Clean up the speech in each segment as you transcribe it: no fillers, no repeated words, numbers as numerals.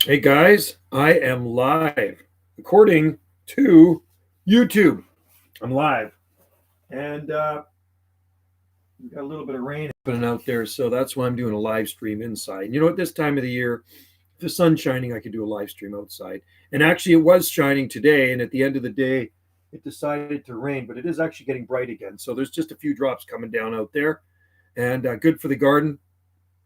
Hey guys, I am live. According to YouTube, I'm live. And we got a little bit of rain happening out there, so that's why I'm doing a live stream inside. And you know, at this time of the year, if the sun's shining, I could do a live stream outside. And actually, it was shining today, and at the end of the day, it decided to rain, but it is actually getting bright again. So there's just a few drops coming down out there, and good for the garden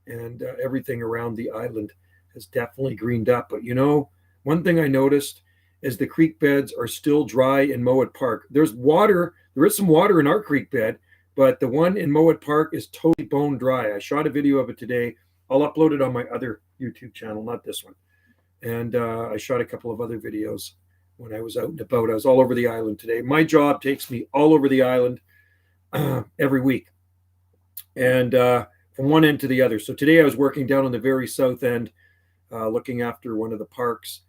and everything around the island has definitely greened up. But you know, one thing I noticed is the creek beds are still dry in Mowat Park. There's water, there is some water in our creek bed, but the one in Mowat Park is totally bone dry. I shot a video of it today. I'll upload it on my other YouTube channel, not this one. And I shot a couple of other videos when I was out and about. I was all over the island today. My job takes me all over the island every week. And from one end to the other. So today I was working down on the very south end, looking after one of the parks.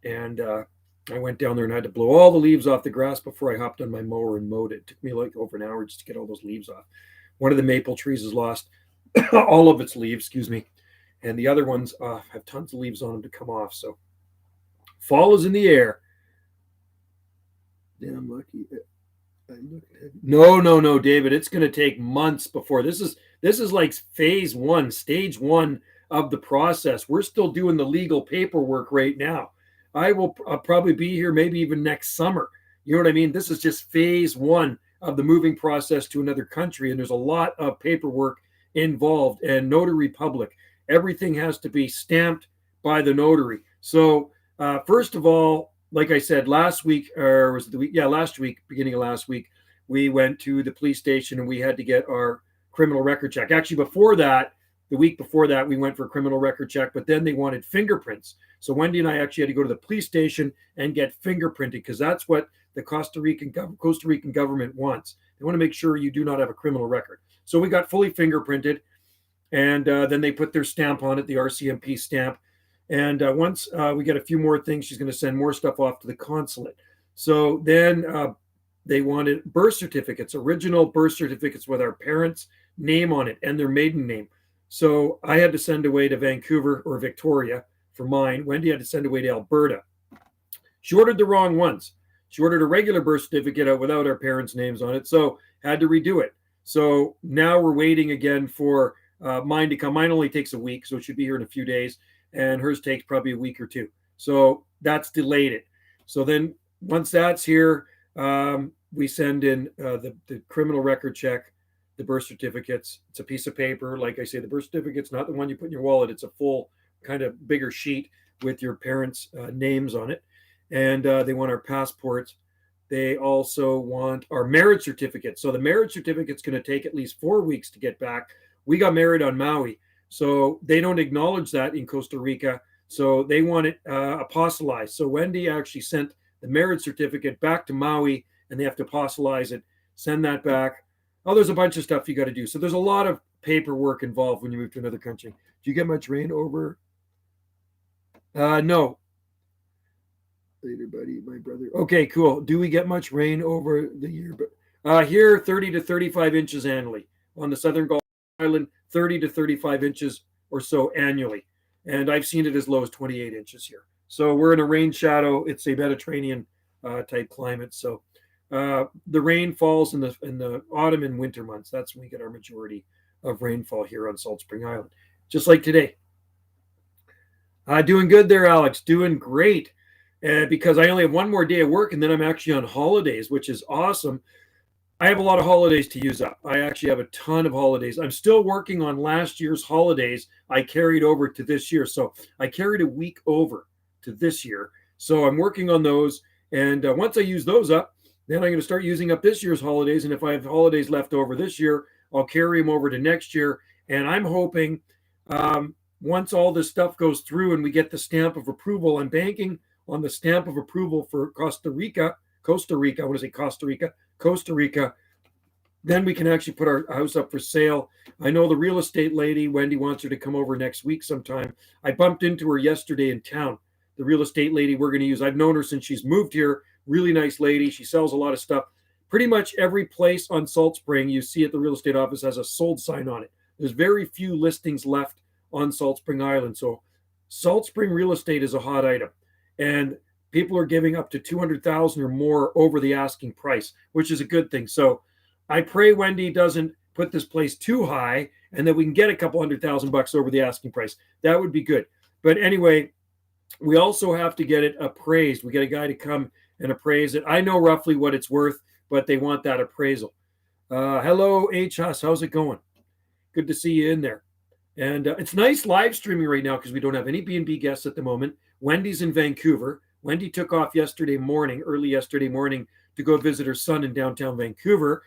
And I went down there and had to blow all the leaves off the grass before I hopped on my mower and mowed it. It took me like over an hour just to get all those leaves off. One of the maple trees has lost all of its leaves, excuse me. And the other ones have tons of leaves on them to come off. So fall is in the air. Damn lucky. No, David. It's going to take months before this is like phase one, stage one of the process. We're still doing the legal paperwork right now. I will probably be here maybe even next summer. You know what I mean? This is just phase one of the moving process to another country, and there's a lot of paperwork involved. And notary public, everything has to be stamped by the notary. So first of all, like I said, last week, or was it the week? Yeah, last week, beginning of last week, we went to the police station and we had to get our criminal record check. Actually, before that, the week before that, we went for a criminal record check, but then they wanted fingerprints. So Wendy and I actually had to go to the police station and get fingerprinted because that's what the Costa Rican government wants. They want to make sure you do not have a criminal record. So we got fully fingerprinted, and then they put their stamp on it, the RCMP stamp. And once we get a few more things, she's going to send more stuff off to the consulate. So then they wanted birth certificates, original birth certificates with our parents' name on it and their maiden name. So I had to send away to Vancouver or Victoria for mine. Wendy had to send away to Alberta. She ordered the wrong ones. She ordered a regular birth certificate out without our parents' names on it, so had to redo it. So now we're waiting again for mine to come. Mine only takes a week, so it should be here in a few days. And hers takes probably a week or two. So that's delayed it. So then once that's here, we send in the criminal record check, the birth certificates. It's a piece of paper. Like I say, the birth certificate's not the one you put in your wallet. It's a full kind of bigger sheet with your parents' names on it. And they want our passports. They also want our marriage certificate. So the marriage certificate's going to take at least 4 weeks to get back. We got married on Maui. So they don't acknowledge that in Costa Rica. So they want it apostolized. So Wendy actually sent the marriage certificate back to Maui, and they have to apostolize it, send that back. Oh, there's a bunch of stuff you got to do. So there's a lot of paperwork involved when you move to another country. Do you get much rain over? No. Later, buddy, my brother. Okay, cool. Do we get much rain over the year? Here, 30 to 35 inches annually. On the southern Gulf Island, 30 to 35 inches or so annually. And I've seen it as low as 28 inches here. So we're in a rain shadow. It's a Mediterranean type climate. So the rain falls in the autumn and winter months. That's when we get our majority of rainfall here on Salt Spring Island, just like today. Doing good there, Alex. Doing great. Because I only have one more day of work and then I'm actually on holidays, which is awesome. I have a lot of holidays to use up. I actually have a ton of holidays. I'm still working on last year's holidays. I carried over to this year. So I carried a week over to this year. So I'm working on those. And once I use those up, then I'm going to start using up this year's holidays. And if I have holidays left over this year, I'll carry them over to next year. And I'm hoping once all this stuff goes through and we get the stamp of approval, I'm banking on the stamp of approval for Costa Rica, I want to say Costa Rica, then we can actually put our house up for sale. I know the real estate lady, Wendy, wants her to come over next week sometime. I bumped into her yesterday in town. The real estate lady we're going to use, I've known her since she's moved here. Really nice lady. She sells a lot of stuff. Pretty much every place on Salt Spring you see at the real estate office has a sold sign on it. There's very few listings left on Salt Spring Island. So Salt Spring real estate is a hot item, and people are giving up to 200,000 or more over the asking price, which is a good thing. So I pray Wendy doesn't put this place too high and that we can get a couple $100,000 over the asking price. That would be good. But anyway, we also have to get it appraised. We get a guy to come and appraise it. I know roughly what it's worth, but they want that appraisal. Hello, H. Huss. How's it going? Good to see you in there. And it's nice live streaming right now because we don't have any B&B guests at the moment. Wendy's in Vancouver. Wendy took off early yesterday morning, to go visit her son in downtown Vancouver.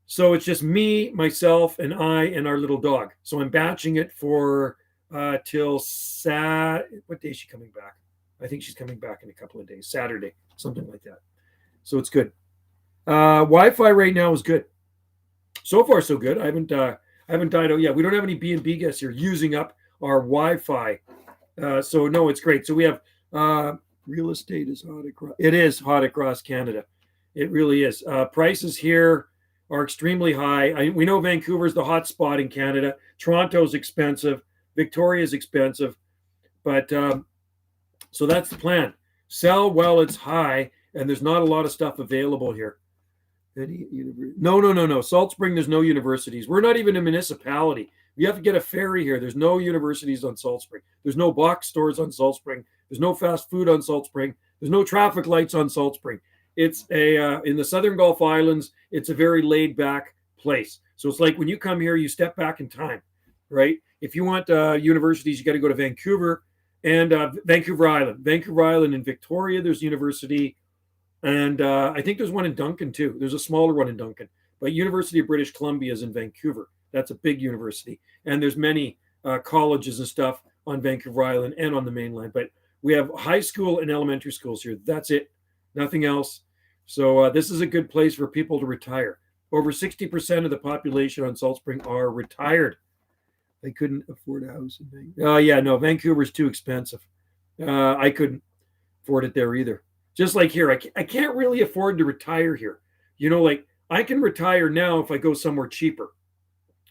So it's just me, myself, and I, and our little dog. So I'm batching it for till what day is she coming back? I think she's coming back in a couple of days, Saturday, something like that. So it's good. Wi-Fi right now is good. So far, so good. I haven't died out yet. We don't have any B&B guests here using up our Wi-Fi. So no, it's great. So we have real estate is hot across. It is hot across Canada. It really is. Prices here are extremely high. We know Vancouver's the hot spot in Canada. Toronto's expensive. Victoria's expensive. But so that's the plan. Sell while it's high, and there's not a lot of stuff available here. No. Salt Spring, there's no universities. We're not even a municipality. You have to get a ferry here. There's no universities on Salt Spring. There's no box stores on Salt Spring. There's no fast food on Salt Spring. There's no traffic lights on Salt Spring. It's in the Southern Gulf Islands, it's a very laid back place. So it's like when you come here, you step back in time, right? If you want universities, you got to go to Vancouver and Vancouver Island. Vancouver Island and Victoria, there's university. And I think there's one in Duncan too. There's a smaller one in Duncan. But University of British Columbia is in Vancouver. That's a big university. And there's many colleges and stuff on Vancouver Island and on the mainland. But we have high school and elementary schools here. That's it. Nothing else. So this is a good place for people to retire. Over 60% of the population on Salt Spring are retired. They couldn't afford a house in Vancouver. Vancouver's too expensive. I couldn't afford it there either. Just like here, I can't really afford to retire here. Like I can retire now if I go somewhere cheaper.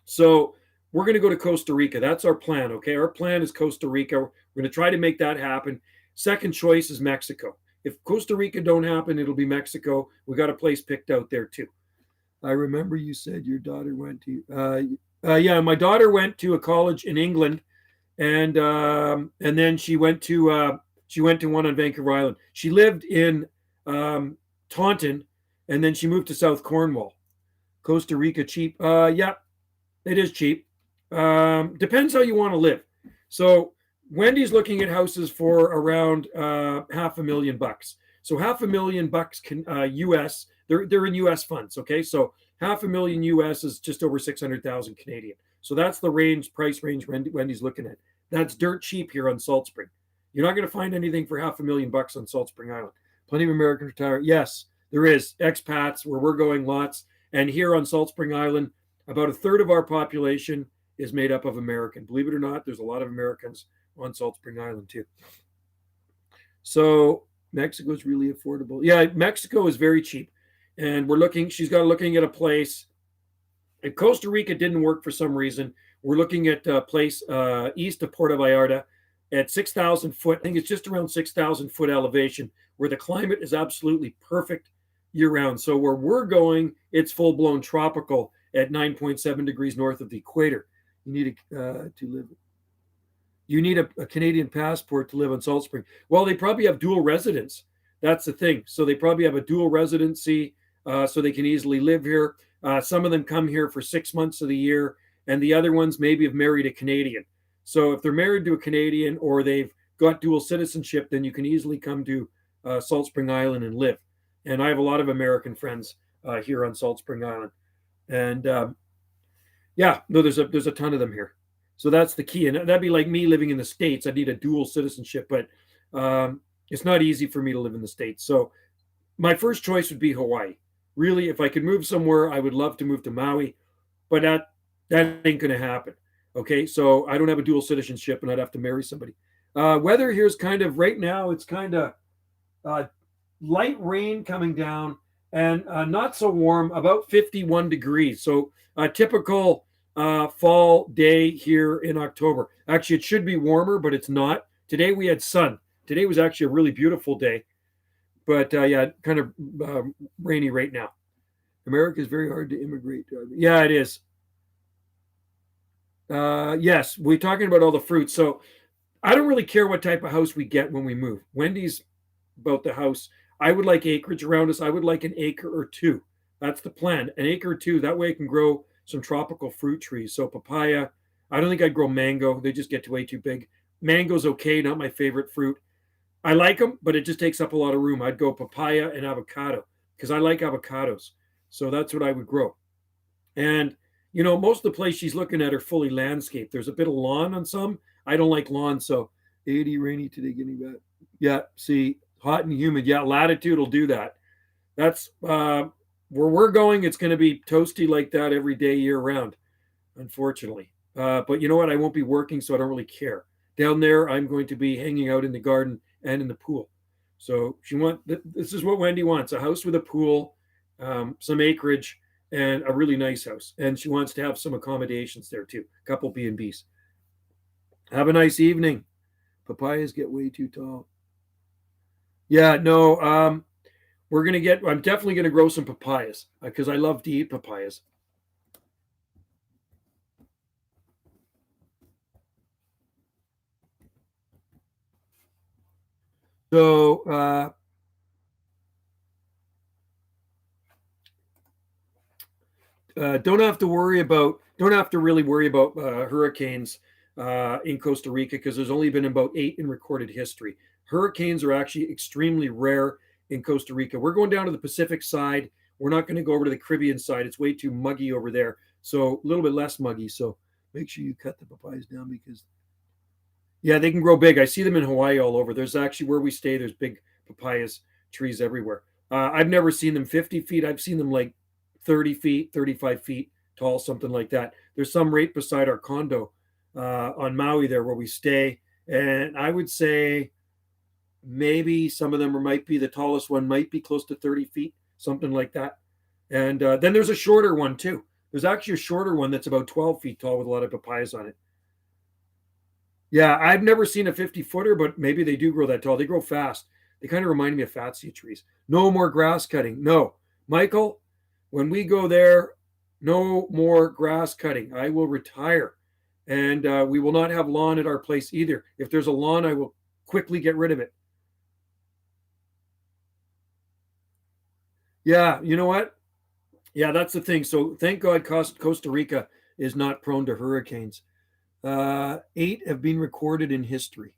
So we're going to go to Costa Rica. That's our plan, okay? Our plan is Costa Rica. We're going to try to make that happen. Second choice is Mexico. If Costa Rica don't happen, it'll be Mexico. We got a place picked out there too. I remember you said your daughter went to. My daughter went to a college in England, and then she went to one on Vancouver Island. She lived in Taunton, and then she moved to South Cornwall. Costa Rica cheap? Yeah, it is cheap. Depends how you want to live. So Wendy's looking at houses for around $500,000. So $500,000 can US. They're in US funds. Okay, so $500,000 US is just over 600,000 Canadian. So that's the price range Wendy's looking at. That's dirt cheap here on Salt Spring. You're not going to find anything for $500,000 on Salt Spring Island. Plenty of American retire. Yes, there is expats where we're going lots. And here on Salt Spring Island, about a third of our population is made up of American. Believe it or not, there's a lot of Americans on Salt Spring Island too. So Mexico is really affordable. Yeah, Mexico is very cheap. And she's looking at a place. If Costa Rica didn't work for some reason, we're looking at a place east of Puerto Vallarta at 6,000 foot. I think it's just around 6,000 foot elevation where the climate is absolutely perfect year round. So where we're going, it's full blown tropical at 9.7 degrees north of the equator. You need a Canadian passport to live on Salt Spring. Well, they probably have dual residence. That's the thing. So they probably have a dual residency, so they can easily live here. Some of them come here for 6 months of the year, and the other ones maybe have married a Canadian. So if they're married to a Canadian or they've got dual citizenship, then you can easily come to Salt Spring Island and live. And I have a lot of American friends here on Salt Spring Island. And there's a ton of them here. So that's the key. And that'd be like me living in the States. I'd need a dual citizenship, but it's not easy for me to live in the States. So my first choice would be Hawaii. Really, if I could move somewhere, I would love to move to Maui, but that ain't going to happen. Okay, so I don't have a dual citizenship and I'd have to marry somebody. Weather here's kind of, right now, it's kind of light rain coming down and not so warm, about 51 degrees. So a typical fall day here in October. Actually, it should be warmer, but it's not. Today we had sun. Today was actually a really beautiful day, but yeah, kind of rainy right now. America is very hard to immigrate to. Yeah, it is. Yes, we're talking about all the fruits. So I don't really care what type of house we get when we move. Wendy's about the house. I would like acreage around us. I would like an acre or two. That's the plan. An acre or two. That way I can grow some tropical fruit trees. So papaya. I don't think I'd grow mango. They just get way too big. Mango's okay, not my favorite fruit. I like them, but it just takes up a lot of room. I'd go papaya and avocado because I like avocados. So that's what I would grow. And most of the place she's looking at are fully landscaped. There's a bit of lawn on some. I don't like lawn, so 80 rainy today, getting back. Yeah, see, hot and humid. Yeah, latitude will do that. That's where we're going. It's going to be toasty like that every day, year round, unfortunately. But you know what? I won't be working, so I don't really care. Down there, I'm going to be hanging out in the garden and in the pool. So this is what Wendy wants: a house with a pool, some acreage, and a really nice house. And she wants to have some accommodations there too. A couple B&Bs. Have a nice evening. Papayas get way too tall. Yeah, no. I'm definitely gonna grow some papayas because I love to eat papayas. So don't have to really worry about hurricanes in Costa Rica because there's only been about 8 in recorded history. Hurricanes are actually extremely rare in Costa Rica. We're going down to the Pacific side. We're not going to go over to the Caribbean side. It's way too muggy over there. So a little bit less muggy. So make sure you cut the papayas down because yeah, they can grow big. I see them in Hawaii all over. There's actually where we stay. There's big papayas trees everywhere. I've never seen them 50 feet. I've seen them like 30 feet, 35 feet tall, something like that. There's some right beside our condo on Maui there where we stay. And I would say maybe some of them might be the tallest one, might be close to 30 feet, something like that. And then there's a shorter one too. There's actually a shorter one that's about 12 feet tall with a lot of papayas on it. Yeah, I've never seen a 50 footer, but maybe they do grow that tall. They grow fast. They kind of remind me of fatsia trees. No more grass cutting. No. Michael, when we go there, no more grass cutting. I will retire. And we will not have lawn at our place either. If there's a lawn, I will quickly get rid of it. Yeah, you know what? Yeah, that's the thing. So thank God Costa Rica is not prone to hurricanes. 8 have been recorded in history.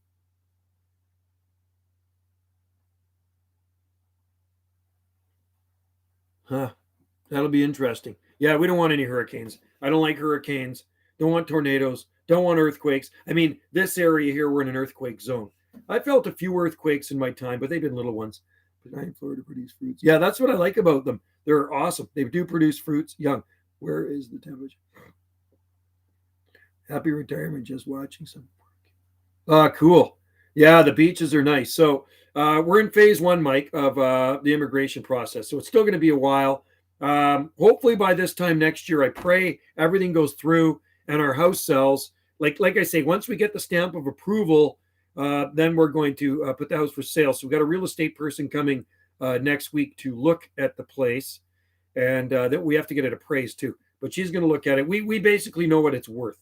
Huh. That'll be interesting. Yeah, we don't want any hurricanes. I don't like hurricanes. Don't want tornadoes. Don't want earthquakes. I mean, this area here, we're in an earthquake zone. I felt a few earthquakes in my time, but they've been little ones. Benign Florida produce fruits. Yeah, that's what I like about them. They're awesome. They do produce fruits young. Where is the temperature? Happy retirement, just watching some. Cool. Yeah, the beaches are nice. So we're in phase one, Mike, of the immigration process. So it's still going to be a while. Hopefully by this time next year, I pray everything goes through and our house sells. Like I say, once we get the stamp of approval, then we're going to put the house for sale. So we've got a real estate person coming next week to look at the place, and that we have to get it appraised too. But she's going to look at it. We basically know what it's worth,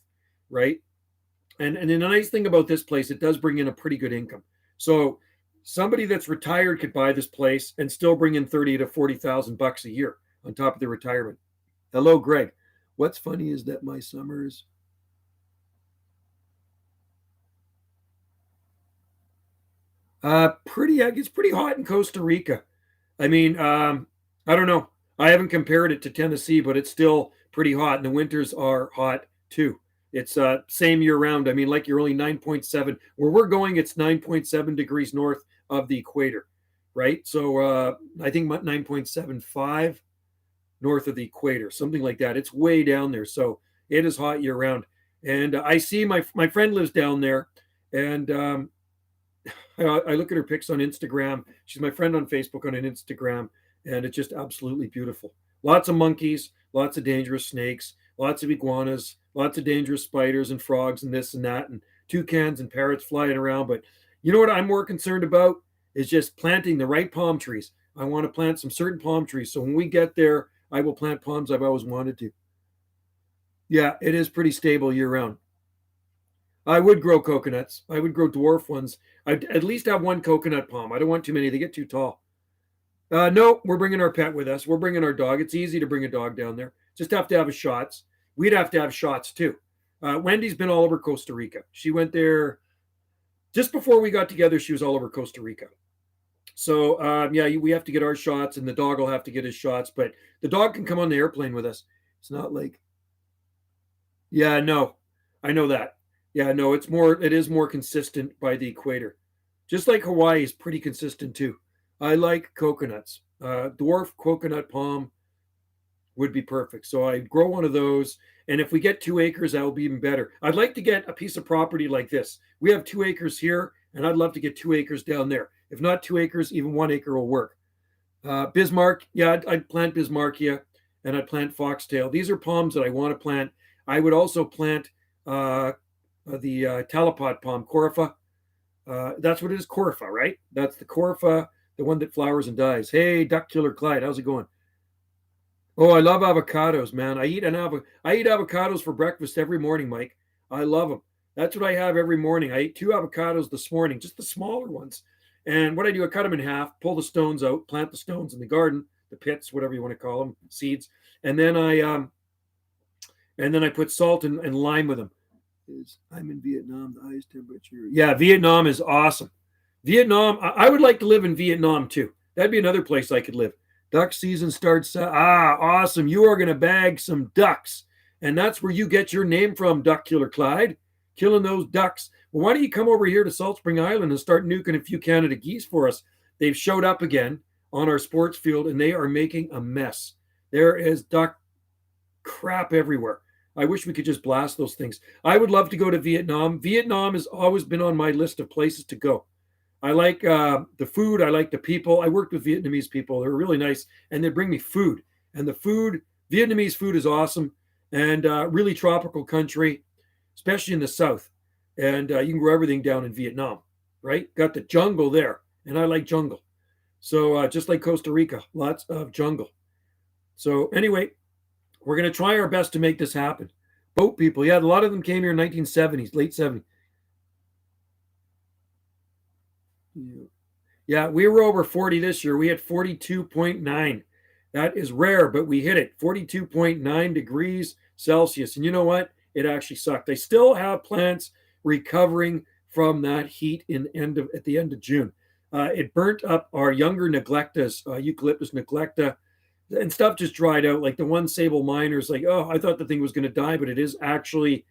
right? And the nice thing about this place, it does bring in a pretty good income. So somebody that's retired could buy this place and still bring in 30 to 40,000 bucks a year on top of their retirement. Hello, Greg. What's funny is that my summers pretty it's pretty hot in Costa Rica. I mean, I don't know. I haven't compared it to Tennessee, but it's still pretty hot, and the winters are hot too. It's same year round. I mean, like you're only 9.7. Where we're going, it's 9.7 degrees north of the equator, right? So I think 9.75 north of the equator, something like that. It's way down there, so it is hot year round. And I see my friend lives down there, and I look at her pics on Instagram. She's my friend on Facebook on an Instagram, and it's just absolutely beautiful. Lots of monkeys, lots of dangerous snakes, lots of iguanas, lots of dangerous spiders and frogs and this and that, and toucans and parrots flying around. But you know what I'm more concerned about is just planting the right palm trees. I want to plant some certain palm trees. So when we get there, I will plant palms I've always wanted to. Yeah, it is pretty stable year round. I would grow coconuts. I would grow dwarf ones. I'd at least have one coconut palm. I don't want too many. They get too tall. No, we're bringing our pet with us. We're bringing our dog. It's easy to bring a dog down there. Just have to have a shots. We'd have to have shots too. Wendy's been all over Costa Rica. She went there just before we got together. She was all over Costa Rica. So yeah, we have to get our shots, and the dog will have to get his shots. But the dog can come on the airplane with us. It's not like, yeah, no, I know that. Yeah, no, it is more consistent by the equator. Just like Hawaii is pretty consistent too. I like coconuts. Dwarf coconut palm would be perfect. So I grow one of those. And if we get 2 acres, that will be even better. I'd like to get a piece of property like this. We have 2 acres here, and I'd love to get 2 acres down there. If not 2 acres, even 1 acre will work. Bismarck, yeah, I'd plant Bismarckia, and I'd plant foxtail. These are palms that I want to plant. I would also plant the talipot palm, corypha. That's what it is, corypha, right? That's the corypha, the one that flowers and dies. Hey, Duck Killer Clyde, how's it going? Oh, I love avocados, man. I eat avocados for breakfast every morning, Mike. I love them. That's what I have every morning. I ate 2 avocados this morning, just the smaller ones. And what I do, I cut them in half, pull the stones out, plant the stones in the garden, the pits, whatever you want to call them, seeds, and then I put salt and lime with them. I'm in Vietnam, the highest temperature. Yeah, Vietnam is awesome. Vietnam, I would like to live in Vietnam too. That'd be another place I could live. Duck season starts. Awesome. You are going to bag some ducks. And that's where you get your name from, Duck Killer Clyde. Killing those ducks. Well, why don't you come over here to Salt Spring Island and start nuking a few Canada geese for us? They've showed up again on our sports field, and they are making a mess. There is duck crap everywhere. I wish we could just blast those things. I would love to go to Vietnam. Vietnam has always been on my list of places to go. I like the food. I like the people. I worked with Vietnamese people. They're really nice, and they bring me food. And the food, Vietnamese food is awesome, and really tropical country, especially in the south. And you can grow everything down in Vietnam, right? Got the jungle there, and I like jungle. So just like Costa Rica, lots of jungle. So anyway, we're going to try our best to make this happen. Boat people, yeah, a lot of them came here in 1970s, late 70s. Yeah, we were over 40 this year. We had 42.9. That is rare, but we hit it. 42.9 degrees Celsius. And you know what? It actually sucked. I still have plants recovering from that heat at the end of June. It burnt up our younger neglectas, Eucalyptus neglecta, and stuff just dried out. Like the one sable miner's like, oh, I thought the thing was going to die, but it is actually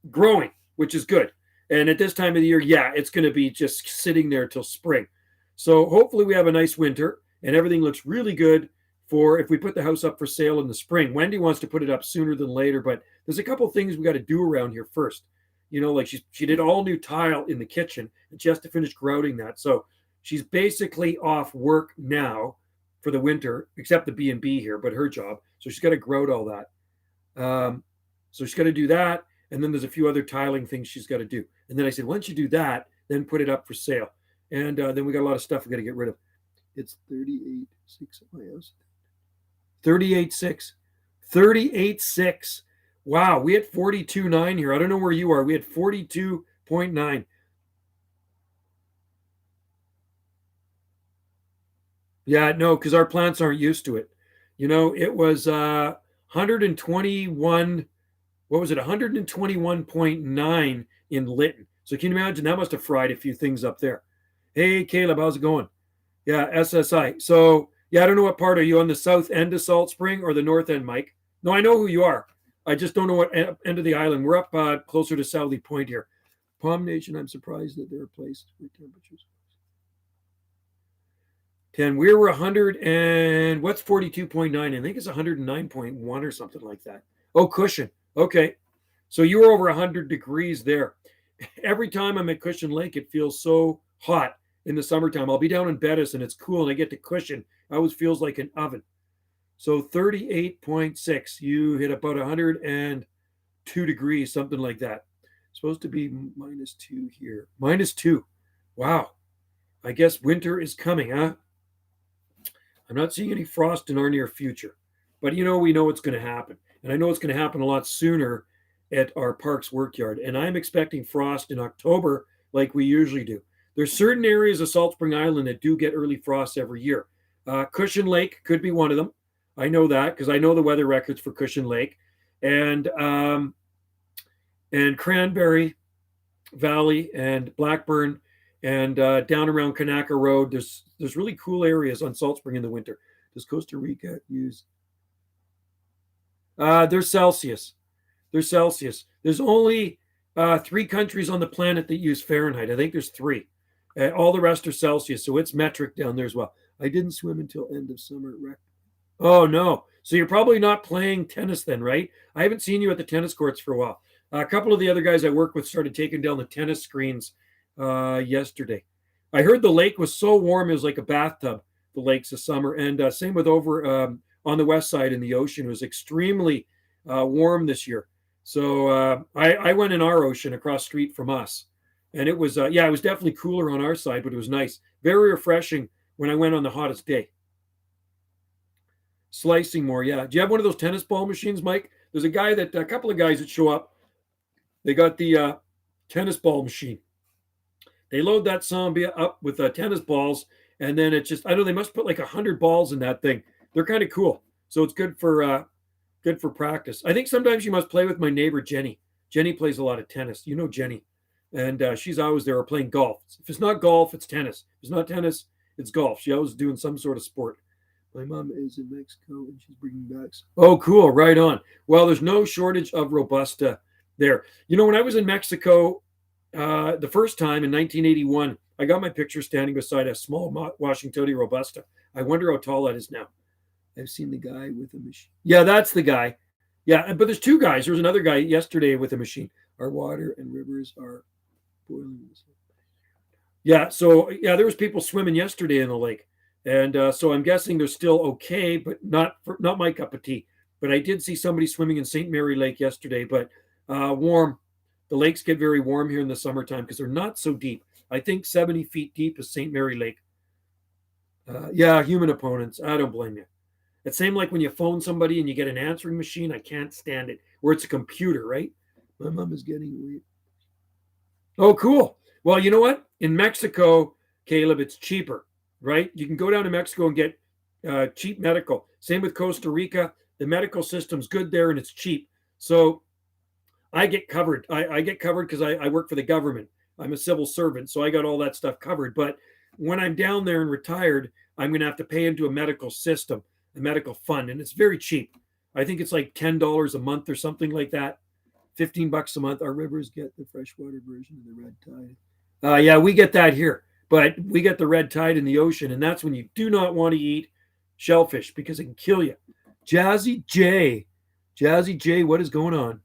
growing, which is good. And at this time of the year, yeah, it's going to be just sitting there till spring. So hopefully we have a nice winter and everything looks really good for if we put the house up for sale in the spring. Wendy wants to put it up sooner than later, but there's a couple of things we got to do around here first. You know, like she did all new tile in the kitchen and she has to finish grouting that. So she's basically off work now for the winter, except the B&B here, but her job. So she's got to grout all that. So she's got to do that. And then there's a few other tiling things she's got to do. And then I said, once you do that, then put it up for sale. And then we got a lot of stuff we got to get rid of. It's 38.6 at my house. 38.6. 38.6. Wow, we had 42.9 here. I don't know where you are. We had 42.9. Yeah, no, because our plants aren't used to it. You know, it was 121. What was it? 121.9 in Lytton. So can you imagine? That must have fried a few things up there. Hey, Caleb, how's it going? Yeah, SSI. So, yeah, I don't know what part. Are you on the south end of Salt Spring or the north end, Mike? No, I know who you are. I just don't know what end of the island. We're up closer to Southey Point here. Palm Nation, I'm surprised that there are places where temperatures. 10. We were 100 and what's 42.9? I think it's 109.1 or something like that. Oh, Cushion. Okay. So you were over 100 degrees there. Every time I'm at Cushion Lake, it feels so hot in the summertime. I'll be down in Bettis and it's cool and I get to Cushion. It always feels like an oven. So 38.6. You hit about 102 degrees, something like that. Supposed to be -2 here. -2. Wow. I guess winter is coming, huh? I'm not seeing any frost in our near future, but we know it's going to happen. And I know it's going to happen a lot sooner at our park's workyard. And I'm expecting frost in October like we usually do. There's certain areas of Salt Spring Island that do get early frost every year. Cushion Lake could be one of them. I know that because I know the weather records for Cushion Lake. And Cranberry Valley and Blackburn and down around Kanaka Road. There's really cool areas on Salt Spring in the winter. Does Costa Rica use? They're Celsius. They're Celsius. There's only 3 countries on the planet that use Fahrenheit. I think there's 3. All the rest are Celsius, so it's metric down there as well. I didn't swim until end of summer. Oh no! So you're probably not playing tennis then, right? I haven't seen you at the tennis courts for a while. A couple of the other guys I work with started taking down the tennis screens yesterday. I heard the lake was so warm it was like a bathtub. The lakes this summer, and same with over on the west side in the ocean. It was extremely warm this year. So I went in our ocean across street from us, and it was it was definitely cooler on our side, but it was nice, very refreshing when I went on the hottest day. Slicing more, yeah. Do you have one of those tennis ball machines, Mike? There's a couple of guys that show up. They got the tennis ball machine. They load that zombie up with tennis balls, and then it just, I know they must put like 100 balls in that thing. They're kind of cool. So it's good for practice. I think sometimes you must play with my neighbor, Jenny. Jenny plays a lot of tennis. You know Jenny. And she's always there or playing golf. If it's not golf, it's tennis. If it's not tennis, it's golf. She always doing some sort of sport. My mom is in Mexico and she's bringing back. Oh, cool. Right on. Well, there's no shortage of Robusta there. When I was in Mexico the first time in 1981, I got my picture standing beside a small Washingtoni Robusta. I wonder how tall that is now. I've seen the guy with a machine. Yeah, that's the guy. Yeah, but there's 2 guys. There was another guy yesterday with a machine. Our water and rivers are boiling. Yeah, so there was people swimming yesterday in the lake. And so I'm guessing they're still okay, but not my cup of tea. But I did see somebody swimming in St. Mary Lake yesterday, but warm. The lakes get very warm here in the summertime because they're not so deep. I think 70 feet deep is St. Mary Lake. Human opponents. I don't blame you. It's same like when you phone somebody and you get an answering machine. I can't stand it. Where it's a computer, right? My mom is getting weird. Oh, cool. Well, you know what? In Mexico, Caleb, it's cheaper, right? You can go down to Mexico and get cheap medical. Same with Costa Rica. The medical system's good there and it's cheap. So I get covered. I get covered because I work for the government. I'm a civil servant, so I got all that stuff covered. But when I'm down there and retired, I'm going to have to pay into a medical system, a medical fund, and it's very cheap. I think it's like $10 a month or something like that. $15 a month. Our rivers get the freshwater version of the red tide. We get that here, but we get the red tide in the ocean, and that's when you do not want to eat shellfish because it can kill you. Jazzy J, what is going on?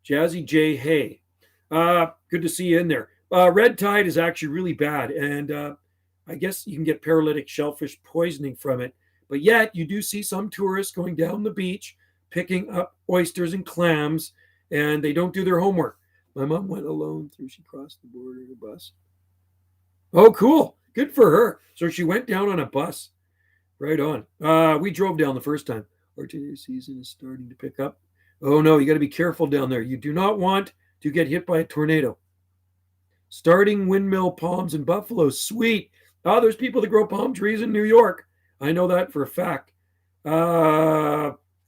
Jazzy J, hey, good to see you in there. Red tide is actually really bad, and I guess you can get paralytic shellfish poisoning from it. But yet, you do see some tourists going down the beach, picking up oysters and clams, and they don't do their homework. My mom went alone through. She crossed the border in a bus. Oh, cool. Good for her. So she went down on a bus. Right on. We drove down the first time. Our today season is starting to pick up. Oh, no, you got to be careful down there. You do not want to get hit by a tornado. Starting windmill palms in Buffalo. Sweet. Oh, there's people that grow palm trees in New York. I know that for a fact.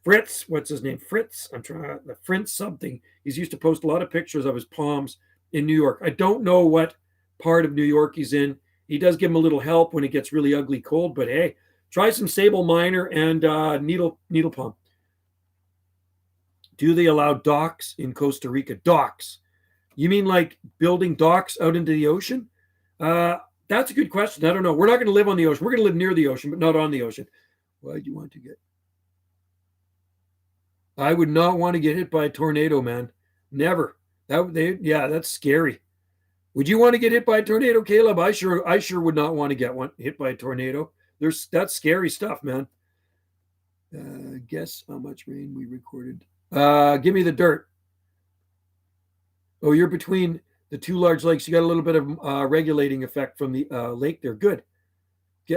Fritz, what's his name? Fritz. Fritz something. He's used to post a lot of pictures of his palms in New York. I don't know what part of New York he's in. He does give him a little help when it gets really ugly cold, but hey, try some sable minor and needle palm. Do they allow docks in Costa Rica? Docks. You mean like building docks out into the ocean? That's a good question. I don't know. We're not going to live on the ocean. We're going to live near the ocean, but not on the ocean. Why'd you want to get? I would not want to get hit by a tornado, man. Never. That's scary. Would you want to get hit by a tornado, Caleb? I sure would not want to get hit by a tornado. That's scary stuff, man. Guess how much rain we recorded. Give me the dirt. Oh, you're between the two large lakes. You got a little bit of regulating effect from the lake there. Good.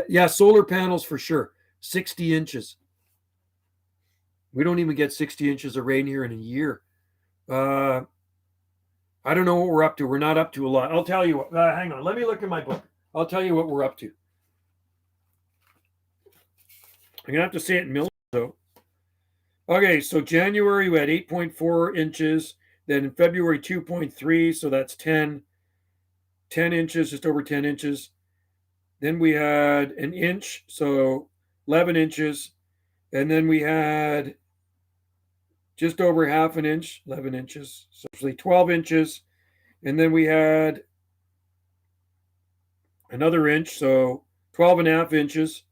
Yeah, solar panels for sure. 60 inches. We don't even get 60 inches of rain here in a year. I don't know what we're up to. We're not up to a lot. I'll tell you what. Hang on. Let me look in my book. I'll tell you what we're up to. I'm going to have to say it in millions, though. Okay, so January we had 8.4 inches. Then in February, 2.3. So that's 10 inches, just over 10 inches. Then we had an inch, so 11 inches. And then we had just over half an inch, 11 inches, so actually 12 inches. And then we had another inch, so 12 and a half inches.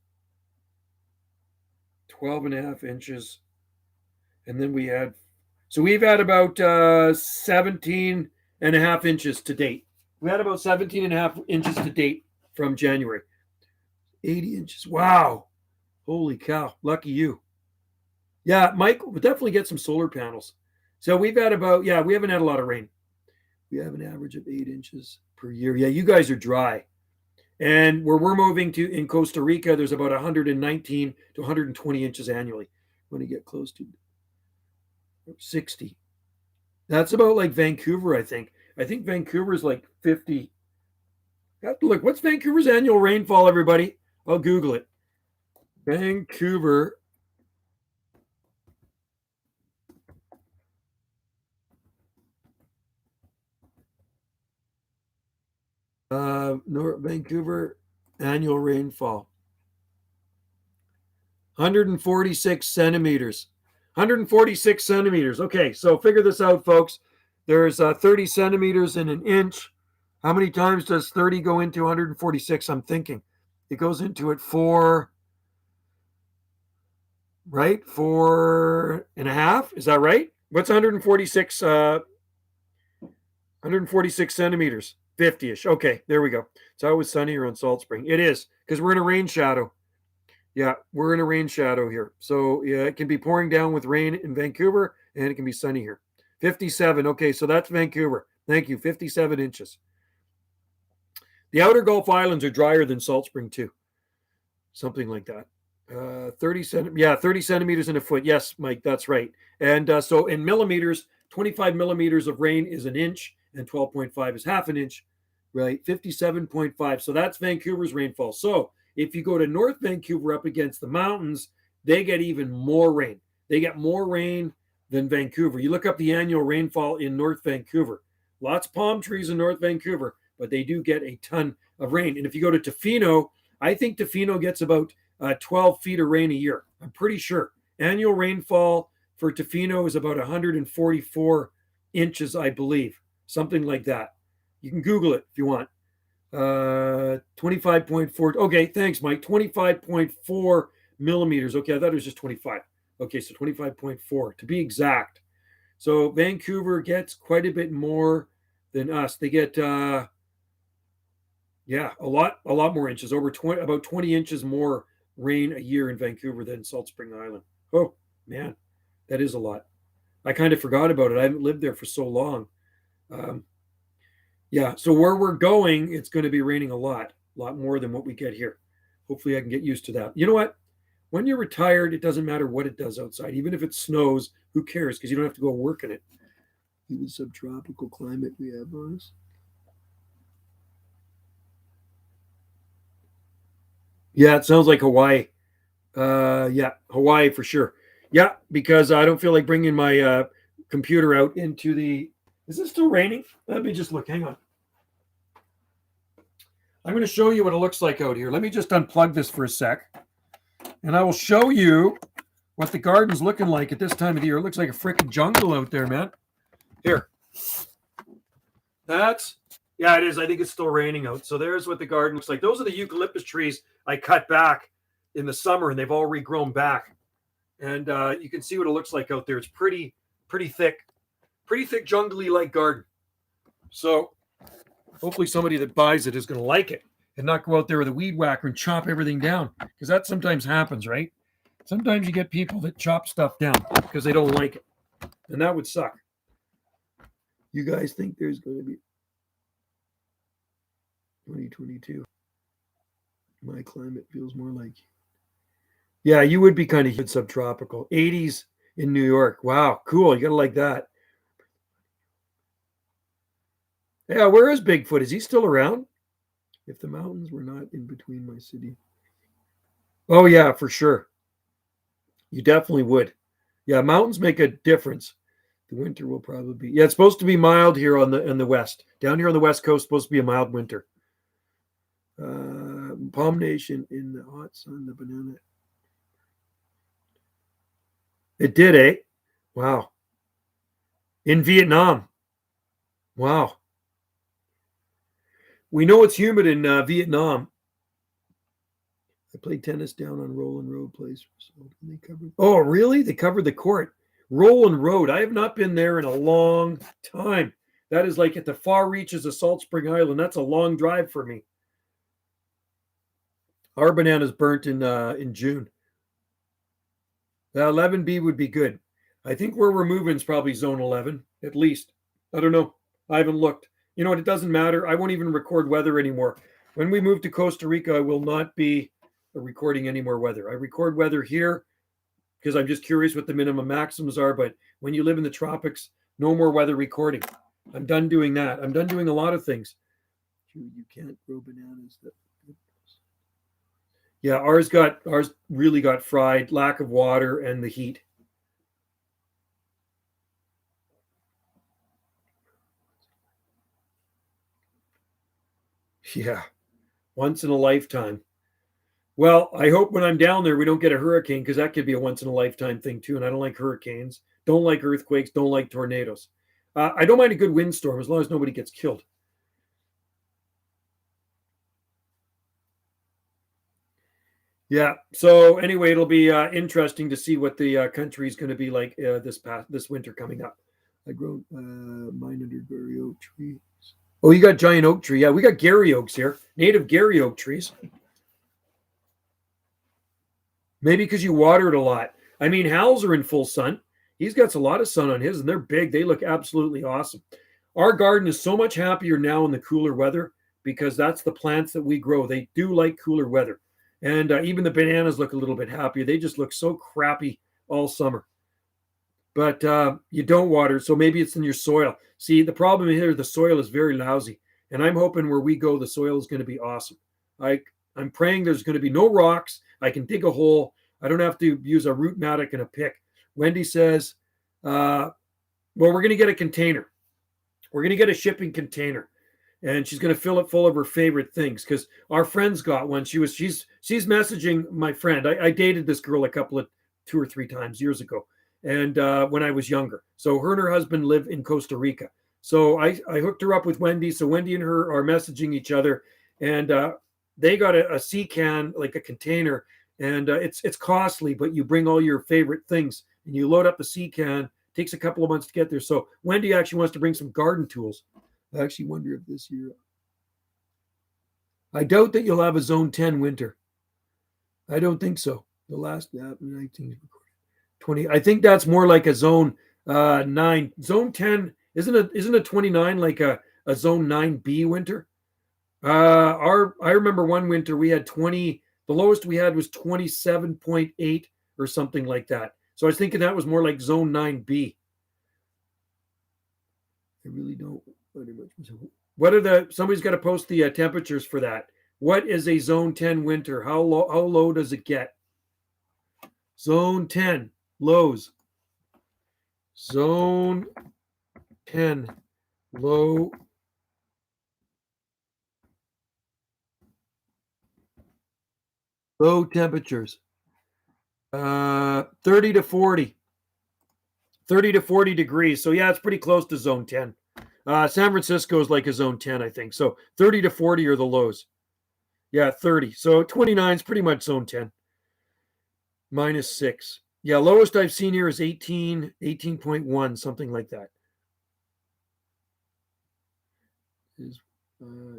12 and a half inches. And then so we've had about 17 and a half inches to date. We had about 17 and a half inches to date from January. 80 inches. Wow. Holy cow. Lucky you. Yeah, Mike, we'll definitely get some solar panels. So we've had we haven't had a lot of rain. We have an average of 8 inches per year. Yeah, you guys are dry. And where we're moving to in Costa Rica, there's about 119 to 120 inches annually. When you get close to 60. That's about like Vancouver, I think. I think Vancouver's like 50. I have to look. What's Vancouver's annual rainfall, everybody? I'll Google it. Vancouver. Vancouver annual rainfall. 146 centimeters. 146 centimeters. Okay, so figure this out, folks. There's 30 centimeters in an inch. How many times does 30 go into 146? I'm thinking. It goes into it 4 and a half. Is that right? What's 146? 146 centimeters. 50-ish. Okay, there we go. It's always sunny here on Salt Spring. It is, because we're in a rain shadow. Yeah, we're in a rain shadow here. So yeah, it can be pouring down with rain in Vancouver, and it can be sunny here. 57. Okay, so that's Vancouver. Thank you. 57 inches. The outer Gulf Islands are drier than Salt Spring too. Something like that. 30 centimeters in a foot. Yes, Mike, that's right. And so in millimeters, 25 millimeters of rain is an inch, and 12.5 is half an inch, right? 57.5. So that's Vancouver's rainfall. So if you go to North Vancouver up against the mountains, they get even more rain. They get more rain than Vancouver. You look up the annual rainfall in North Vancouver. Lots of palm trees in North Vancouver, but they do get a ton of rain. And if you go to Tofino, I think Tofino gets about 12 feet of rain a year. I'm pretty sure. Annual rainfall for Tofino is about 144 inches, I believe. Something like that. You can Google it if you want. 25.4. Okay, thanks, Mike. 25.4 millimeters. Okay, I thought it was just 25. Okay, so 25.4 to be exact. So Vancouver gets quite a bit more than us. They get a lot more inches, about 20 inches more rain a year in Vancouver than Salt Spring Island. Oh man, that is a lot. I kind of forgot about it. I haven't lived there for so long. So where we're going, it's going to be raining a lot more than what we get here. Hopefully I can get used to that. You know what? When you're retired, it doesn't matter what it does outside. Even if it snows, who cares? Because you don't have to go work in it. Even subtropical climate we have on us. Yeah, it sounds like Hawaii. Hawaii for sure. Yeah, because I don't feel like bringing my computer out into the... Is it still raining? Let me just look. Hang on. I'm going to show you what it looks like out here. Let me just unplug this for a sec. And I will show you what the garden's looking like at this time of the year. It looks like a freaking jungle out there, man. Here. It is. I think it's still raining out. So there's what the garden looks like. Those are the eucalyptus trees I cut back in the summer, and they've all regrown back. And you can see what it looks like out there. It's pretty thick jungly like garden. So hopefully somebody that buys it is going to like it and not go out there with a weed whacker and chop everything down, because that sometimes happens, right? Sometimes you get people that chop stuff down because they don't like it, and that would suck. You guys think there's going to be 2022? My climate feels more like. Yeah, you would be kind of humid subtropical. 80s in New York. Wow, cool. You got to like that. Yeah, where is Bigfoot? Is he still around? If the mountains were not in between my city. Oh, yeah, for sure. You definitely would. Yeah, mountains make a difference. The winter will probably be. Yeah, it's supposed to be mild here in the west. Down here on the west coast, supposed to be a mild winter. Palm Nation in the hot sun, the banana. It did, eh? Wow. In Vietnam. Wow. We know it's humid in Vietnam. I played tennis down on Roland Road Place. So they covered. Oh, really? They covered the court. Roland Road. I have not been there in a long time. That is like at the far reaches of Salt Spring Island. That's a long drive for me. Our bananas burnt in June. The 11B would be good. I think where we're moving is probably zone 11, at least. I don't know. I haven't looked. You know what? It doesn't matter. I won't even record weather anymore. When we move to Costa Rica, I will not be recording any more weather. I record weather here because I'm just curious what the minimum maxims are. But when you live in the tropics, no more weather recording. I'm done doing that. I'm done doing a lot of things. You can't grow bananas. Yeah, ours really got fried. Lack of water and the heat. Yeah, once in a lifetime. Well, I hope when I'm down there we don't get a hurricane because that could be a once in a lifetime thing too. And I don't like hurricanes, don't like earthquakes, don't like tornadoes. I don't mind a good windstorm as long as nobody gets killed. Yeah. So anyway, it'll be interesting to see what the country is going to be like this winter coming up. I grow mine under Gary oak trees. Oh, you got giant oak tree. Yeah, we got Gary oaks here. Native Gary oak trees. Maybe because you water it a lot. I mean, Hal's are in full sun. He's got a lot of sun on his, and they're big. They look absolutely awesome. Our garden is so much happier now in the cooler weather because that's the plants that we grow. They do like cooler weather. And even the bananas look a little bit happier. They just look so crappy all summer. But you don't water, so maybe it's in your soil. See, the problem here, the soil is very lousy. And I'm hoping where we go, the soil is going to be awesome. I'm praying there's going to be no rocks. I can dig a hole. I don't have to use a root mattock and a pick. Wendy says, well, we're going to get a container. We're going to get a shipping container. And she's going to fill it full of her favorite things because our friend's got one. She's messaging my friend. I dated this girl a couple of 2 or 3 times years ago, and when I was younger. So her and her husband live in Costa Rica. So I hooked her up with Wendy. So Wendy and her are messaging each other, and they got a sea can, like a container, and it's costly, but you bring all your favorite things and you load up the sea can. It takes a couple of months to get there. So Wendy actually wants to bring some garden tools. I actually wonder if this year. I doubt that you'll have a zone 10 winter. I don't think so. The last 19 20. I think that's more like a zone 9. Zone 10 isn't a 29 like a zone 9B winter? I remember one winter we had 20. The lowest we had was 27.8 or something like that. So I was thinking that was more like zone 9B. I really don't. What are somebody's got to post the temperatures for that. What is a zone 10 winter? How low does it get? Zone 10 lows. Zone 10 low. Low temperatures. 30 to 40. 30 to 40 degrees. So yeah, it's pretty close to zone 10. San Francisco is like a zone 10, I think. So 30 to 40 are the lows. Yeah, 30. So 29 is pretty much zone 10. -6. Yeah, lowest I've seen here is 18, 18.1, something like that. Is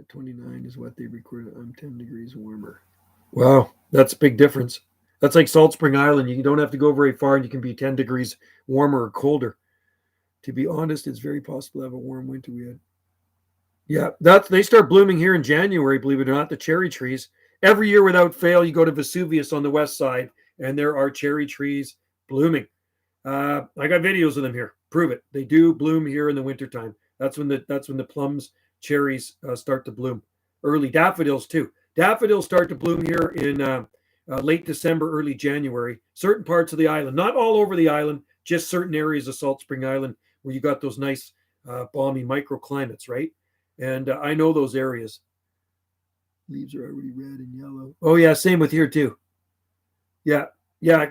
29 is what they recorded. I'm 10 degrees warmer. Wow, that's a big difference. That's like Salt Spring Island. You don't have to go very far and you can be 10 degrees warmer or colder. To be honest, it's very possible to have a warm winter we had. Yeah, they start blooming here in January, believe it or not, the cherry trees. Every year without fail, you go to Vesuvius on the west side, and there are cherry trees blooming. I got videos of them here. Prove it. They do bloom here in the wintertime. That's when the plums, cherries start to bloom. Early daffodils too. Daffodils start to bloom here in late December, early January. Certain parts of the island, not all over the island, just certain areas of Salt Spring Island where you got those nice balmy microclimates, right? And I know those areas. Leaves are already red and yellow. Oh yeah, same with here too. Yeah,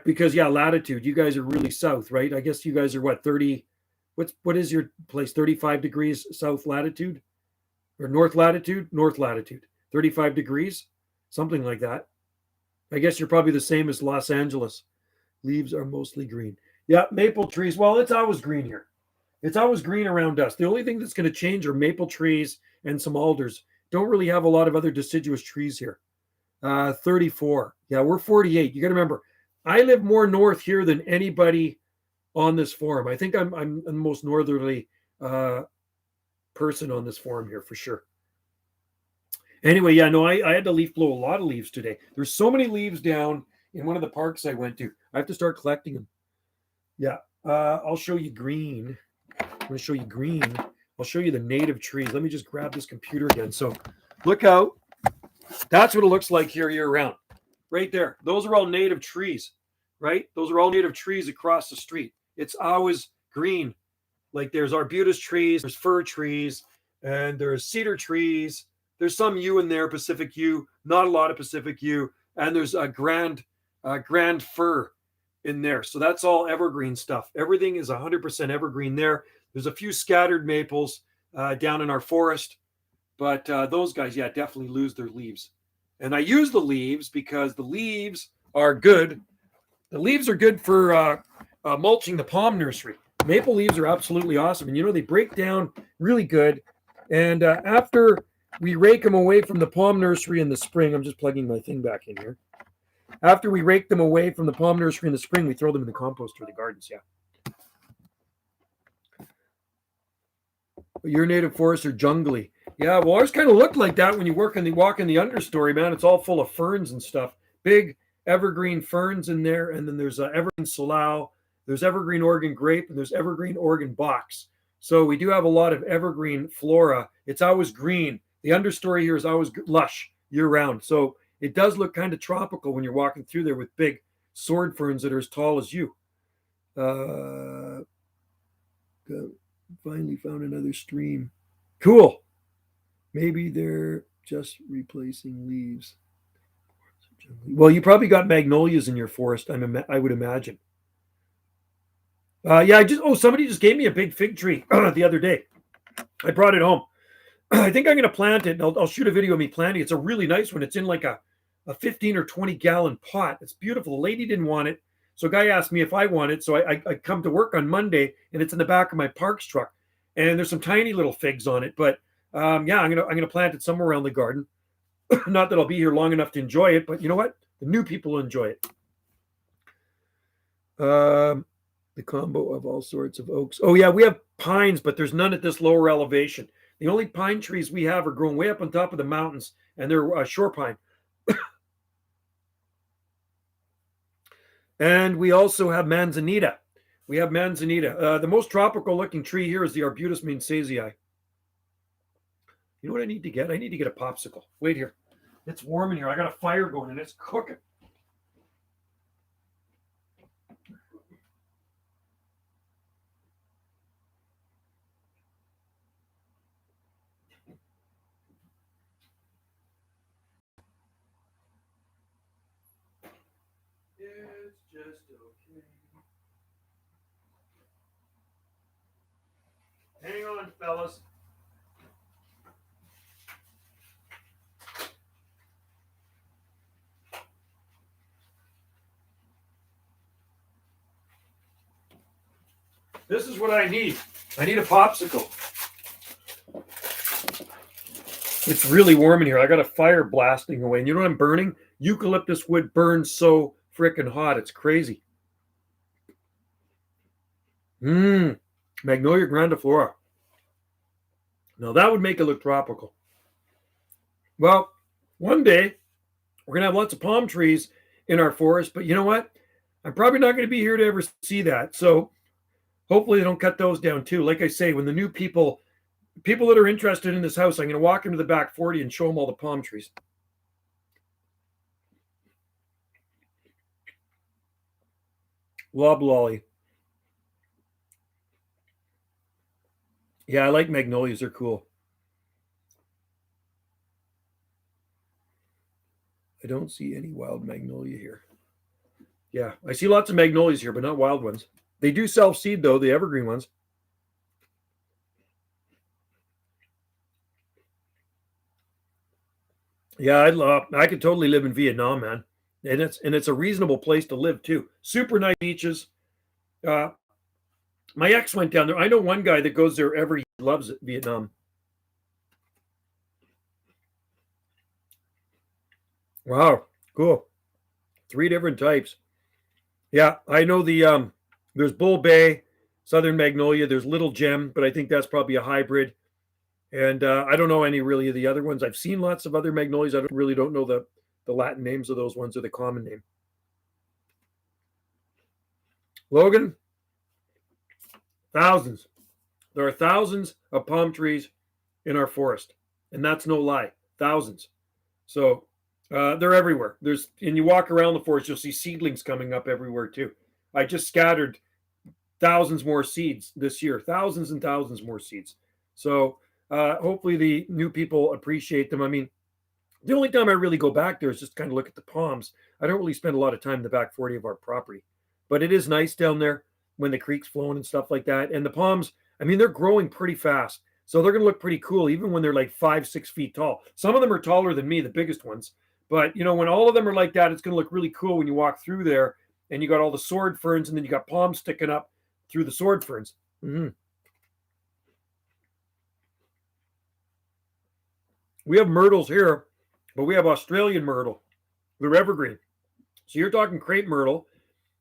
because latitude. You guys are really south, right? I guess you guys are what 30. What is your place? 35 degrees south latitude or north latitude? North latitude. 35 degrees, something like that. I guess you're probably the same as Los Angeles. Leaves are mostly green. Yeah, maple trees. Well, it's always green here. It's always green around us. The only thing that's going to change are maple trees and some alders. Don't really have a lot of other deciduous trees here. 34. Yeah, we're 48. You got to remember, I live more north here than anybody on this forum. I think I'm the most northerly person on this forum here for sure. Anyway, yeah, no, I had to leaf blow a lot of leaves today. There's so many leaves down in one of the parks I went to. I have to start collecting them. Yeah, I'll show you green. I'm going to show you green. I'll show you the native trees. Let me just grab this computer again. So look out. That's what it looks like here year round. Right there. Those are all native trees, right? Those are all native trees across the street. It's always green. Like there's arbutus trees, there's fir trees, and there's cedar trees. There's some yew in there, Pacific yew, not a lot of Pacific yew. And there's a grand fir in there. So that's all evergreen stuff. Everything is 100% evergreen there. There's a few scattered maples down in our forest, but those guys, yeah, definitely lose their leaves. And I use the leaves because the leaves are good. The leaves are good for mulching the palm nursery. Maple leaves are absolutely awesome. And, they break down really good. And after we rake them away from the palm nursery in the spring, I'm just plugging my thing back in here. After we rake them away from the palm nursery in the spring, we throw them in the compost or the gardens, yeah. Your native forests are jungly. Yeah, well, ours kind of looked like that when you walk in the understory, man. It's all full of ferns and stuff. Big evergreen ferns in there, and then there's evergreen salal, there's evergreen Oregon grape, and there's evergreen Oregon box. So we do have a lot of evergreen flora. It's always green. The understory here is always lush year-round. So it does look kind of tropical when you're walking through there with big sword ferns that are as tall as you. Finally found another stream. Cool. Maybe they're just replacing leaves. Well, you probably got magnolias in your forest, I would imagine. Somebody just gave me a big fig tree the other day. I brought it home. I think I'm going to plant it. I'll shoot a video of me planting it. It's a really nice one. It's in like a 15 or 20 gallon pot. It's beautiful. The lady didn't want it. So a guy asked me if I want it. So I come to work on Monday, and it's in the back of my Parks truck. And there's some tiny little figs on it. But I'm gonna plant it somewhere around the garden. Not that I'll be here long enough to enjoy it, but you know what? The new people will enjoy it. The combo of all sorts of oaks. Oh yeah, we have pines, but there's none at this lower elevation. The only pine trees we have are growing way up on top of the mountains, and they're shore pine. And we also have manzanita. The most tropical looking tree here is the Arbutus Mancesii. You know what I need to get? I need to get a popsicle. Wait here. It's warm in here. I got a fire going and it's cooking. It's just okay. Hang on, fellas. This is what I need. I need a popsicle. It's really warm in here. I got a fire blasting away. And you know what I'm burning? Eucalyptus wood burns so freaking hot. It's crazy. Magnolia grandiflora. Now that would make it look tropical. Well, one day we're going to have lots of palm trees in our forest, but you know what? I'm probably not going to be here to ever see that. So hopefully they don't cut those down too. Like I say, when the new people that are interested in this house, I'm going to walk into the back 40 and show them all the palm trees. Loblolly. Yeah, I like magnolias. They're cool. I don't see any wild magnolia here. Yeah, I see lots of magnolias here, but not wild ones. They do self-seed, though, the evergreen ones. Yeah, I could totally live in Vietnam, man. And it's a reasonable place to live too. Super nice beaches. Uh, my ex went down there. I know one guy that goes there every year, loves it, Vietnam. Wow, cool. Three different types. Yeah, I know there's Bull Bay, Southern Magnolia, there's Little Gem, but I think that's probably a hybrid. And I don't know any really of the other ones. I've seen lots of other magnolias. I really don't know the Latin names of those ones or the common name. Logan, thousands. There are thousands of palm trees in our forest, and that's no lie. Thousands. So they're everywhere. And you walk around the forest, you'll see seedlings coming up everywhere too. I just scattered thousands more seeds this year, thousands and thousands more seeds. So hopefully the new people appreciate them. I mean, the only time I really go back there is just kind of look at the palms. I don't really spend a lot of time in the back 40 of our property, but it is nice down there when the creek's flowing and stuff like that. And the palms, I mean, they're growing pretty fast. So they're going to look pretty cool, even when they're like 5, 6 feet tall. Some of them are taller than me, the biggest ones. But, when all of them are like that, it's going to look really cool when you walk through there and you got all the sword ferns and then you got palms sticking up through the sword ferns. Mm-hmm. We have myrtles here, but we have Australian myrtle. They're evergreen. So you're talking crepe myrtle,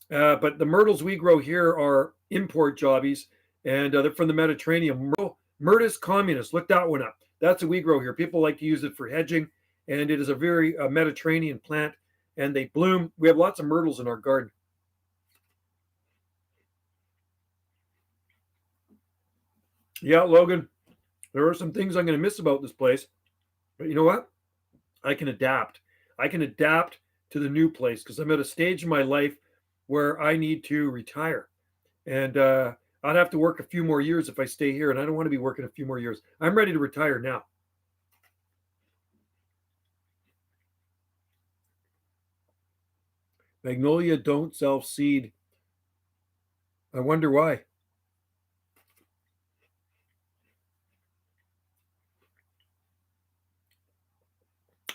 but the myrtles we grow here are import jobbies, and they're from the Mediterranean. Myrtus communis. Look that one up. That's what we grow here. People like to use it for hedging, and it is a very Mediterranean plant, and they bloom. We have lots of myrtles in our garden. Yeah, Logan, there are some things I'm going to miss about this place, but you know what? I can adapt. I can adapt to the new place because I'm at a stage in my life where I need to retire. And I'd have to work a few more years if I stay here. And I don't want to be working a few more years. I'm ready to retire now. Magnolia don't self seed. I wonder why.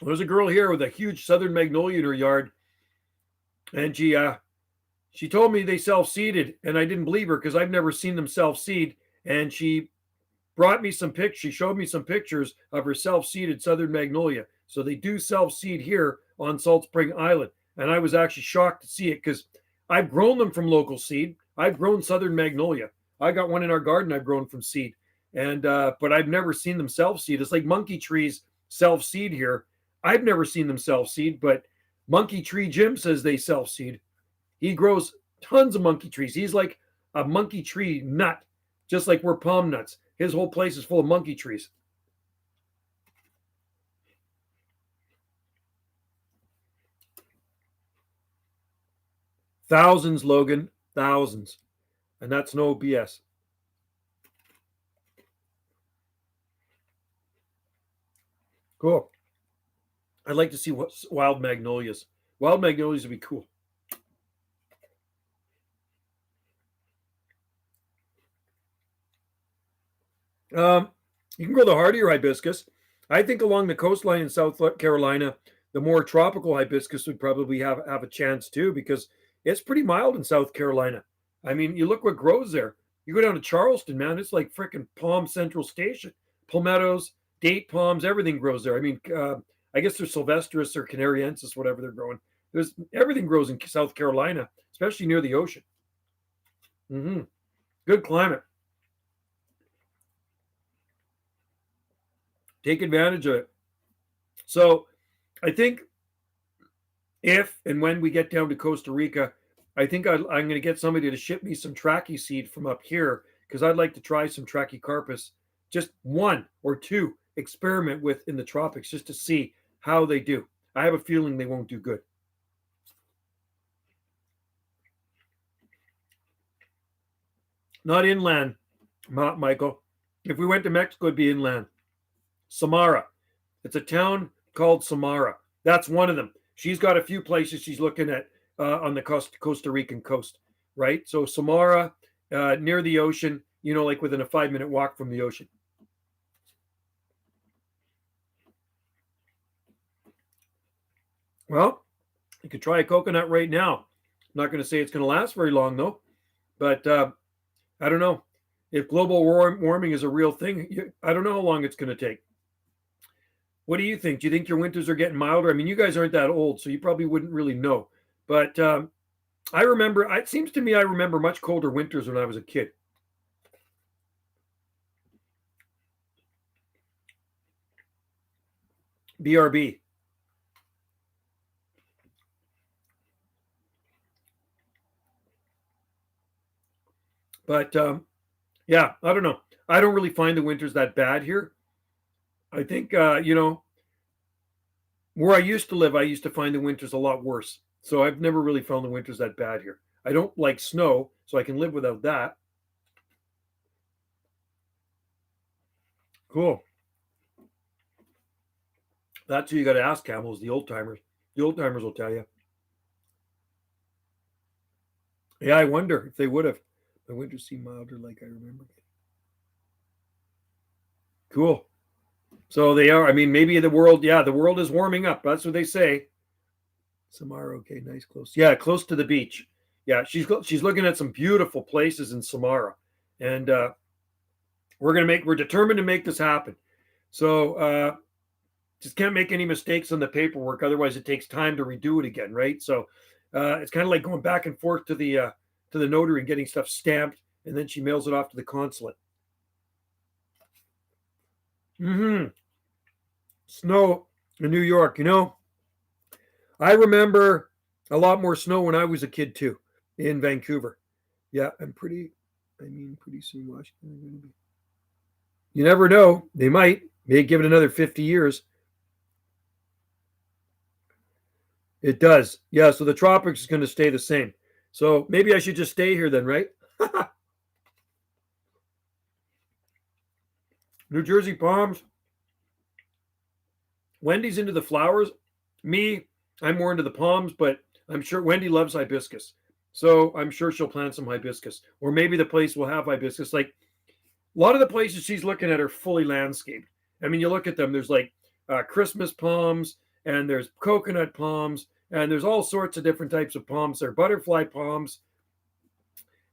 There's a girl here with a huge southern magnolia in her yard, and she told me they self seeded, and I didn't believe her because I've never seen them self seed. And she brought me some pictures. She showed me some pictures of her self seeded southern magnolia. So they do self seed here on Salt Spring Island, and I was actually shocked to see it because I've grown them from local seed. I've grown southern magnolia. I got one in our garden I've grown from seed, and but I've never seen them self seed. It's like monkey trees self seed here. I've never seen them self seed, but Monkey Tree Jim says they self seed. He grows tons of monkey trees. He's like a monkey tree nut, just like we're palm nuts. His whole place is full of monkey trees. Thousands, Logan, thousands. And that's no BS. Cool. I'd like to see what wild magnolias. Wild magnolias would be cool. Um, you can grow the hardier hibiscus. I think along the coastline in South Carolina, the more tropical hibiscus would probably have a chance too, because it's pretty mild in South Carolina. I mean, you look what grows there. You go down to Charleston, man, it's like freaking Palm Central Station. Palmettos, date palms, everything grows there. I mean, I guess there's Sylvestris or Canariensis, whatever they're growing. There's everything grows in South Carolina, especially near the ocean. Mm-hmm. Good climate. Take advantage of it. So I think if and when we get down to Costa Rica, I think I'm going to get somebody to ship me some trachea seed from up here because I'd like to try some Tracheocarpus, just one or two, experiment with in the tropics just to see how they do. I have a feeling they won't do good. Not inland, Michael. If we went to Mexico, it'd be inland. Samara. It's a town called Samara. That's one of them. She's got a few places she's looking at on the Costa Rican coast, right? So Samara, near the ocean, like within a 5-minute walk from the ocean. Well, you could try a coconut right now. I'm not going to say it's going to last very long, though. But I don't know. If global warming is a real thing, I don't know how long it's going to take. What do you think? Do you think your winters are getting milder? I mean, you guys aren't that old, so you probably wouldn't really know. But I remember, it seems to me I remember much colder winters when I was a kid. BRB. But yeah, I don't know. I don't really find the winters that bad here. I think, where I used to live, I used to find the winters a lot worse. So I've never really found the winters that bad here. I don't like snow, so I can live without that. Cool. That's who you got to ask, camels, the old timers. The old timers will tell you. Yeah, I wonder if they would have. The winters seem milder like I remember. Cool. So they are. I mean, maybe the world, the world is warming up. That's what they say. Samara, okay, nice, close. Yeah, close to the beach. Yeah, she's looking at some beautiful places in Samara, and we're determined to make this happen. So just can't make any mistakes on the paperwork, otherwise it takes time to redo it again, right? So it's kind of like going back and forth to the notary and getting stuff stamped, and then she mails it off to the consulate. Snow in New York, I remember a lot more snow when I was a kid too, in Vancouver. Yeah, pretty soon Washington is going to be. You never know. They might. May give it another 50 years. It does. Yeah, so the tropics is going to stay the same. So maybe I should just stay here then, right? New Jersey palms. Wendy's into the flowers. Me, I'm more into the palms, but I'm sure Wendy loves hibiscus. So I'm sure she'll plant some hibiscus. Or maybe the place will have hibiscus. Like a lot of the places she's looking at are fully landscaped. I mean, you look at them, there's like Christmas palms, and there's coconut palms, and there's all sorts of different types of palms. There are butterfly palms.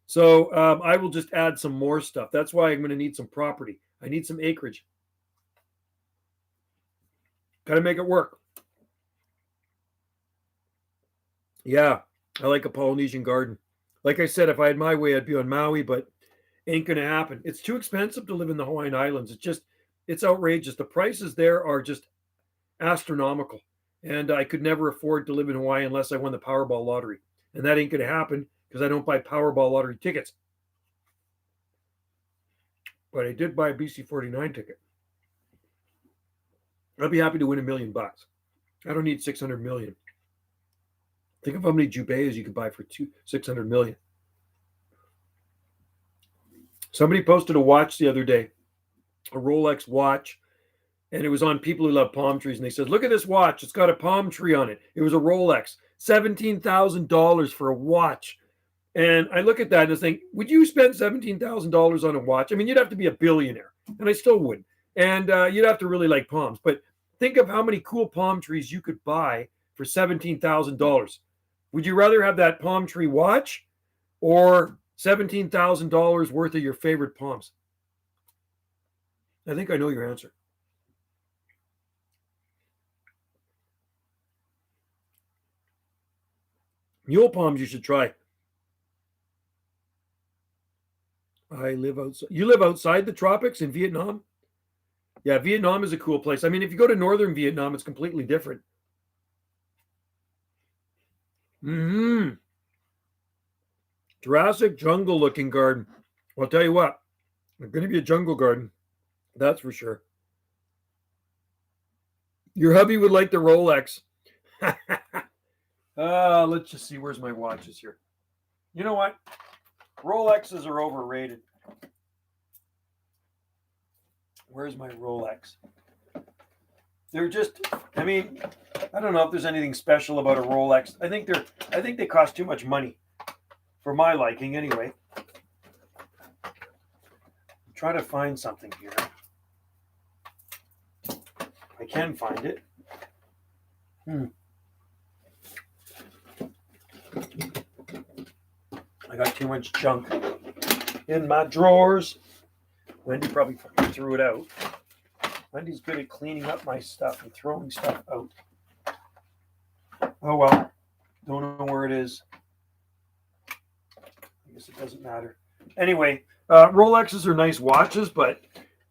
So I will just add some more stuff. That's why I'm going to need some property. I need some acreage. Got to make it work. Yeah, I like a Polynesian garden. Like I said, if I had my way, I'd be on Maui, but ain't going to happen. It's too expensive to live in the Hawaiian Islands. It's outrageous. The prices there are just astronomical. And I could never afford to live in Hawaii unless I won the Powerball lottery. And that ain't going to happen because I don't buy Powerball lottery tickets. But I did buy a BC49 ticket. I'd be happy to win $1 million. I don't need 600 million. Think of how many Jubeas you could buy for 600 million. Somebody posted a watch the other day, a Rolex watch, and it was on People Who Love Palm Trees. And they said, look at this watch. It's got a palm tree on it. It was a Rolex, $17,000 for a watch. And I look at that and I think, would you spend $17,000 on a watch? I mean, you'd have to be a billionaire, and I still wouldn't. And you'd have to really like palms. But think of how many cool palm trees you could buy for $17,000. Would you rather have that palm tree watch or $17,000 worth of your favorite palms? I think I know your answer. Mule palms you should try. I live outside. You live outside the tropics in Vietnam? Yeah, Vietnam is a cool place. I mean, if you go to northern Vietnam, it's completely different. Jurassic jungle looking garden. I'll tell you what, it's going to be a jungle garden. That's for sure. Your hubby would like the Rolex. Let's just see. Where's my watches here? You know what? Rolexes are overrated. Where's my Rolex? They're just, I mean, I don't know if there's anything special about a Rolex. I think they cost too much money for my liking anyway. I'm trying to find something here. I can find it. I got too much junk in my drawers. Wendy probably fucking threw it out. Wendy's good at cleaning up my stuff and throwing stuff out. Oh well, don't know where it is. I guess it doesn't matter. Anyway, Rolexes are nice watches, but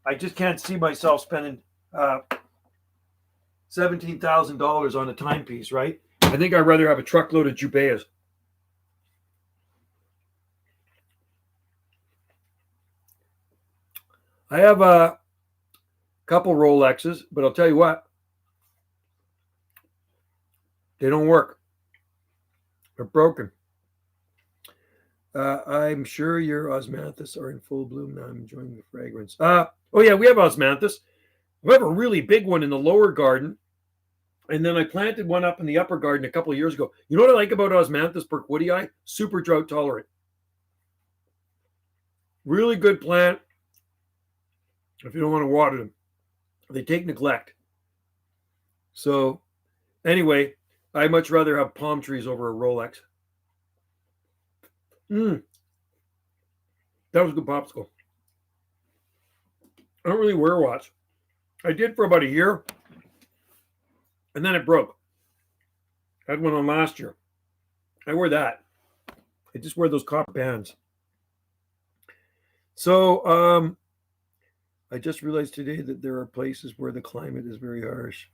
I just can't see myself spending $17,000 on a timepiece, right? I think I'd rather have a truckload of Jubeas. I have a couple Rolexes, but I'll tell you what, they don't work. They're broken. I'm sure your osmanthus are in full bloom now. I'm enjoying the fragrance. Oh yeah, we have osmanthus. We have a really big one in the lower garden, and then I planted one up in the upper garden a couple of years ago. You know what I like about osmanthus burkwoodii? Super drought tolerant. Really good plant if you don't want to water them. They take neglect. So anyway, I'd much rather have palm trees over a Rolex. That was a good popsicle. I don't really wear a watch. I did for about a year, and then it broke. I had one on last year. I wear that. I just wear those copper bands. So I just realized today that there are places where the climate is very harsh.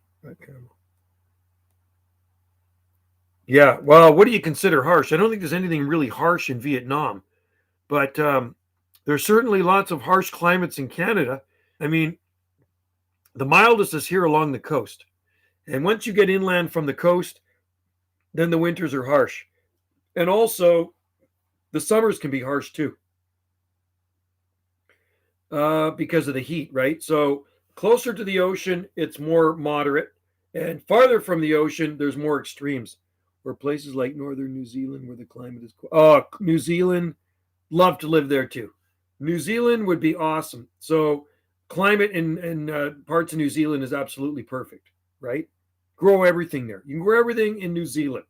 Yeah, well, what do you consider harsh? I don't think there's anything really harsh in Vietnam, but there's certainly lots of harsh climates in Canada. I mean, the mildest is here along the coast. And once you get inland from the coast, then the winters are harsh. And also, the summers can be harsh too. Because of the heat, right? So closer to the ocean, it's more moderate. And farther from the ocean, there's more extremes. Or places like northern New Zealand where the climate is cool. Oh, New Zealand, love to live there too. New Zealand would be awesome. So climate in parts of New Zealand is absolutely perfect, right? Grow everything there. You can grow everything in New Zealand.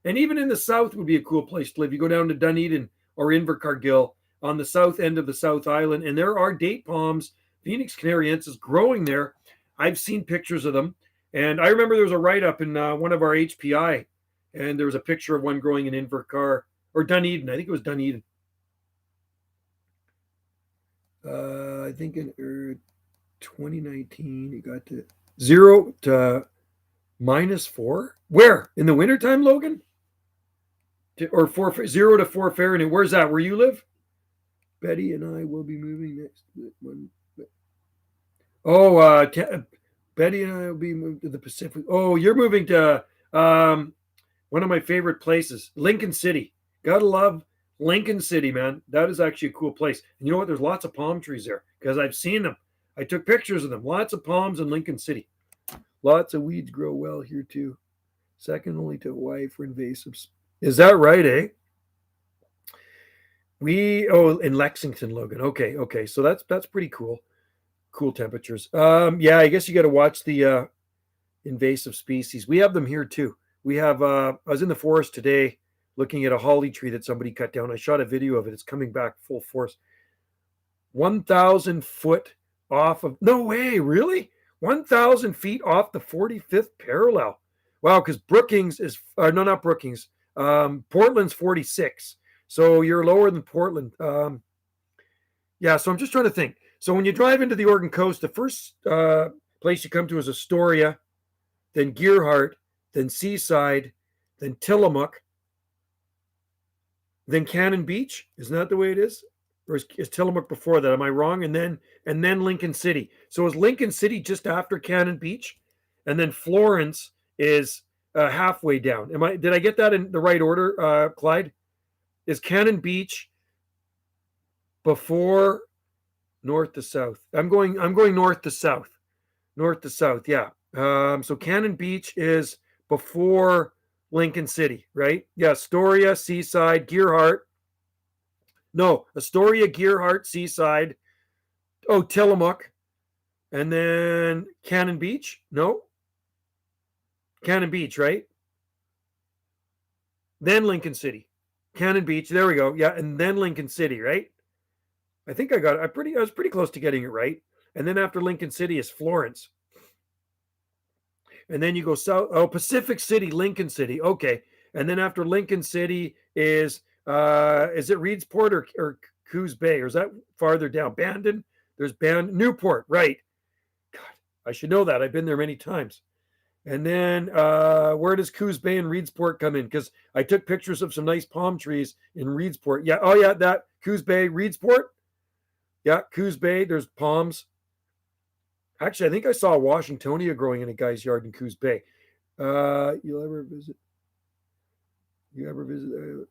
And even in the south would be a cool place to live. You go down to Dunedin or Invercargill on the south end of the South Island, and there are date palms, Phoenix canariensis, growing there. I've seen pictures of them. And I remember there was a write-up in one of our HPI, and there was a picture of one growing in Invercar or Dunedin. I think it was Dunedin. I think in 2019, it got to 0 to -4. Where? In the wintertime, Logan? Or 0 to 4 Fahrenheit. Where's that? Where you live? Betty and I will be moving next one. Oh, Betty and I will be moving to the Pacific. Oh, you're moving to one of my favorite places, Lincoln City. Gotta love Lincoln City, man. That is actually a cool place. And you know what? There's lots of palm trees there because I've seen them. I took pictures of them. Lots of palms in Lincoln City. Lots of weeds grow well here too. Second only to Hawaii for invasives. Is that right, eh? In Lexington, Logan. Okay. So that's pretty cool. Cool temperatures. Yeah, I guess you got to watch the invasive species. We have them here too. We have. I was in the forest today looking at a holly tree that somebody cut down. I shot a video of it. It's coming back full force. 1,000 foot off of. No way, really? 1,000 feet off the 45th parallel. Wow, because Brookings is not Brookings. Portland's 46. So you're lower than Portland. Yeah, so I'm just trying to think. So when you drive into the Oregon coast, the first place you come to is Astoria, then Gearhart, then Seaside, then Tillamook, then Cannon Beach. Isn't that the way it is? Or is Tillamook before that? Am I wrong? And then Lincoln City. So is Lincoln City just after Cannon Beach? And then Florence is halfway down. Did I get that in the right order, Clyde? Is Cannon Beach before north to south? I'm going north to south. North to south, yeah. So Cannon Beach is before Lincoln City, right? Yeah, Astoria, Seaside, Gearhart. No, Astoria, Gearhart, Seaside. Oh, Tillamook. And then Cannon Beach? No. Cannon Beach, right? Then Lincoln City. Cannon Beach, there we go. Yeah, and then Lincoln City, right? I think I got it. I was pretty close to getting it right. And then after Lincoln City is Florence. And then you go south. Oh, Pacific City, Lincoln City. Okay. And then after Lincoln City is it Reedsport or Coos Bay? Or is that farther down? Bandon? There's Newport, right. God, I should know that. I've been there many times. And then where does Coos Bay and Reedsport come in? Because I took pictures of some nice palm trees in Reedsport. Yeah. Oh, yeah. That Coos Bay, Reedsport. Yeah. Coos Bay. There's palms. Actually, I think I saw a Washingtonia growing in a guy's yard in Coos Bay. You ever visit? You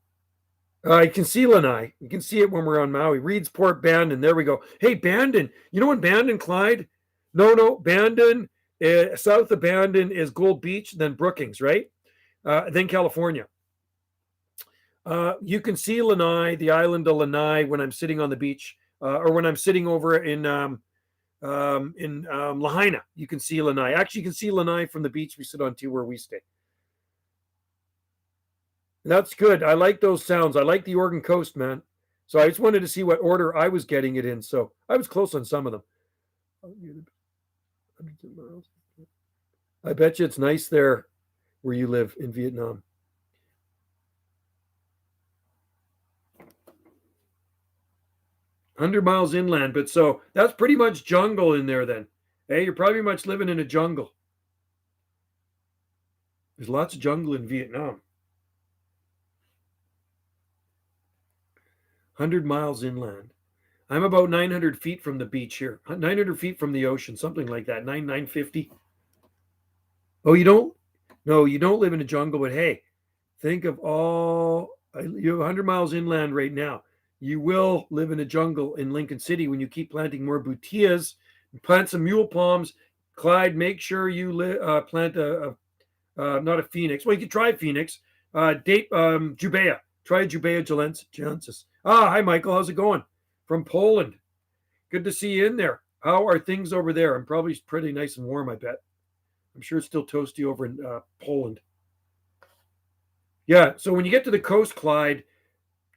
can see Lanai. You can see it when we're on Maui. Reedsport, Bandon. There we go. Hey, Bandon. You know in Bandon, Clyde? No. Bandon. South of Bandon is Gold Beach, then Brookings, right? Then California. You can see Lanai, the island of Lanai, when I'm sitting on the beach, or when I'm sitting over in Lahaina. You can see Lanai. Actually, you can see Lanai from the beach we sit on too, where we stay. That's good. I like those sounds. I like the Oregon coast, man. So I just wanted to see what order I was getting it in. So I was close on some of them. I bet you it's nice there where you live in Vietnam. $100 inland, but so that's pretty much jungle in there then. Hey, you're probably much living in a jungle. There's lots of jungle in Vietnam. 100 miles inland. I'm about 900 feet from the beach here. 900 feet from the ocean, something like that. 950. Oh, you don't? No, you don't live in a jungle, but hey, think of you have 100 miles inland right now. You will live in a jungle in Lincoln City when you keep planting more butias, plant some mule palms. Clyde, make sure you plant not a phoenix. Well, you could try phoenix. Jubea. Try Jubea gilensis. Hi, Michael. How's it going? From Poland. Good to see you in there. How are things over there? I'm probably pretty nice and warm, I bet. I'm sure it's still toasty over in Poland. Yeah, so when you get to the coast, Clyde,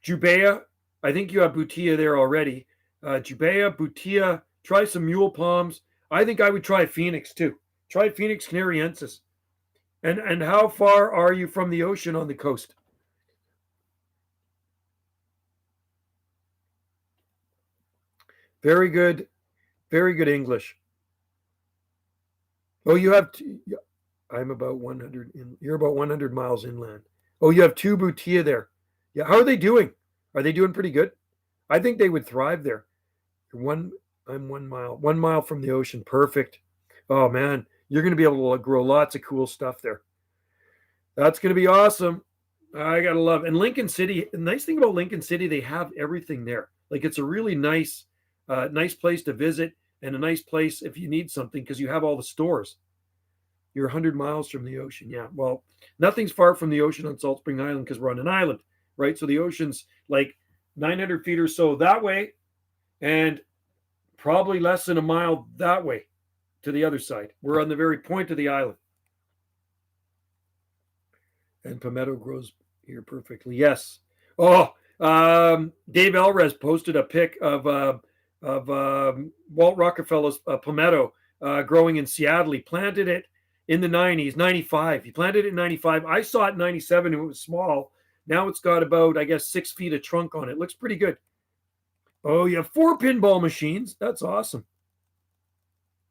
Jubea, I think you have Butia there already. Jubea, Butia, try some mule palms. I think I would try Phoenix too. Try Phoenix canariensis. And how far are you from the ocean on the coast? Very good. Very good English. Oh, you have I'm about 100 you're about 100 miles inland. Oh, you have two Butia there. Yeah, how are they doing? Are they doing pretty good? I think they would thrive there. I'm 1 mile from the ocean. Perfect. Oh man, you're going to be able to grow lots of cool stuff there. That's going to be awesome. I got to love. And Lincoln City, the nice thing about Lincoln City, they have everything there. Like it's a really nice place to visit and a nice place if you need something because you have all the stores. You're 100 miles from the ocean. Yeah. Well, nothing's far from the ocean on Salt Spring Island because we're on an island, right? So the ocean's like 900 feet or so that way and probably less than a mile that way to the other side. We're on the very point of the island. And palmetto grows here perfectly. Yes. Oh, Dave Elrez posted a pic of Walt Rockefeller's palmetto growing in Seattle. He planted it in the 90s, 95. He planted it in 95. I saw it in 97 and it was small. Now it's got about, I guess, 6 feet of trunk on it. Looks pretty good. Oh, you have 4 pinball machines. That's awesome.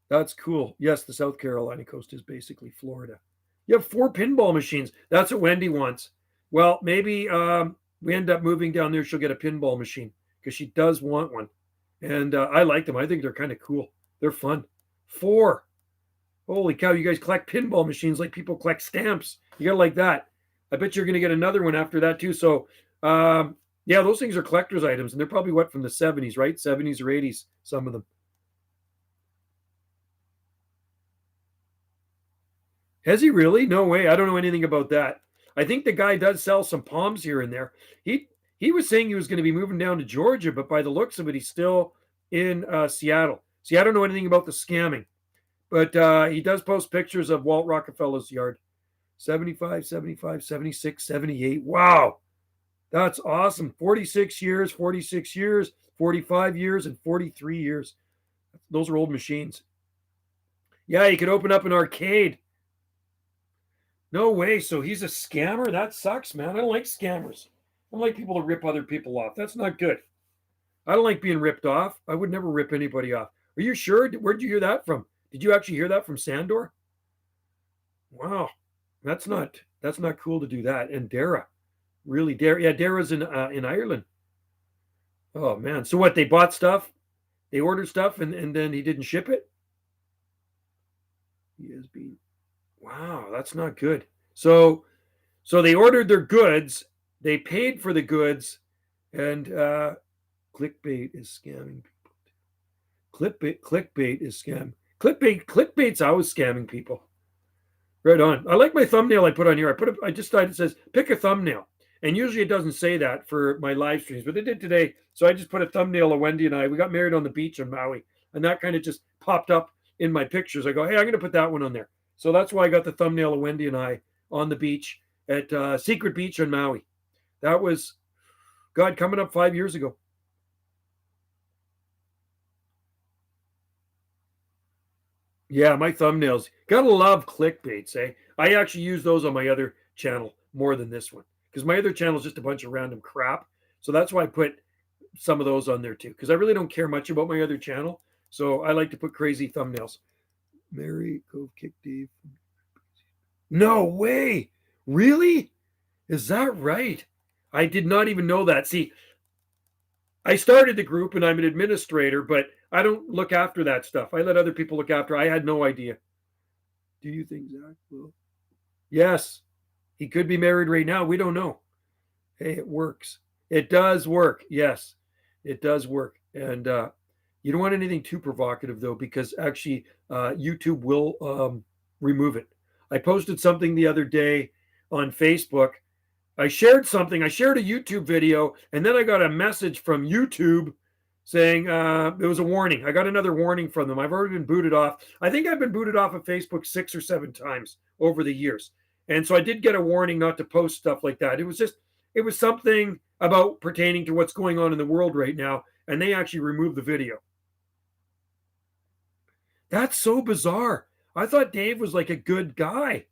That's cool. Yes, the South Carolina coast is basically Florida. You have 4 pinball machines. That's what Wendy wants. Well, maybe we end up moving down there. She'll get a pinball machine because she does want one. And I like them. I think they're kind of cool. They're fun. 4. Holy cow, you guys collect pinball machines like people collect stamps. You got to like that. I bet you're going to get another one after that too. So, yeah, those things are collector's items. And they're probably what, from the 70s, right? 70s or 80s, some of them. Has he really? No way. I don't know anything about that. I think the guy does sell some palms here and there. He he was saying he was going to be moving down to Georgia, but by the looks of it, he's still in Seattle. See, I don't know anything about the scamming, but he does post pictures of Walt Rockefeller's yard. 75, 75, 76, 78. Wow. That's awesome. 46 years, 46 years, 45 years, and 43 years. Those are old machines. Yeah, you could open up an arcade. No way. So he's a scammer? That sucks, man. I don't like scammers. I don't like people to rip other people off. That's not good. I don't like being ripped off. I would never rip anybody off. Are you sure? Where'd you hear that from? Did you actually hear that from Sandor? Wow. That's not cool to do that. And Dara. Really, Dara. Yeah, Dara's in Ireland. Oh man. So what, they bought stuff? They ordered stuff and then he didn't ship it? He has been. Wow, that's not good. So they ordered their goods, they paid for the goods, and clickbait is scamming people. Clickbait is scam. Clickbait's always scamming people. Right on. I like my thumbnail I put on here. I just thought it says pick a thumbnail. And usually it doesn't say that for my live streams, but it did today. So I just put a thumbnail of Wendy and I. We got married on the beach in Maui, and that kind of just popped up in my pictures. I go, hey, I'm going to put that one on there. So that's why I got the thumbnail of Wendy and I on the beach at Secret Beach in Maui. That was, God, coming up 5 years ago. Yeah, my thumbnails. Gotta love clickbaits, eh? I actually use those on my other channel more than this one because my other channel is just a bunch of random crap. So that's why I put some of those on there too because I really don't care much about my other channel. So I like to put crazy thumbnails. Mary Cove Kick Dave. No way. Really? Is that right? I did not even know that. See, I started the group and I'm an administrator, but I don't look after that stuff. I let other people look after. I had no idea. Do you think Zach will? Yes. He could be married right now. We don't know. Hey, it works. It does work. Yes, it does work. And you don't want anything too provocative, though, because actually YouTube will remove it. I posted something the other day on Facebook. I shared something. I shared a YouTube video, and then I got a message from YouTube saying there was a warning. I got another warning from them. I've already been booted off. I think I've been booted off of Facebook 6 or 7 times over the years. And so I did get a warning not to post stuff like that. It was something about pertaining to what's going on in the world right now. And they actually removed the video. That's so bizarre. I thought Dave was like a good guy.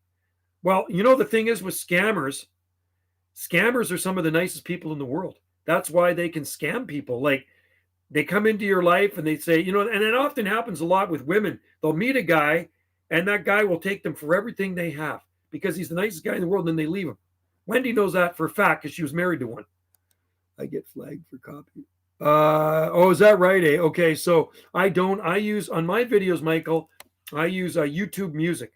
Well, the thing is with scammers are some of the nicest people in the world. That's why they can scam people. Like they come into your life and they say, and it often happens a lot with women. They'll meet a guy and that guy will take them for everything they have because he's the nicest guy in the world. And then they leave him. Wendy knows that for a fact because she was married to one. I get flagged for copy. Is that right? Eh? Okay, so I use on my videos, Michael, I use YouTube music,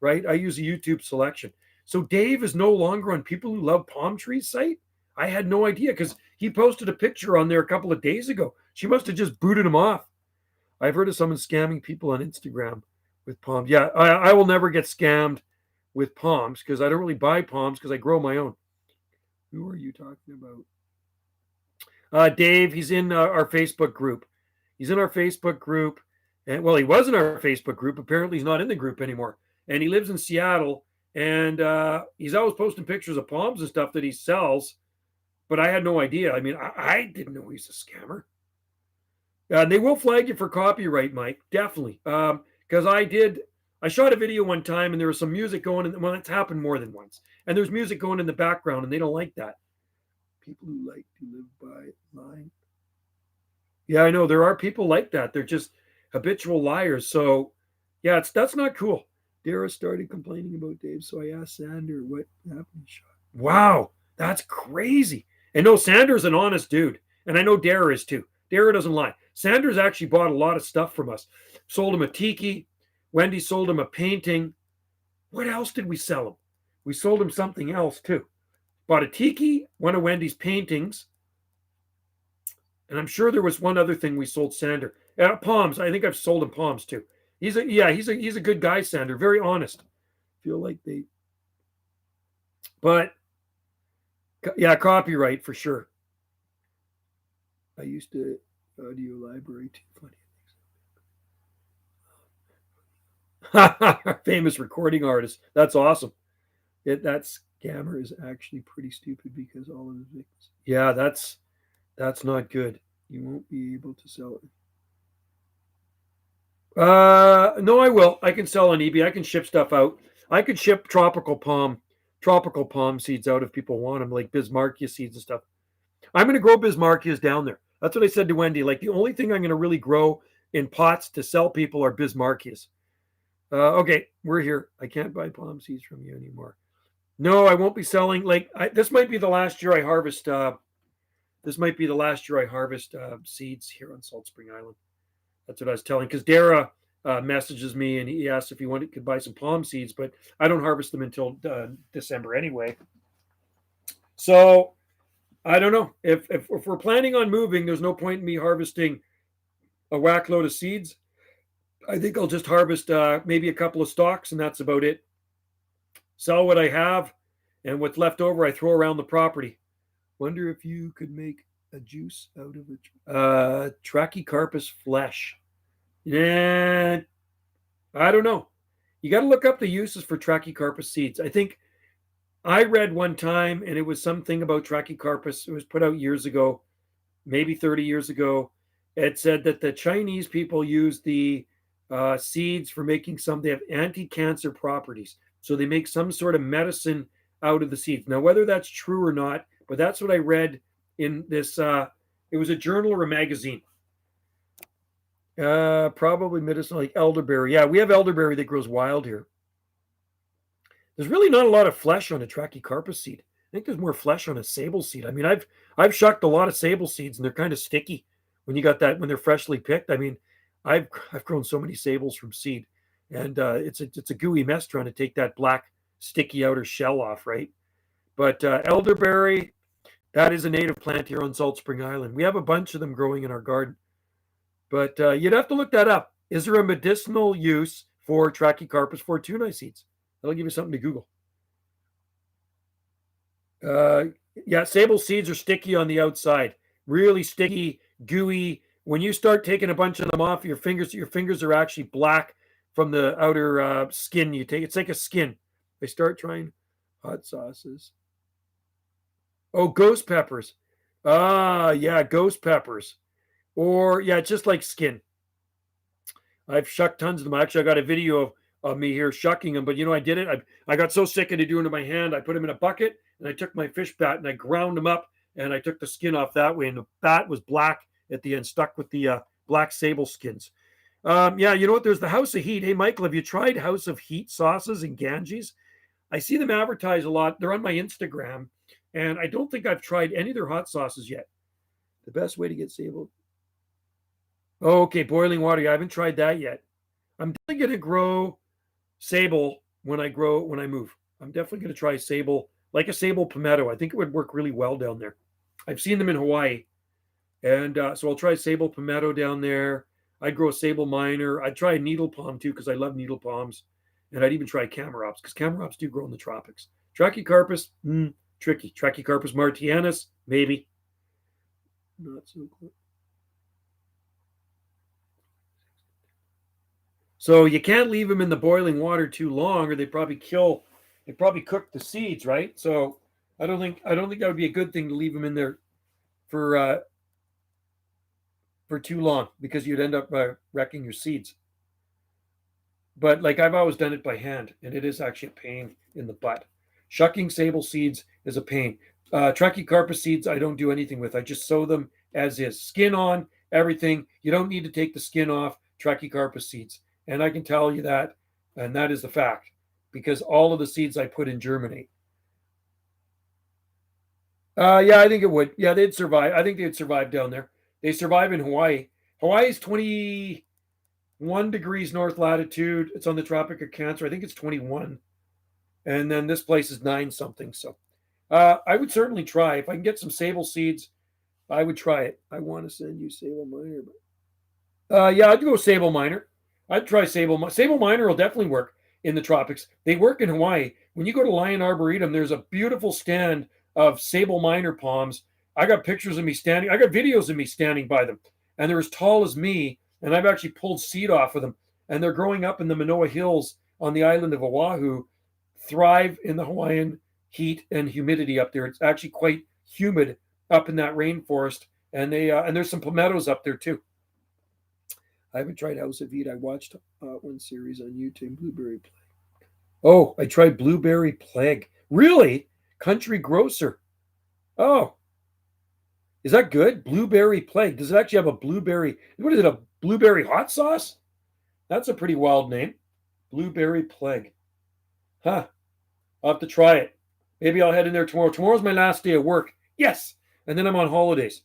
right? I use a YouTube selection. So Dave is no longer on People Who Love Palm Trees site. I had no idea because he posted a picture on there a couple of days ago. She must have just booted him off. I've heard of someone scamming people on Instagram with palms. Yeah, I will never get scammed with palms because I don't really buy palms because I grow my own. Who are you talking about? Dave, he's in our Facebook group. He's in our Facebook group. And well, he was in our Facebook group. Apparently, he's not in the group anymore. And he lives in Seattle. And he's always posting pictures of palms and stuff that he sells. But I had no idea. I mean, I didn't know he's a scammer. They will flag you for copyright, Mike. Definitely. Because I shot a video one time and there was some music going. Well, it's happened more than once. And there's music going in the background and they don't like that. People who like to live by line. Yeah, I know there are people like that. They're just habitual liars. So, yeah, that's not cool. Dara started complaining about Dave, so I asked Sander what happened. Wow, that's crazy. And no, Sander's an honest dude, and I know Dara is too. Dara doesn't lie. Sanders actually bought a lot of stuff from us. Sold him a tiki. Wendy sold him a painting. What else did we sell him? We sold him something else too. Bought a tiki, one of Wendy's paintings, and I'm sure there was one other thing we sold Sander. Palms. I think I've sold him palms too. He's a good guy, Sander. Very honest. Feel like they, but yeah, copyright for sure. I used to audio library too. Funny. Famous recording artist. That's awesome. That scammer is actually pretty stupid because all of his victims. Yeah, that's not good. You won't be able to sell it. No, I will. I can sell on eBay. I can ship stuff out. I could ship tropical palm seeds out if people want them, like Bismarckia seeds and stuff. I'm going to grow Bismarckias down there. That's what I said to Wendy. Like the only thing I'm going to really grow in pots to sell people are Bismarckias. Okay, we're here. I can't buy palm seeds from you anymore. No, I won't be selling. This might be the last year I harvest. This might be the last year I harvest seeds here on Salt Spring Island. That's what I was telling. Because Dara messages me and he asked if he could buy some palm seeds, but I don't harvest them until December anyway. So I don't know if we're planning on moving. There's no point in me harvesting a whack load of seeds. I think I'll just harvest maybe a couple of stalks, and that's about it. Sell what I have, and what's left over, I throw around the property. Wonder if you could make a juice out of it. Tracheocarpus flesh. Yeah, I don't know. You got to look up the uses for Tracheocarpus seeds. I think I read one time, and it was something about Tracheocarpus. It was put out years ago, maybe 30 years ago. It said that the Chinese people use the seeds for making they have anti-cancer properties. So they make some sort of medicine out of the seeds. Now, whether that's true or not, but that's what I read in this. It was a journal or a magazine. Probably medicinal, like elderberry. Yeah, we have elderberry that grows wild here. There's really not a lot of flesh on a Tracheocarpus seed. I think there's more flesh on a sable seed. I mean, I've shucked a lot of sable seeds, and they're kind of sticky when you got that when they're freshly picked. I mean, I've grown so many sables from seed, and it's a gooey mess trying to take that black sticky outer shell off, right? But elderberry, that is a native plant here on Salt Spring Island. We have a bunch of them growing in our garden, but you'd have to look that up. Is there a medicinal use for Tracheocarpus fortuna seeds? That'll give you something to Google. Yeah, sable seeds are sticky on the outside, really sticky, gooey. When you start taking a bunch of them off your fingers are actually black from the outer skin. It's like a skin. They start trying hot sauces. Oh, ghost peppers. Yeah, ghost peppers. Or yeah, just like skin. I've shucked tons of them. Actually, I got a video of me here shucking them, but I did it. I got so sick of doing it in my hand. I put them in a bucket and I took my fish bat and I ground them up and I took the skin off that way. And the bat was black at the end, stuck with the black sable skins. Yeah, you know what? There's the House of Heat. Hey, Michael, have you tried House of Heat sauces and Ganges? I see them advertised a lot. They're on my Instagram, and I don't think I've tried any of their hot sauces yet. The best way to get sable. Oh, okay, boiling water. Yeah, I haven't tried that yet. I'm definitely going to grow sable when I move. I'm definitely going to try sable, like a sable palmetto. I think it would work really well down there. I've seen them in Hawaii, and so I'll try sable palmetto down there. I'd grow a sable minor. I'd try a needle palm too because I love needle palms, and I'd even try camarops because camarops do grow in the tropics. Tracheocarpus, tricky. Tracheocarpus martianus, maybe. Not so cool. So you can't leave them in the boiling water too long, or they probably cook the seeds, right? So I don't think that would be a good thing to leave them in there for too long because you'd end up wrecking your seeds. But like I've always done it by hand, and it is actually a pain in the butt. Shucking sable seeds is a pain. Tracheocarpus seeds I don't do anything with. I just sow them as is, skin on, everything. You don't need to take the skin off Tracheocarpus seeds. And I can tell you that, and that is the fact, because all of the seeds I put in germinate. Yeah, I think it would. Yeah, they'd survive. I think they'd survive down there. They survive in Hawaii. Hawaii is 21 degrees north latitude. It's on the Tropic of Cancer. I think it's 21. And then this place is 9 something. So I would certainly try. If I can get some sable seeds, I would try it. I want to send you sable miner. Yeah, I'd go sable miner. I'd try sable miner will definitely work in the tropics. They work in Hawaii. When you go to Lion Arboretum, there's a beautiful stand of sable miner palms. I got pictures of me standing. I got videos of me standing by them, and they're as tall as me. And I've actually pulled seed off of them. And they're growing up in the Manoa Hills on the island of Oahu. Thrive in the Hawaiian heat and humidity up there. It's actually quite humid up in that rainforest, and there's some palmettos up there too. I haven't tried House of Eat. I watched one series on YouTube, Blueberry Plague. Oh, I tried Blueberry Plague. Really? Country Grocer. Oh, is that good? Blueberry Plague. Does it actually have a blueberry? What is it? A blueberry hot sauce? That's a pretty wild name. Blueberry Plague. Huh. I'll have to try it. Maybe I'll head in there tomorrow. Tomorrow's my last day of work. Yes. And then I'm on holidays.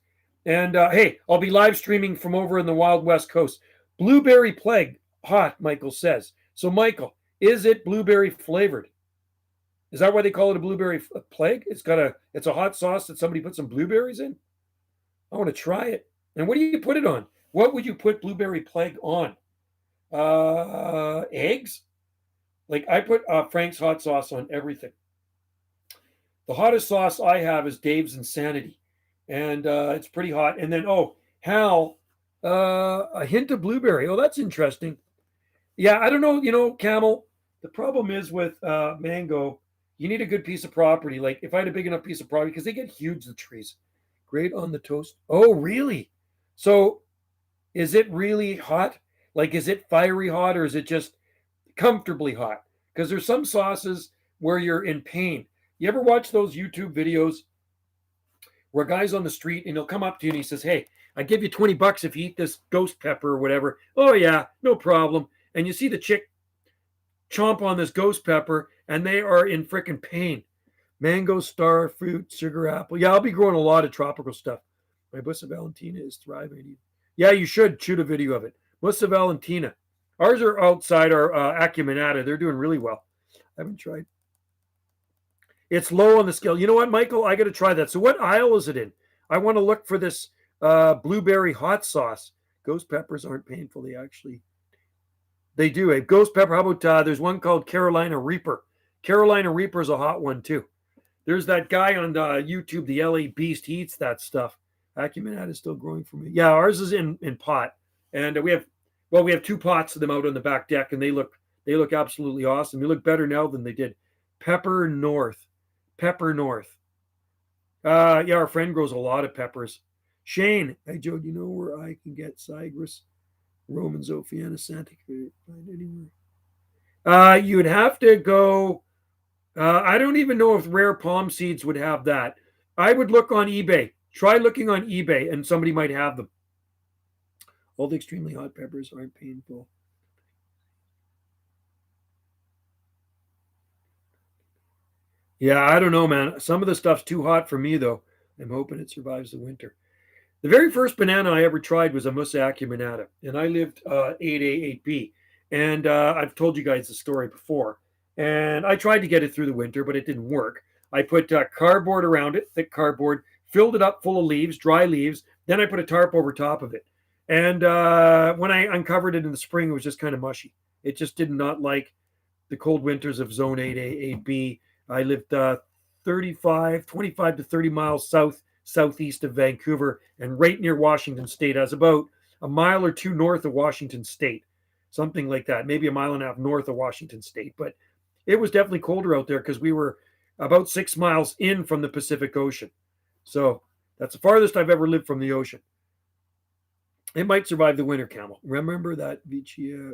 And hey, I'll be live streaming from over in the Wild West Coast. Blueberry Plague. Hot, Michael says. So, Michael, is it blueberry flavored? Is that why they call it a blueberry plague? It's a hot sauce that somebody put some blueberries in? I want to try it. And what do you put it on? What would you put Blueberry Plague on? Eggs? Like I put Frank's hot sauce on everything. The hottest sauce I have is Dave's Insanity, and it's pretty hot. And then Hal, a hint of blueberry. Oh, that's interesting. Yeah, I don't know. Camel. The problem is with mango, you need a good piece of property. Like if I had a big enough piece of property, because they get huge, the trees. Great on the toast. Oh, really? So, is it really hot? Like, is it fiery hot, or is it just comfortably hot? Because there's some sauces where you're in pain. You ever watch those YouTube videos where a guy's on the street and he'll come up to you and he says, "Hey, I give you $20 if you eat this ghost pepper or whatever." "Oh yeah, no problem." And you see the chick chomp on this ghost pepper and they are in freaking pain. Mango, star fruit, sugar apple. Yeah, I'll be growing a lot of tropical stuff. My Bussa Valentina is thriving. Yeah, you should shoot a video of it. Bussa Valentina. Ours are outside our Acuminata. They're doing really well. I haven't tried. It's low on the scale. You know what, Michael? I got to try that. So what aisle is it in? I want to look for this blueberry hot sauce. Ghost peppers aren't painful. They do. A ghost pepper. How about there's one called Carolina Reaper. Carolina Reaper is a hot one too. There's that guy on YouTube, the LA Beast. He eats that stuff. Acuminata is still growing for me. Yeah, ours is in pot. And we have 2 pots of them out on the back deck, and they look absolutely awesome. They look better now than they did. Pepper North. Yeah, our friend grows a lot of peppers. Shane, hey Joe, do you know where I can get Cygrus, Roman Zophiana, Santa Cruz? Find anywhere? You would have to go. I don't even know if Rare Palm Seeds would have that. I would look on eBay. Try looking on eBay, and somebody might have them. All the extremely hot peppers aren't painful. Yeah, I don't know, man. Some of the stuff's too hot for me, though. I'm hoping it survives the winter. The very first banana I ever tried was a Musa acuminata, and I lived 8A, 8B. And I've told you guys the story before. And I tried to get it through the winter, but it didn't work. I put cardboard around it, thick cardboard, filled it up full of leaves, dry leaves. Then I put a tarp over top of it. And when I uncovered it in the spring, it was just kind of mushy. It just did not like the cold winters of Zone 8A, 8B. I lived 25 to 30 miles southeast of Vancouver and right near Washington State. I was about a mile or two north of Washington State, something like that, maybe a mile and a half north of Washington State. But it was definitely colder out there because we were about 6 miles in from the Pacific Ocean. So that's the farthest I've ever lived from the ocean. It might survive the winter, Camel. Remember that, Vicia?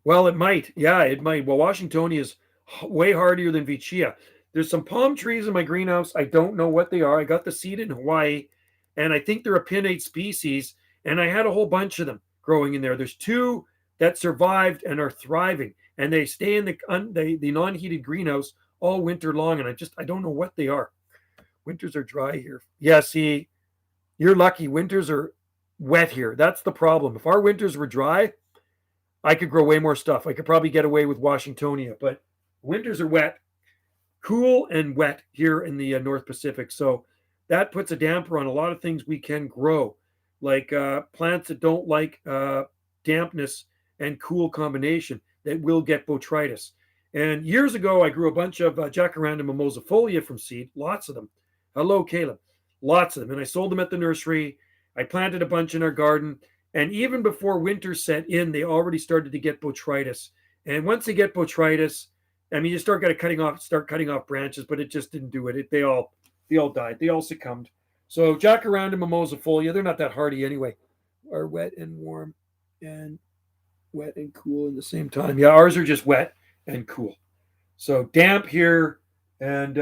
Well, it might. Yeah, it might. Well, Washingtonia is way hardier than Vicia. There's some palm trees in my greenhouse. I don't know what they are. I got the seed in Hawaii, and I think they're a pinnate species. And I had a whole bunch of them growing in there. There's two that survived and are thriving, and they stay in the non-heated greenhouse all winter long. And I don't know what they are. Winters are dry here. Yeah, see, you're lucky. Winters are wet here. That's the problem. If our winters were dry, I could grow way more stuff. I could probably get away with Washingtonia, but winters are wet, cool and wet here in the North Pacific. So that puts a damper on a lot of things we can grow, like plants that don't like dampness and cool combination that will get botrytis. And years ago, I grew a bunch of Jacaranda mimosifolia from seed, lots of them. Hello, Caleb. Lots of them. And I sold them at the nursery. I planted a bunch in our garden. And even before winter set in, they already started to get botrytis. And once they get botrytis, I mean, you start cutting off branches, but it just didn't do it. They all died. They all succumbed. So Jacaranda mimosifolia, they're not that hardy anyway, are wet and warm and wet and cool at the same time. Yeah, ours are just wet and cool. So damp here, and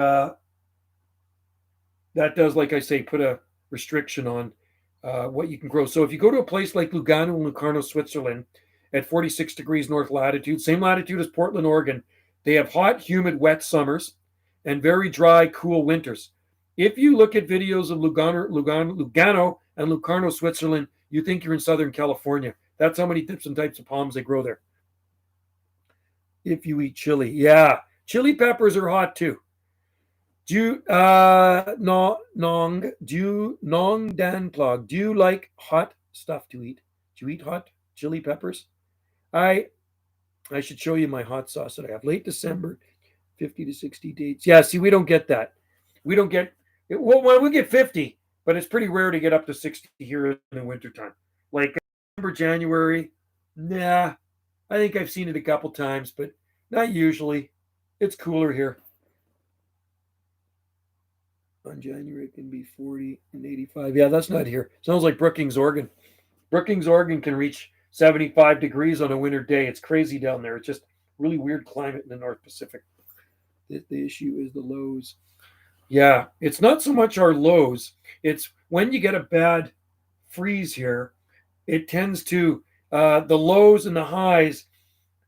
that does, like I say, put a restriction on what you can grow. So if you go to a place like Lugano and Locarno, Switzerland, at 46 degrees north latitude, same latitude as Portland, Oregon, they have hot, humid, wet summers and very dry, cool winters. If you look at videos of Lugano and Locarno, Switzerland, you think you're in Southern California. That's how many different types of palms they grow there. If you eat chili, yeah, chili peppers are hot too. Do Nong Dan Plug. Do you like hot stuff to eat? Do you eat hot chili peppers? I should show you my hot sauce that I have. Late December, 50 to 60 dates. Yeah, see, we don't get that. We don't get it. Well, we get 50, but it's pretty rare to get up to 60 here in the wintertime. Like December, January, nah. I think I've seen it a couple times, but not usually. It's cooler here. On January, it can be 40 and 85. Yeah, that's not here. Sounds like Brookings, Oregon. Brookings, Oregon can reach 75 degrees on a winter day. It's crazy down there. It's just really weird climate in the North Pacific. The issue is the lows. Yeah, it's not so much our lows. It's when you get a bad freeze here, it tends to, the lows and the highs.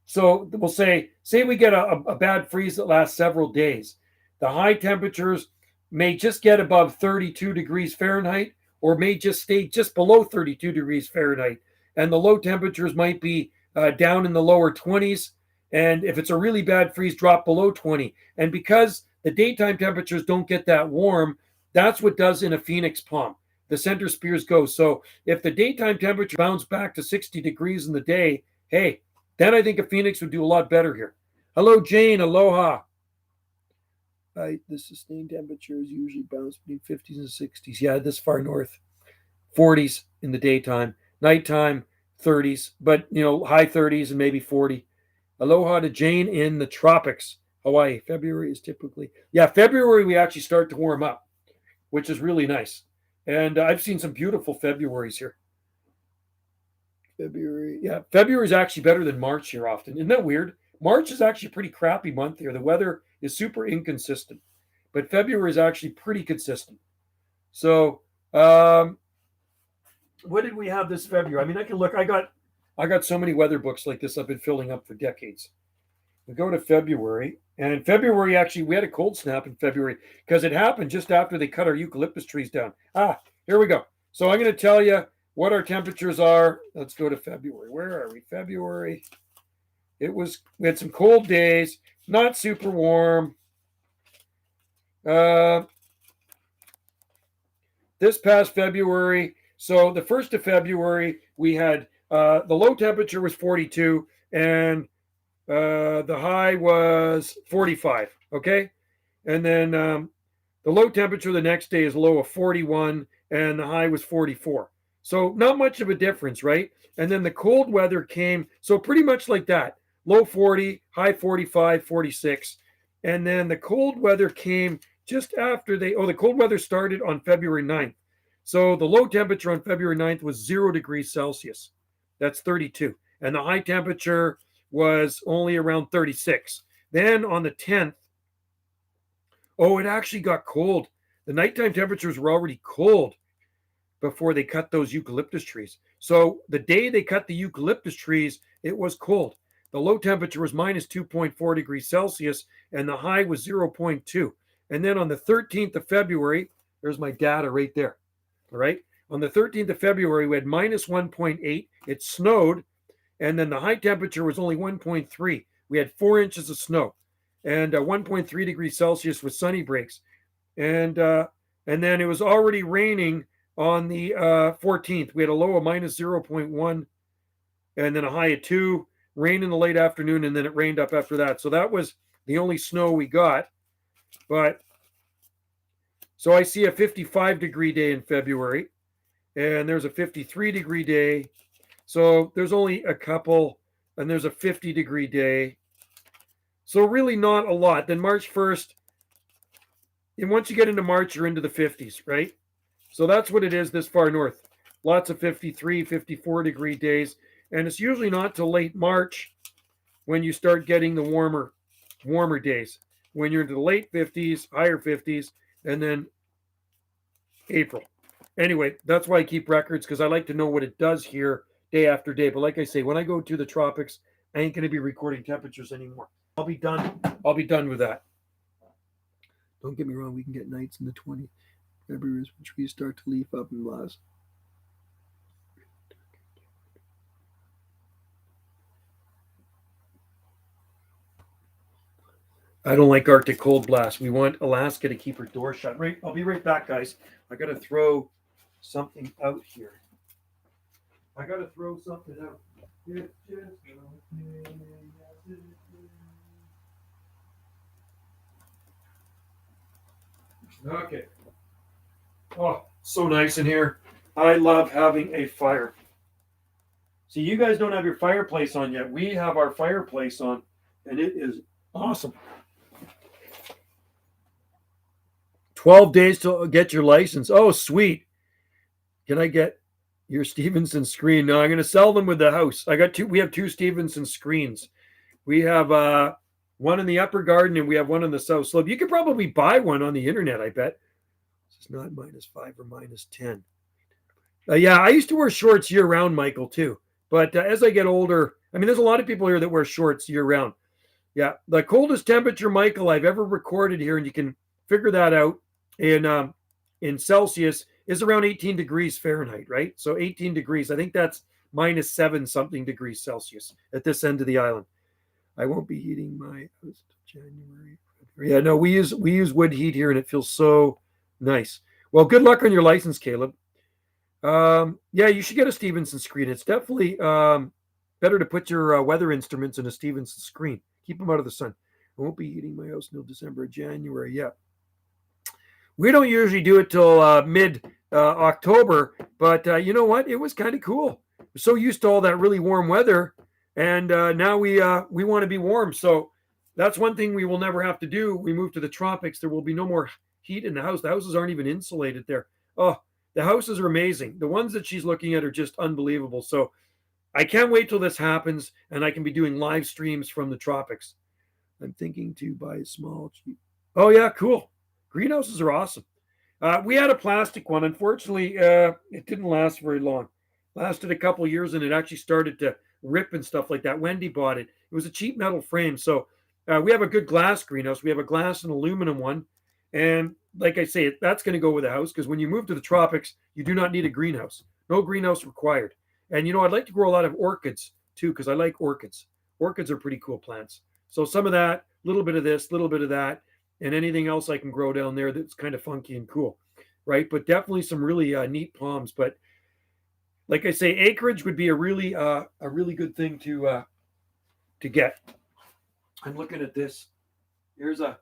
So we'll say we get a bad freeze that lasts several days. The high temperatures may just get above 32 degrees Fahrenheit, or may just stay just below 32 degrees Fahrenheit. And the low temperatures might be down in the lower 20s. And if it's a really bad freeze, drop below 20. And because the daytime temperatures don't get that warm, that's what does in a Phoenix palm. The center spears go. So if the daytime temperature bounce back to 60 degrees in the day, hey, then I think a Phoenix would do a lot better here. Hello, Jane. Aloha. The sustained temperatures usually bounce between 50s and 60s. Yeah, this far north. 40s in the daytime. Nighttime, 30s. But, high 30s and maybe 40. Aloha to Jane in the tropics. Hawaii. February is typically... Yeah, February we actually start to warm up, which is really nice. And I've seen some beautiful Februaries here. February is actually better than March here often. Isn't that weird? March is actually a pretty crappy month here. The weather is super inconsistent, but February is actually pretty consistent. So, what did we have this February? I mean, I can look. I got so many weather books like this I've been filling up for decades. We go to February, and in February, actually, we had a cold snap in February because it happened just after they cut our eucalyptus trees down. Here we go. So I'm going to tell you what our temperatures are. Let's go to February. Where are we? February. We had some cold days, not super warm. This past February, so the 1st of February, we had the low temperature was 42 and the high was 45. Okay. And then the low temperature the next day is low of 41 and the high was 44. So not much of a difference, right? And then the cold weather came. So pretty much like that. Low 40, high 45, 46. And then the cold weather came just after the cold weather started on February 9th. So the low temperature on February 9th was 0 degrees Celsius. That's 32. And the high temperature was only around 36. Then on the 10th, Oh, it actually got cold. The nighttime temperatures were already cold before they cut those eucalyptus trees. So the day they cut the eucalyptus trees, it was cold. The low temperature was minus 2.4 degrees Celsius, and the high was 0.2. And then on the 13th of February, there's my data right there. All right. On the 13th of February, we had minus 1.8. It snowed, and then the high temperature was only 1.3. We had 4 inches of snow, and 1.3 degrees Celsius with sunny breaks. And then it was already raining on the 14th. We had a low of minus 0.1 and then a high of 2, rain in the late afternoon, and then it rained up after that. So that was the only snow we got. But so I see a 55-degree day in February, and there's a 53-degree day. So there's only a couple, and there's a 50-degree day. So really not a lot. Then March 1st, and once you get into March, you're into the 50s, right? So that's what it is this far north. Lots of 53, 54-degree days. And it's usually not till late March when you start getting the warmer days. When you're into the late 50s, higher 50s, and then April. Anyway, that's why I keep records, because I like to know what it does here day after day. But like I say, when I go to the tropics, I ain't going to be recording temperatures anymore. I'll be done with that. Don't get me wrong, we can get nights in the 20s. February is when trees start to leaf up and blossom. I don't like Arctic cold blasts. We want Alaska to keep her door shut. Right, I'll be right back, guys. I got to throw something out here. Okay. Oh, so nice in here. I love having a fire. See, you guys don't have your fireplace on yet. We have our fireplace on, and it is awesome. 12 days to get your license. Oh, sweet. Can I get your Stevenson screen? No, I'm going to sell them with the house. We have 2 Stevenson screens. We have one in the upper garden, and we have one on the south slope. You could probably buy one on the internet, I bet. It's not -5 or -10. Yeah, I used to wear shorts year round, Michael, too. But as I get older, I mean, there's a lot of people here that wear shorts year round. Yeah, the coldest temperature, Michael, I've ever recorded here, and you can figure that out in Celsius, is around 18 degrees Fahrenheit, right? So 18 degrees. I think that's -7 something degrees Celsius at this end of the island. I won't be heating my house until January. Yeah, no, we use wood heat here, and it feels so nice. Well, good luck on your license, Caleb. Yeah, you should get a Stevenson screen. It's definitely better to put your weather instruments in a Stevenson screen. Keep them out of the sun. I won't be heating my house until December or January. Yeah. We don't usually do it till mid October, but you know what? It was kind of cool. We're so used to all that really warm weather, and now we want to be warm. So that's one thing we will never have to do. We move to the tropics. There will be no more heat in the house. The houses aren't even insulated there. Oh, the houses are amazing. The ones that she's looking at are just unbelievable. So I can't wait till this happens, and I can be doing live streams from the tropics. I'm thinking to buy a small, cheap. Oh yeah, cool. Greenhouses are awesome. We had a plastic one. Unfortunately, it didn't last very long. Lasted a couple of years, and it actually started to rip and stuff like that. Wendy bought it. It was a cheap metal frame. So we have a good glass greenhouse. We have a glass and aluminum one. And like I say, that's going to go with the house, because when you move to the tropics, you do not need a greenhouse. No greenhouse required. And, you know, I'd like to grow a lot of orchids, too, because I like orchids. Orchids are pretty cool plants. So some of that, a little bit of this, a little bit of that, and anything else I can grow down there that's kind of funky and cool, right? But definitely some really neat palms. But like I say, acreage would be a really good thing to get. I'm looking at this. Here's a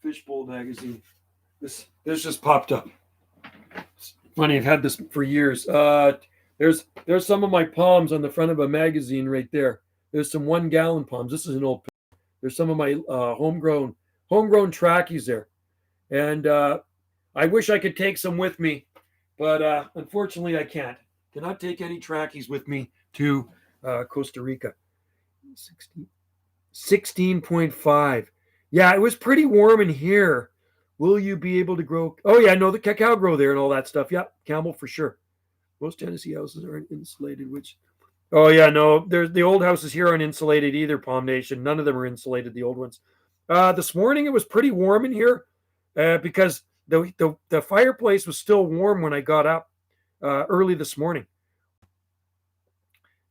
Fishbowl magazine. This just popped up. It's funny, I've had this for years. There's some of my palms on the front of a magazine right there. There's some 1 gallon palms. This is an old. There's some of my homegrown trachys there, and I wish I could take some with me, but unfortunately I can't. Cannot take any trachys with me to Costa Rica. 16.5. Yeah, it was pretty warm in here. Will you be able to grow? Oh yeah, no, the cacao grow there and all that stuff. Yeah, Campbell for sure. Most Tennessee houses aren't insulated, which oh yeah, no, there's the old houses here aren't insulated either, Palm Nation. None of them are insulated, the old ones. This morning it was pretty warm in here because the fireplace was still warm when I got up early this morning.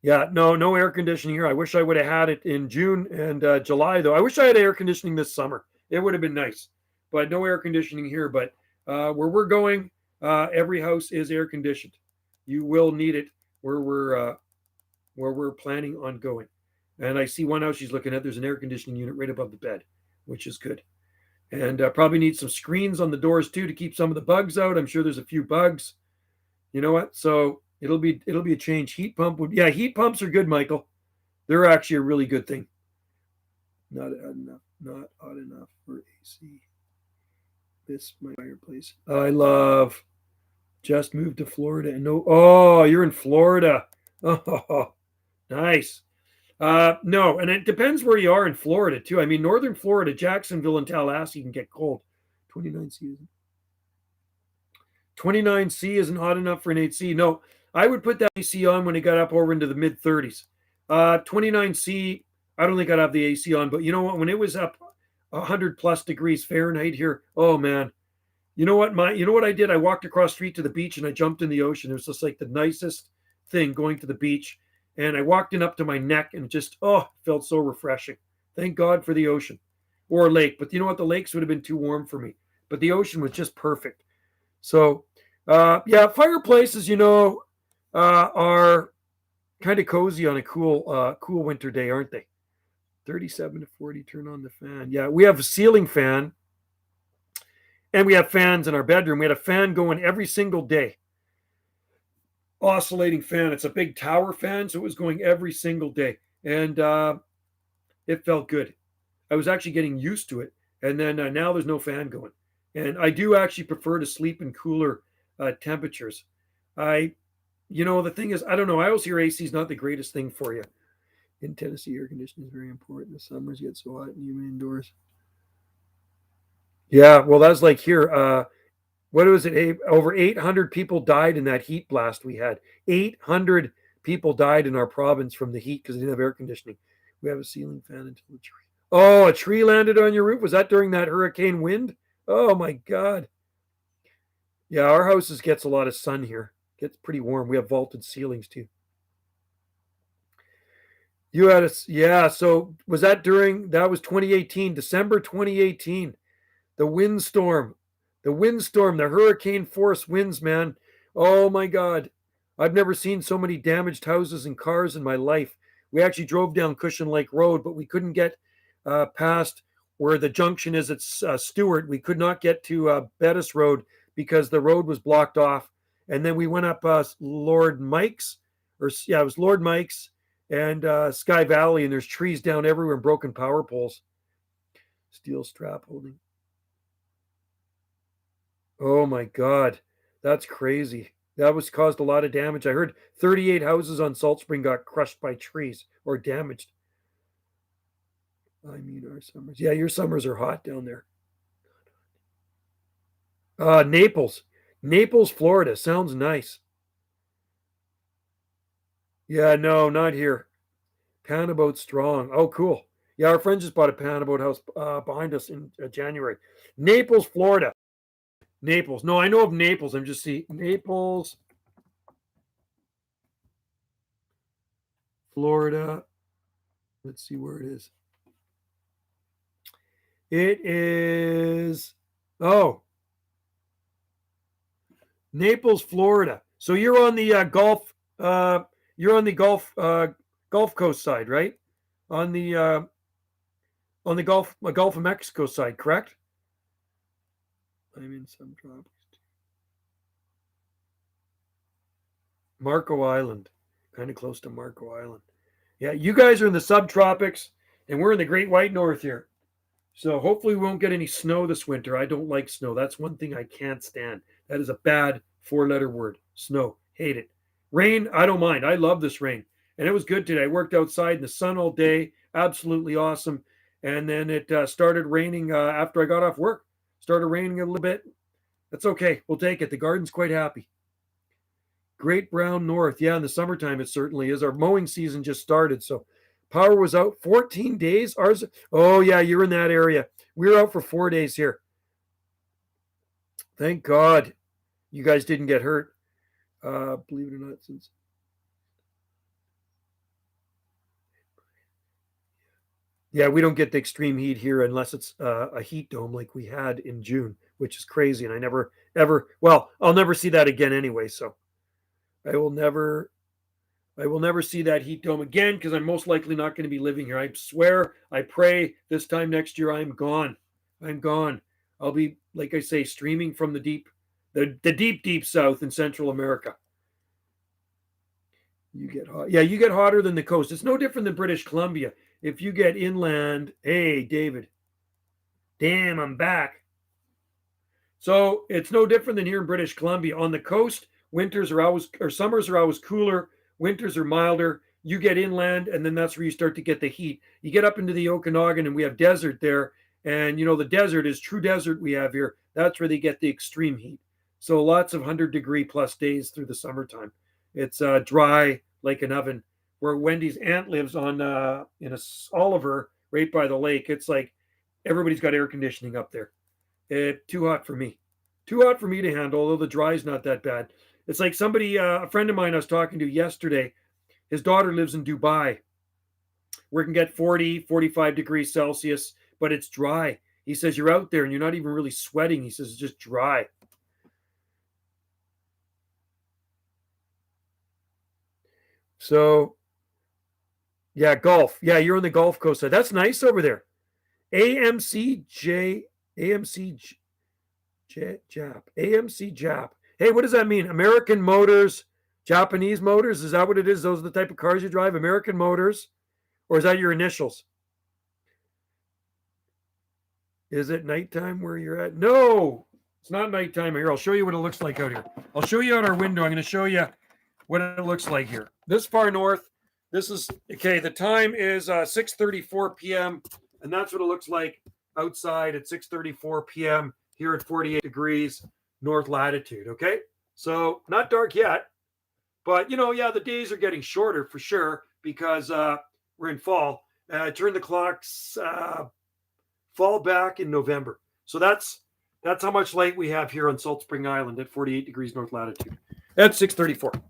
Yeah, no air conditioning here. I wish I would have had it in June and July though. I wish I had air conditioning this summer. It would have been nice, but no air conditioning here. But where we're going, every house is air conditioned. You will need it where we're planning on going. And I see one house she's looking at. There's an air conditioning unit right above the bed, which is good. And probably need some screens on the doors too to keep some of the bugs out. I'm sure there's a few bugs. You know what? So it'll be a change. Heat pump would yeah, heat pumps are good, Michael. They're actually a really good thing. Not odd enough for AC. This my fireplace. I love just moved to Florida and no oh, you're in Florida. Oh, nice. No, and it depends where you are in Florida too. I mean, northern Florida, Jacksonville and Tallahassee can get cold. 29 C 29C isn't hot enough for an 8C. No, I would put that AC on when it got up over into the mid 30s. 29C, I don't think I'd have the AC on, but you know what? When it was up 100 plus degrees Fahrenheit here, oh man, you know what I did? I walked across the street to the beach and I jumped in the ocean. It was just like the nicest thing going to the beach. And I walked in up to my neck and just felt so refreshing. Thank God for the ocean or a lake. But you know what? The lakes would have been too warm for me. But the ocean was just perfect. So yeah, fireplaces, are kind of cozy on a cool winter day, aren't they? 37 to 40, turn on the fan. Yeah, we have a ceiling fan and we have fans in our bedroom. We had a fan going every single day. Oscillating fan. It's a big tower fan, so it was going every single day. And it felt good. I was actually getting used to it. And then now there's no fan going. And I do actually prefer to sleep in cooler temperatures. The thing is, I don't know. I always hear AC is not the greatest thing for you. In Tennessee, air conditioning is very important. The summers get so hot and humid indoors. Yeah, well, that's like here. What was it? Over 800 people died in that heat blast we had. 800 people died in our province from the heat because they didn't have air conditioning. We have a ceiling fan until the tree. Oh, a tree landed on your roof. Was that during that hurricane wind? Oh my God. Yeah, our houses gets a lot of sun here. Gets pretty warm. We have vaulted ceilings too. You had yeah. So was that was 2018, December 2018, the windstorm, the hurricane force winds, man. Oh my God. I've never seen so many damaged houses and cars in my life. We actually drove down Cushion Lake Road, but we couldn't get past where the junction is at Stewart. We could not get to Bettis Road because the road was blocked off. And then we went up Lord Mike's, it was Lord Mike's and Sky Valley, and there's trees down everywhere and broken power poles. Steel strap holding. Oh my God, that's crazy. That was caused a lot of damage. I heard 38 houses on Salt Spring got crushed by trees or damaged. I mean, our summers. Yeah, your summers are hot down there. Naples. Naples, Florida. Sounds nice. Yeah, no, not here. Panaboat strong. Oh, cool. Yeah, our friend just bought a Panaboat house behind us in January. Naples, Florida. Naples. No, I know of Naples. I'm just seeing Naples, Florida. Let's see where it is. It is Naples, Florida. So you're on the Gulf. You're on the Gulf Coast side, right? On the Gulf of Mexico side, correct? I'm in some tropics. Marco Island, kind of close to Marco Island. Yeah, you guys are in the subtropics, and we're in the Great White North here. So hopefully we won't get any snow this winter. I don't like snow. That's one thing I can't stand. That is a bad four-letter word. Snow. Hate it. Rain, I don't mind. I love this rain. And it was good today. I worked outside in the sun all day. Absolutely awesome. And then it started raining after I got off work. Started raining a little bit. That's okay. We'll take it. The garden's quite happy. Great Brown North. Yeah, in the summertime, it certainly is. Our mowing season just started. So power was out 14 days. Ours, oh, yeah, you're in that area. We were out for 4 days here. Thank God you guys didn't get hurt. Believe it or not, since. Yeah, we don't get the extreme heat here unless it's a heat dome like we had in June, which is crazy. And I never, ever, well, I'll never see that again anyway. So I will never see that heat dome again because I'm most likely not going to be living here. I swear, I pray this time next year I'm gone. I'm gone. I'll be, like I say, streaming from the deep, deep south in Central America. You get hot. Yeah, you get hotter than the coast. It's no different than British Columbia. If you get inland, hey, David, damn, I'm back. So it's no different than here in British Columbia. On the coast, summers are always cooler, winters are milder. You get inland, and then that's where you start to get the heat. You get up into the Okanagan, and we have desert there. And the desert is true desert we have here. That's where they get the extreme heat. So lots of 100-degree plus days through the summertime. It's dry like an oven. Where Wendy's aunt lives in Oliver, right by the lake. It's like everybody's got air conditioning up there. Too hot for me. Too hot for me to handle, although the dry's not that bad. It's like a friend of mine I was talking to yesterday, his daughter lives in Dubai, where it can get 40, 45 degrees Celsius, but it's dry. He says you're out there and you're not even really sweating. He says it's just dry. So, yeah, golf. Yeah, you're on the Gulf Coast side. That's nice over there. AMC Jap. Hey, what does that mean? American Motors, Japanese Motors? Is that what it is? Those are the type of cars you drive? American Motors? Or is that your initials? Is it nighttime where you're at? No, it's not nighttime here. I'll show you what it looks like out here. I'll show you out our window. I'm going to show you what it looks like here. This far north, this is, okay, the time is 6:34 p.m., and that's what it looks like outside at 6:34 p.m. here at 48 degrees north latitude, okay? So not dark yet, but, yeah, the days are getting shorter for sure because we're in fall. Turn the clocks fall back in November. So that's how much light we have here on Salt Spring Island at 48 degrees north latitude. That's 6:34.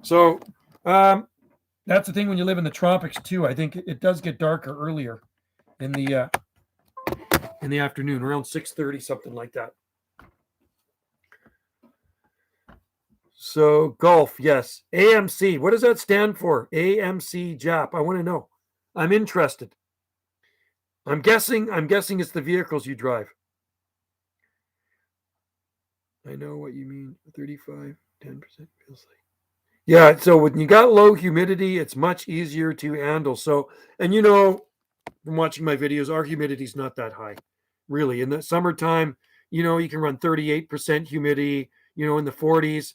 So that's the thing when you live in the tropics too. I think it does get darker earlier in the afternoon, around 6:30, something like that. So golf, yes. AMC. What does that stand for? AMC Jap. I want to know. I'm interested. I'm guessing it's the vehicles you drive. I know what you mean. 35, 10% feels like. Yeah, so when you got low humidity, it's much easier to handle. So, and from watching my videos, our humidity is not that high, really. In the summertime, you can run 38% humidity, in the 40s.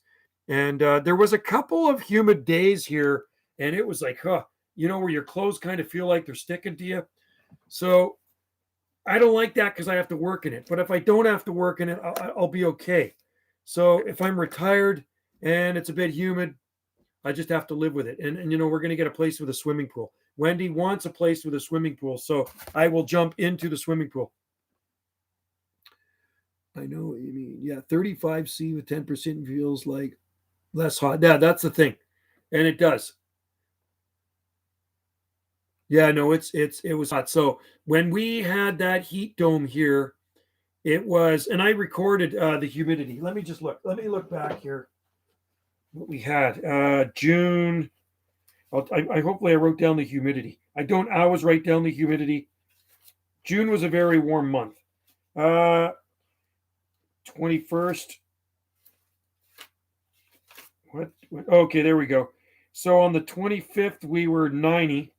And there was a couple of humid days here, and it was like, where your clothes kind of feel like they're sticking to you. So I don't like that because I have to work in it. But if I don't have to work in it, I'll be okay. So if I'm retired and it's a bit humid, I just have to live with it. And we're going to get a place with a swimming pool. Wendy wants a place with a swimming pool, so I will jump into the swimming pool. I know what you mean. Yeah, 35C with 10% feels like less hot. Yeah, that's the thing. And it does. Yeah, no, it was hot. So when we had that heat dome here, it was, and I recorded the humidity. Let me just look. Let me look back here. What we had June. I hopefully I wrote down the humidity. I don't always write down the humidity. June was a very warm month. 21st. What? Okay, there we go. So on the 25th we were 90.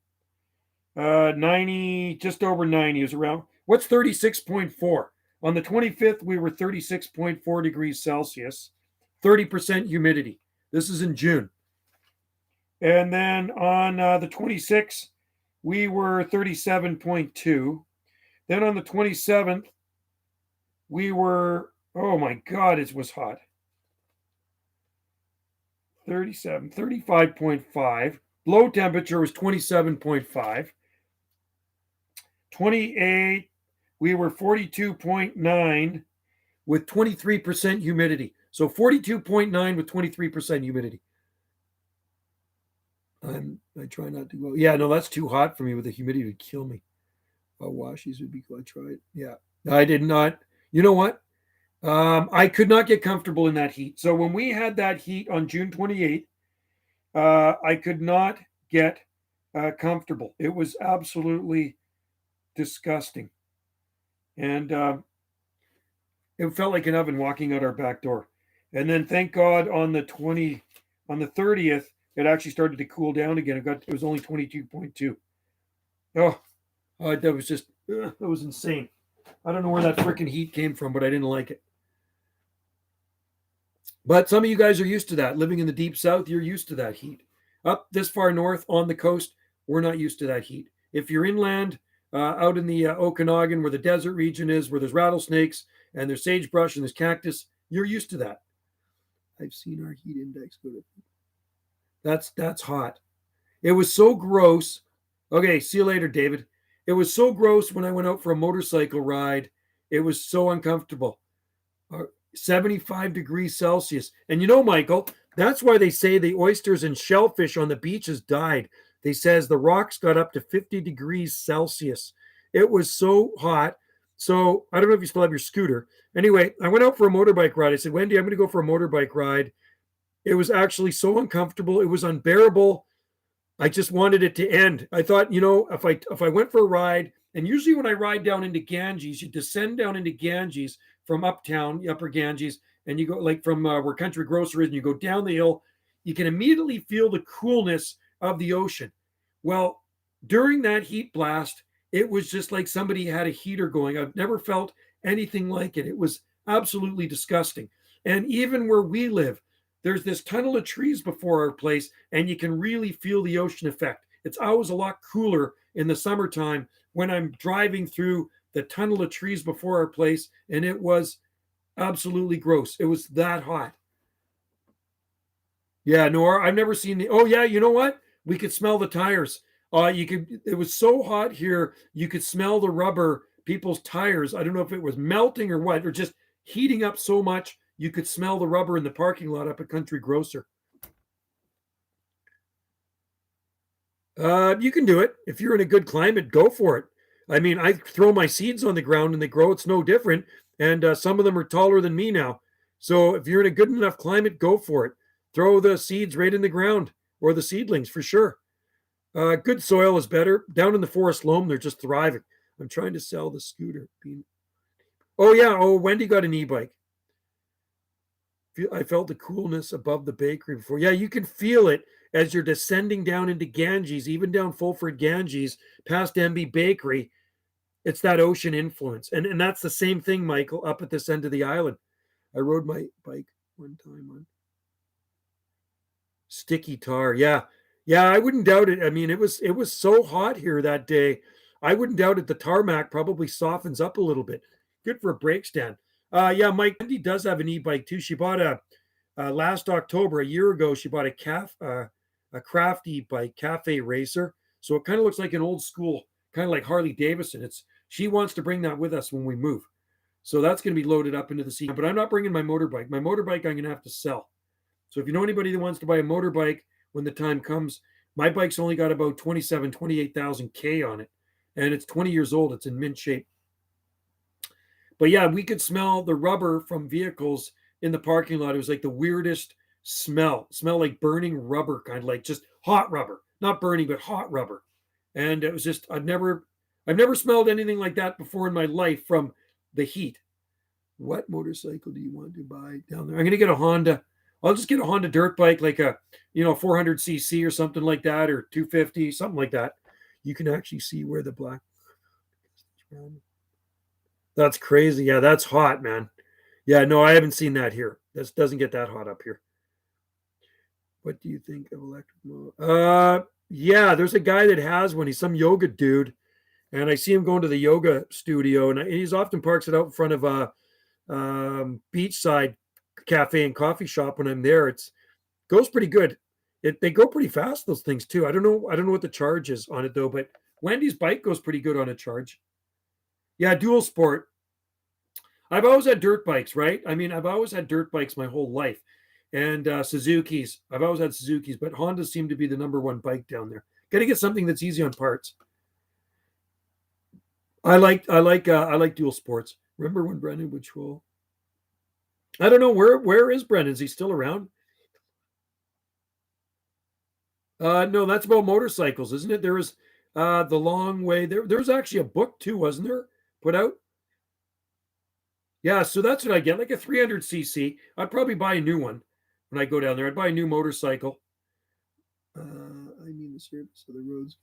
90, just over 90 is around. What's 36.4? On the 25th we were 36.4 degrees Celsius, 30% humidity. This is in June. And then on the 26th, we were 37.2. Then on the 27th, we were, oh my God, it was hot. 37, 35.5. Low temperature was 27.5. 28, we were 42.9 with 23% humidity. So 42.9 with 23% humidity. I try not to go. Yeah, no, that's too hot for me with the humidity. It would kill me. Washies would be cool. I tried. Yeah, I did not. You know what? I could not get comfortable in that heat. So when we had that heat on June 28th, I could not get comfortable. It was absolutely disgusting. And it felt like an oven walking out our back door. And then thank God on the 30th, it actually started to cool down again. It was only 22.2. Oh, that was just, that was insane. I don't know where that freaking heat came from, but I didn't like it. But some of you guys are used to that. Living in the deep south, you're used to that heat. Up this far north on the coast, we're not used to that heat. If you're inland, out in the Okanagan, where the desert region is, where there's rattlesnakes and there's sagebrush and there's cactus, you're used to that. I've seen our heat index go to. That's hot. It was so gross. Okay, see you later, David. It was so gross when I went out for a motorcycle ride. It was so uncomfortable. 75 degrees Celsius. And you know, Michael, that's why they say the oysters and shellfish on the beaches died. They says the rocks got up to 50 degrees Celsius. It was so hot. So I don't know if you still have your scooter. Anyway, I went out for a motorbike ride. I said, Wendy, I'm going to go for a motorbike ride. It was actually so uncomfortable. It was unbearable. I just wanted it to end. I thought, if I went for a ride, and usually when I ride down into Ganges, you descend down into Ganges from uptown, Upper Ganges, and you go like from where Country Grocer is, and you go down the hill, you can immediately feel the coolness of the ocean. Well, during that heat blast, it was just like somebody had a heater going. I've never felt anything like it. It was absolutely disgusting. And even where we live, there's this tunnel of trees before our place, and you can really feel the ocean effect. It's always a lot cooler in the summertime when I'm driving through the tunnel of trees before our place, and it was absolutely gross. It was that hot. Yeah, Nora, I've never seen the. Oh yeah, you know what? We could smell the tires. You could. It was so hot here, you could smell the rubber, people's tires. I don't know if it was melting or what, or just heating up so much you could smell the rubber in the parking lot up at Country Grocer. You can do it if you're in a good climate. Go for it. I mean, I throw my seeds on the ground and they grow. It's no different. And some of them are taller than me now. So if you're in a good enough climate, go for it. Throw the seeds right in the ground or the seedlings for sure. Good soil is better. Down in the forest loam, they're just thriving. I'm trying to sell the scooter. Oh, yeah. Oh, Wendy got an e-bike. I felt the coolness above the bakery before. Yeah, you can feel it as you're descending down into Ganges, even down Fulford Ganges, past MB Bakery. It's that ocean influence. And that's the same thing, Michael, up at this end of the island. I rode my bike one time on sticky tar. Yeah. Yeah, I wouldn't doubt it. I mean, it was so hot here that day. I wouldn't doubt it. The tarmac probably softens up a little bit. Good for a brake stand. Yeah, Mike, Wendy does have an e-bike too. She bought last October, a year ago, she bought a craft e-bike, Cafe Racer. So it kind of looks like an old school, kind of like Harley Davidson. She wants to bring that with us when we move. So that's going to be loaded up into the seat. But I'm not bringing my motorbike. My motorbike I'm going to have to sell. So if you know anybody that wants to buy a motorbike when the time comes, my bike's only got about 28,000 K on it. And it's 20 years old. It's in mint shape. But yeah, we could smell the rubber from vehicles in the parking lot. It was like the weirdest smell. Smell like burning rubber, kind of like just hot rubber. Not burning, but hot rubber. And it was just I've never smelled anything like that before in my life from the heat. What motorcycle do you want to buy down there? I'm gonna get a Honda. I'll just get a Honda dirt bike, like a 400cc or something like that, or 250, something like that. You can actually see where the black. That's crazy. Yeah, that's hot, man. Yeah, no, I haven't seen that here. This doesn't get that hot up here. What do you think of electric motor? Yeah, there's a guy that has one. He's some yoga dude, and I see him going to the yoga studio, and he's often parks it out in front of a beachside cafe and coffee shop when I'm there. It's goes pretty good. They go pretty fast, those things too. I don't know what the charge is on it though, but Wendy's bike goes pretty good on a charge. Yeah, dual sport. I've always had dirt bikes, right? I mean, I've always had dirt bikes my whole life, and Suzuki's. I've always had Suzuki's, but Hondas seem to be the number one bike down there. Got to get something that's easy on parts. I like dual sports. Remember when Brendan would troll? I don't know where is Brendan? Is he still around? No, that's about motorcycles, isn't it? There was the long way there. There was actually a book too, wasn't there? Put out. Yeah, so that's what I get, like a 300cc. I'd probably buy a new one when I go down there. I'd buy a new motorcycle. I mean the surface of the roads.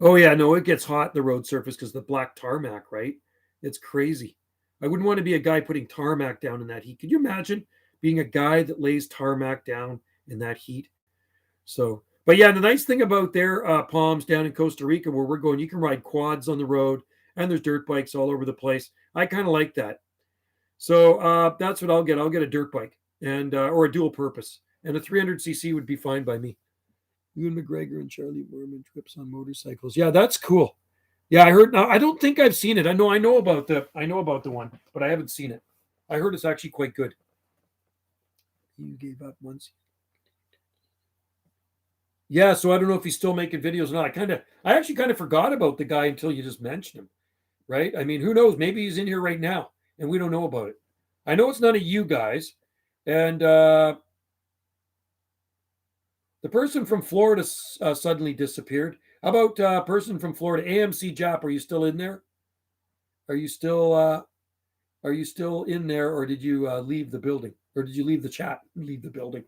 Oh yeah, no, it gets hot the road surface because the black tarmac, right? It's crazy. I wouldn't want to be a guy putting tarmac down in that heat. Could you imagine being a guy that lays tarmac down in that heat? So, but yeah, the nice thing about their palms down in Costa Rica, where we're going, you can ride quads on the road, and there's dirt bikes all over the place. I kind of like that. So that's what I'll get. I'll get a dirt bike and or a dual purpose, and a 300cc would be fine by me. Ewan McGregor and Charlie Borman trips on motorcycles. Yeah, that's cool. Yeah, I heard. Now I don't think I've seen it. I know about the one, but I haven't seen it. I heard it's actually quite good. You gave up once. Yeah, so I don't know if he's still making videos or not. I actually kind of forgot about the guy until you just mentioned him, right? I mean, who knows? Maybe he's in here right now and we don't know about it. I know it's none of you guys, and the person from Florida suddenly disappeared. How about person from Florida, AMC Jap? Are you still in there? Are you still in there, or did you leave the building, or did you leave the chat and leave the building?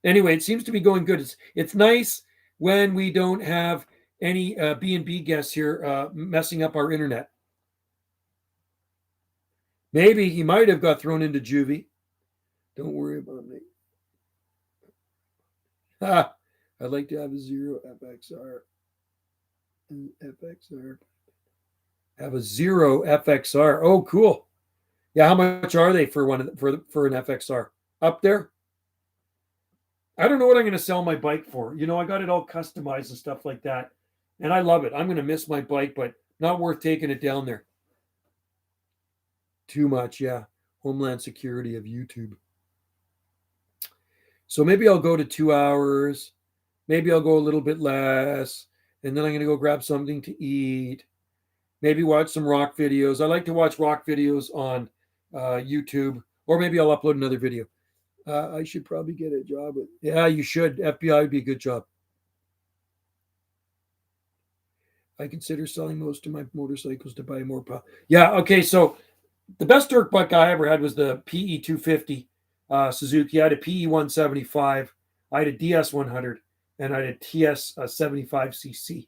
Anyway, it seems to be going good. It's nice when we don't have any B&B guests here messing up our internet. Maybe he might have got thrown into juvie. Don't worry about me. I'd like to have a 0 FXR. And FXR. Have a 0 FXR. Oh, cool. Yeah, how much are they for an FXR? Up there? I don't know what I'm going to sell my bike for. You know, I got it all customized and stuff like that. And I love it. I'm going to miss my bike, but not worth taking it down there. Too much, yeah. Homeland Security of YouTube. So maybe I'll go to 2 hours. Maybe I'll go a little bit less. And then I'm going to go grab something to eat. Maybe watch some rock videos. I like to watch rock videos on YouTube. Or maybe I'll upload another video. I should probably get a job. Yeah, you should. FBI would be a good job. I consider selling most of my motorcycles to buy more power. Yeah, okay. So the best dirt bike I ever had was the PE 250 Suzuki. I had a PE 175. I had a DS 100, and I had a TS 75cc,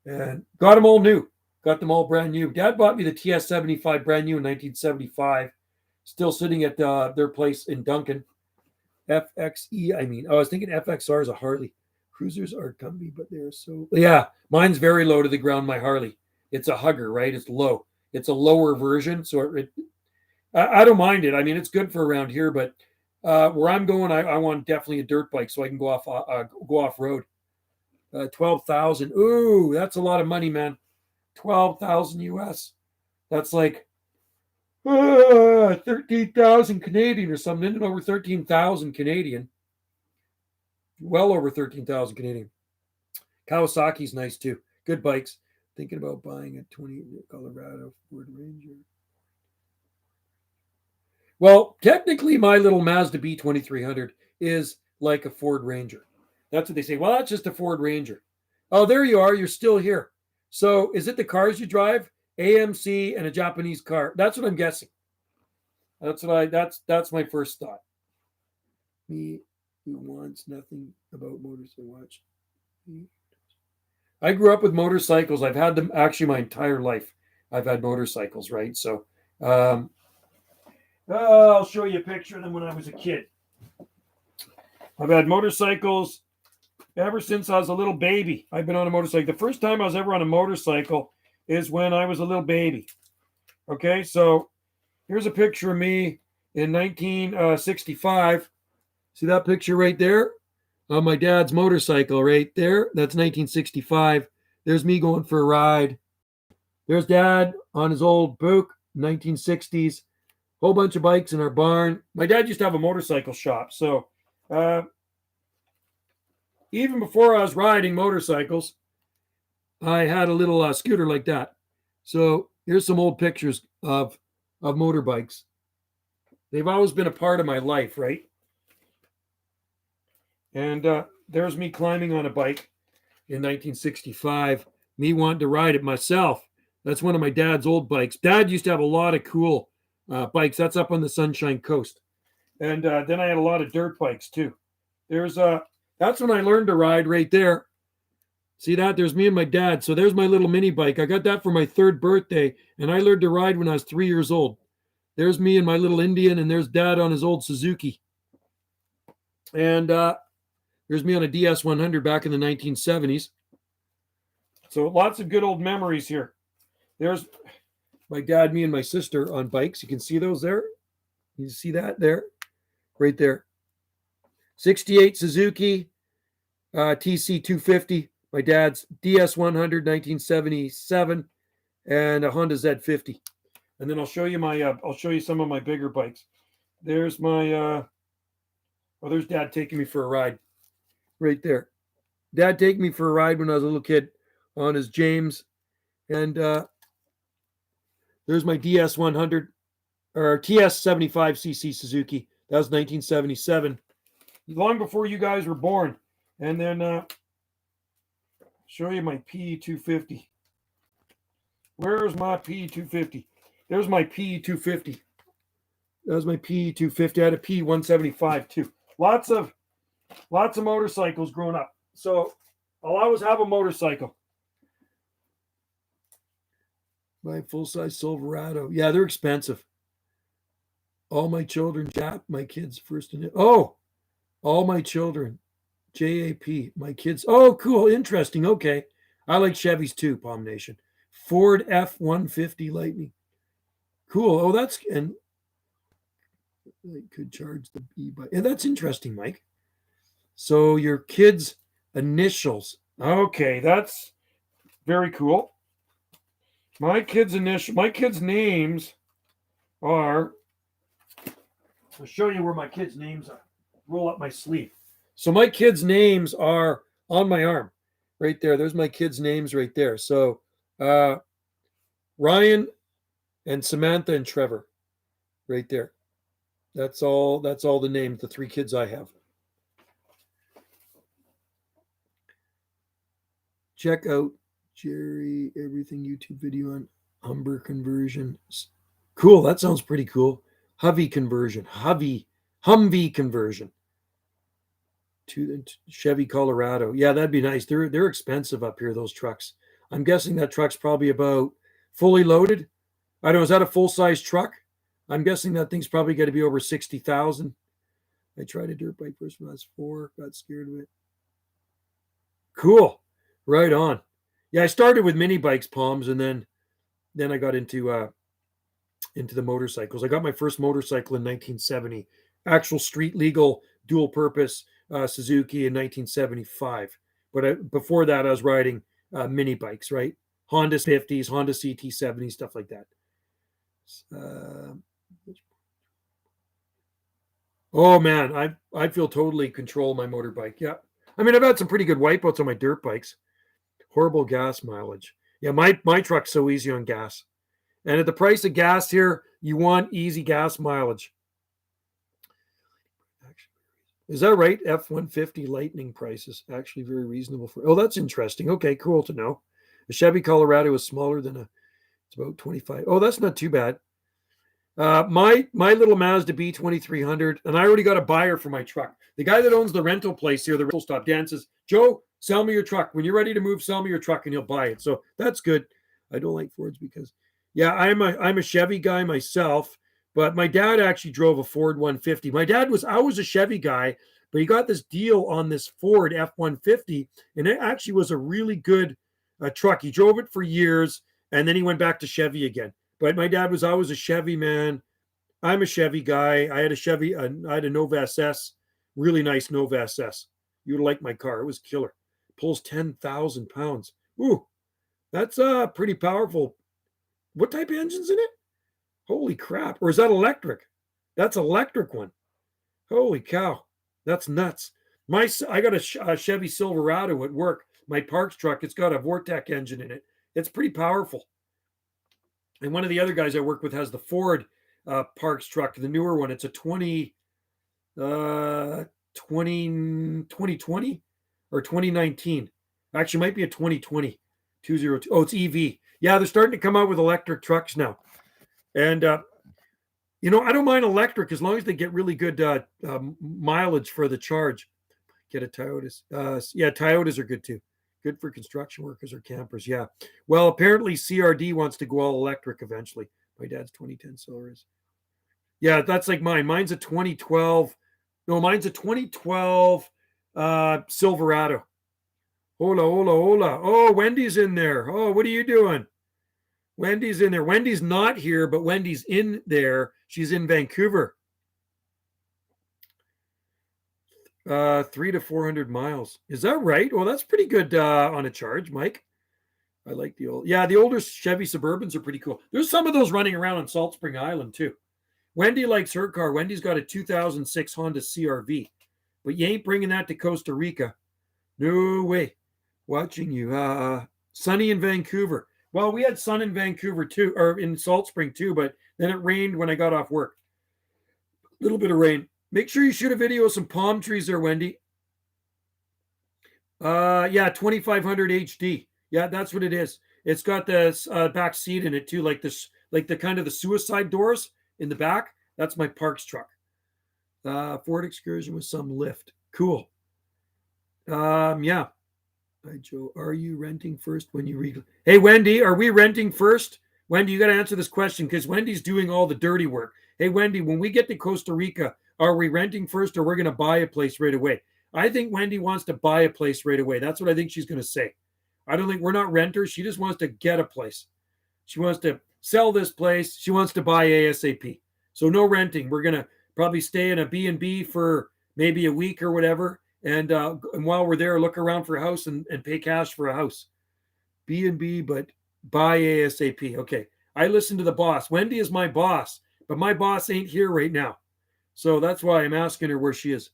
and got them all new. Got them all brand new. Dad bought me the TS 75 brand new in 1975. Still sitting at their place in Duncan. FXE, I mean. Oh, I was thinking FXR is a Harley. Cruisers are comfy, but they're so... Yeah, mine's very low to the ground, my Harley. It's a hugger, right? It's low. It's a lower version, so I don't mind it. I mean, it's good for around here, but where I'm going, I want definitely a dirt bike so I can go off road. 12,000. Ooh, that's a lot of money, man. 12,000 US. That's like 13,000 Canadian or something. Over 13,000 Canadian. Well over 13,000 Canadian. Kawasaki's nice too. Good bikes. Thinking about buying a 20 Colorado Ford Ranger. Well, technically, my little Mazda B2300 is like a Ford Ranger. That's what they say. Well, that's just a Ford Ranger. Oh, there you are. You're still here. So, is it the cars you drive? AMC and a Japanese car. That's what I'm guessing. That's my first thought. Me who wants nothing about motorcycles. Watch. I grew up with motorcycles. I've had them actually my entire life. I've had motorcycles, right? So, I'll show you a picture of them when I was a kid. I've had motorcycles Ever since I was a little baby, I've been on a motorcycle. The first time I was ever on a motorcycle is when I was a little baby. Okay, so here's a picture of me in 1965. See that picture right there? On my dad's motorcycle right there. That's 1965. There's me going for a ride. There's Dad on his old Buick, 1960s. Whole bunch of bikes in our barn. My dad used to have a motorcycle shop. So even before I was riding motorcycles, I had a little scooter like that. So here's some old pictures of motorbikes. They've always been a part of my life, right? And there's me climbing on a bike in 1965. Me wanting to ride it myself. That's one of my dad's old bikes. Dad used to have a lot of cool bikes. That's up on the Sunshine Coast. And then I had a lot of dirt bikes too. That's when I learned to ride right there. See that? There's me and my dad. So there's my little mini bike. I got that for my 3rd birthday, and I learned to ride when I was 3 years old. There's me and my little Indian, and there's Dad on his old Suzuki. And there's me on a DS100 back in the 1970s. So lots of good old memories here. There's my dad, me, and my sister on bikes. You can see those there. You see that there? Right there. 68 Suzuki TC250. My dad's DS100 1977 and a Honda Z50. And then I'll show you some of my bigger bikes. There's my there's Dad taking me for a ride. Right there. Dad taking me for a ride when I was a little kid on his James. And there's my DS100 or TS75cc Suzuki. That was 1977. Long before you guys were born. And then show you my PE250. Where's my PE250? There's my PE250. That was my PE250. I had a PE175 too. Lots of motorcycles growing up. So I'll always have a motorcycle. My full-size Silverado. Yeah, they're expensive. All my children, Jap, my kids first in it. Oh, all my children. JAP, my kids. Oh, cool. Interesting. Okay. I like Chevys too, Palm Nation. Ford F-150 Lightning. Cool. Oh, and I could charge the e-bike. Yeah, that's interesting, Mike. So your kids' initials. Okay, that's very cool. My kids' names are, I'll show you where my kids' names are. Roll up my sleeve. So my kids' names are on my arm, right there. There's my kids' names right there. So Ryan and Samantha and Trevor, right there. That's all the names, the 3 kids I have. Check out Jerry Everything YouTube video on Humber conversion. Cool, that sounds pretty cool. Humvee conversion to the Chevy Colorado. Yeah, that'd be nice. They're expensive up here, those trucks. I'm guessing that truck's probably about fully loaded. I don't know, is that a full-size truck? I'm guessing that thing's probably got to be over 60,000. I tried a dirt bike first when I was 4, got scared of it. Cool. Right on. Yeah, I started with mini bikes, Palms, and then I got into the motorcycles. I got my first motorcycle in 1970, actual street legal dual purpose Suzuki in 1975. But before that, I was riding mini bikes, right? Honda 50s, Honda CT70s, stuff like that. Oh man, I feel totally control my motorbike. Yeah, I mean I've had some pretty good wipeouts on my dirt bikes. Horrible gas mileage. Yeah, my truck's so easy on gas. And at the price of gas here, you want easy gas mileage. Is that right? F-150 Lightning prices actually very reasonable for. Oh, that's interesting. Okay, cool to know. The Chevy Colorado is smaller than it's about 25. Oh, that's not too bad. My little Mazda B2300, and I already got a buyer for my truck. The guy that owns the rental place here, the rental stop, Dan says, Joe, sell me your truck. When you're ready to move, sell me your truck and he'll buy it. So that's good. I don't like Fords because, yeah, I'm a Chevy guy myself, But my dad actually drove a Ford 150. I was a Chevy guy, but he got this deal on this Ford F-150, and it actually was a really good truck. He drove it for years, and then he went back to Chevy again. But my dad was always a Chevy man. I'm a Chevy guy. I had a Chevy, I had a Nova SS, really nice Nova SS. You would like my car. It was killer. Pulls 10,000 pounds. Ooh, that's pretty powerful. What type of engine's in it? Holy crap. Or is that electric? That's electric one. Holy cow. That's nuts. I got a Chevy Silverado at work. My Parks truck, it's got a Vortec engine in it. It's pretty powerful. And one of the other guys I work with has the Ford Parks truck, the newer one. It's a 2020 or 2019. Actually, might be a 2020. 202. Oh, it's EV. Yeah, they're starting to come out with electric trucks now. And, I don't mind electric as long as they get really good mileage for the charge. Get a Toyotas. Toyotas are good too. Good for construction workers or campers. Yeah. Well, apparently CRD wants to go all electric eventually. My dad's 2010 Solaris. Yeah, that's like mine. Mine's a 2012. No, mine's a 2012 Silverado. Hola, hola, hola. Oh, Wendy's in there. Oh, what are you doing? Wendy's in there. Wendy's not here, but Wendy's in there. She's in Vancouver. 300 to 400 miles. Is that right? Well, that's pretty good on a charge, Mike. I like the older Chevy Suburbans are pretty cool. There's some of those running around on Salt Spring Island too. Wendy likes her car. Wendy's got a 2006 Honda CRV, but you ain't bringing that to Costa Rica. No way. Watching you. Sunny in Vancouver. Well, we had sun in Vancouver too, or in Salt Spring too, but then it rained when I got off work. A little bit of rain. Make sure you shoot a video of some palm trees there, Wendy. 2500 HD. Yeah, that's what it is. It's got the back seat in it too, like this, like the kind of the suicide doors in the back. That's my Parks truck. Ford Excursion with some lift. Cool. Yeah. Hi, Joe. Are you renting first when you read? Hey, Wendy, are we renting first? Wendy, you got to answer this question because Wendy's doing all the dirty work. Hey, Wendy, when we get to Costa Rica, are we renting first or we're going to buy a place right away? I think Wendy wants to buy a place right away. That's what I think she's going to say. I don't think we're not renters. She just wants to get a place. She wants to sell this place. She wants to buy ASAP. So no renting. We're going to probably stay in a B&B for maybe a week or whatever. And while we're there, look around for a house and pay cash for a house. B&B, but buy ASAP. Okay. I listen to the boss. Wendy is my boss, but my boss ain't here right now. So that's why I'm asking her where she is.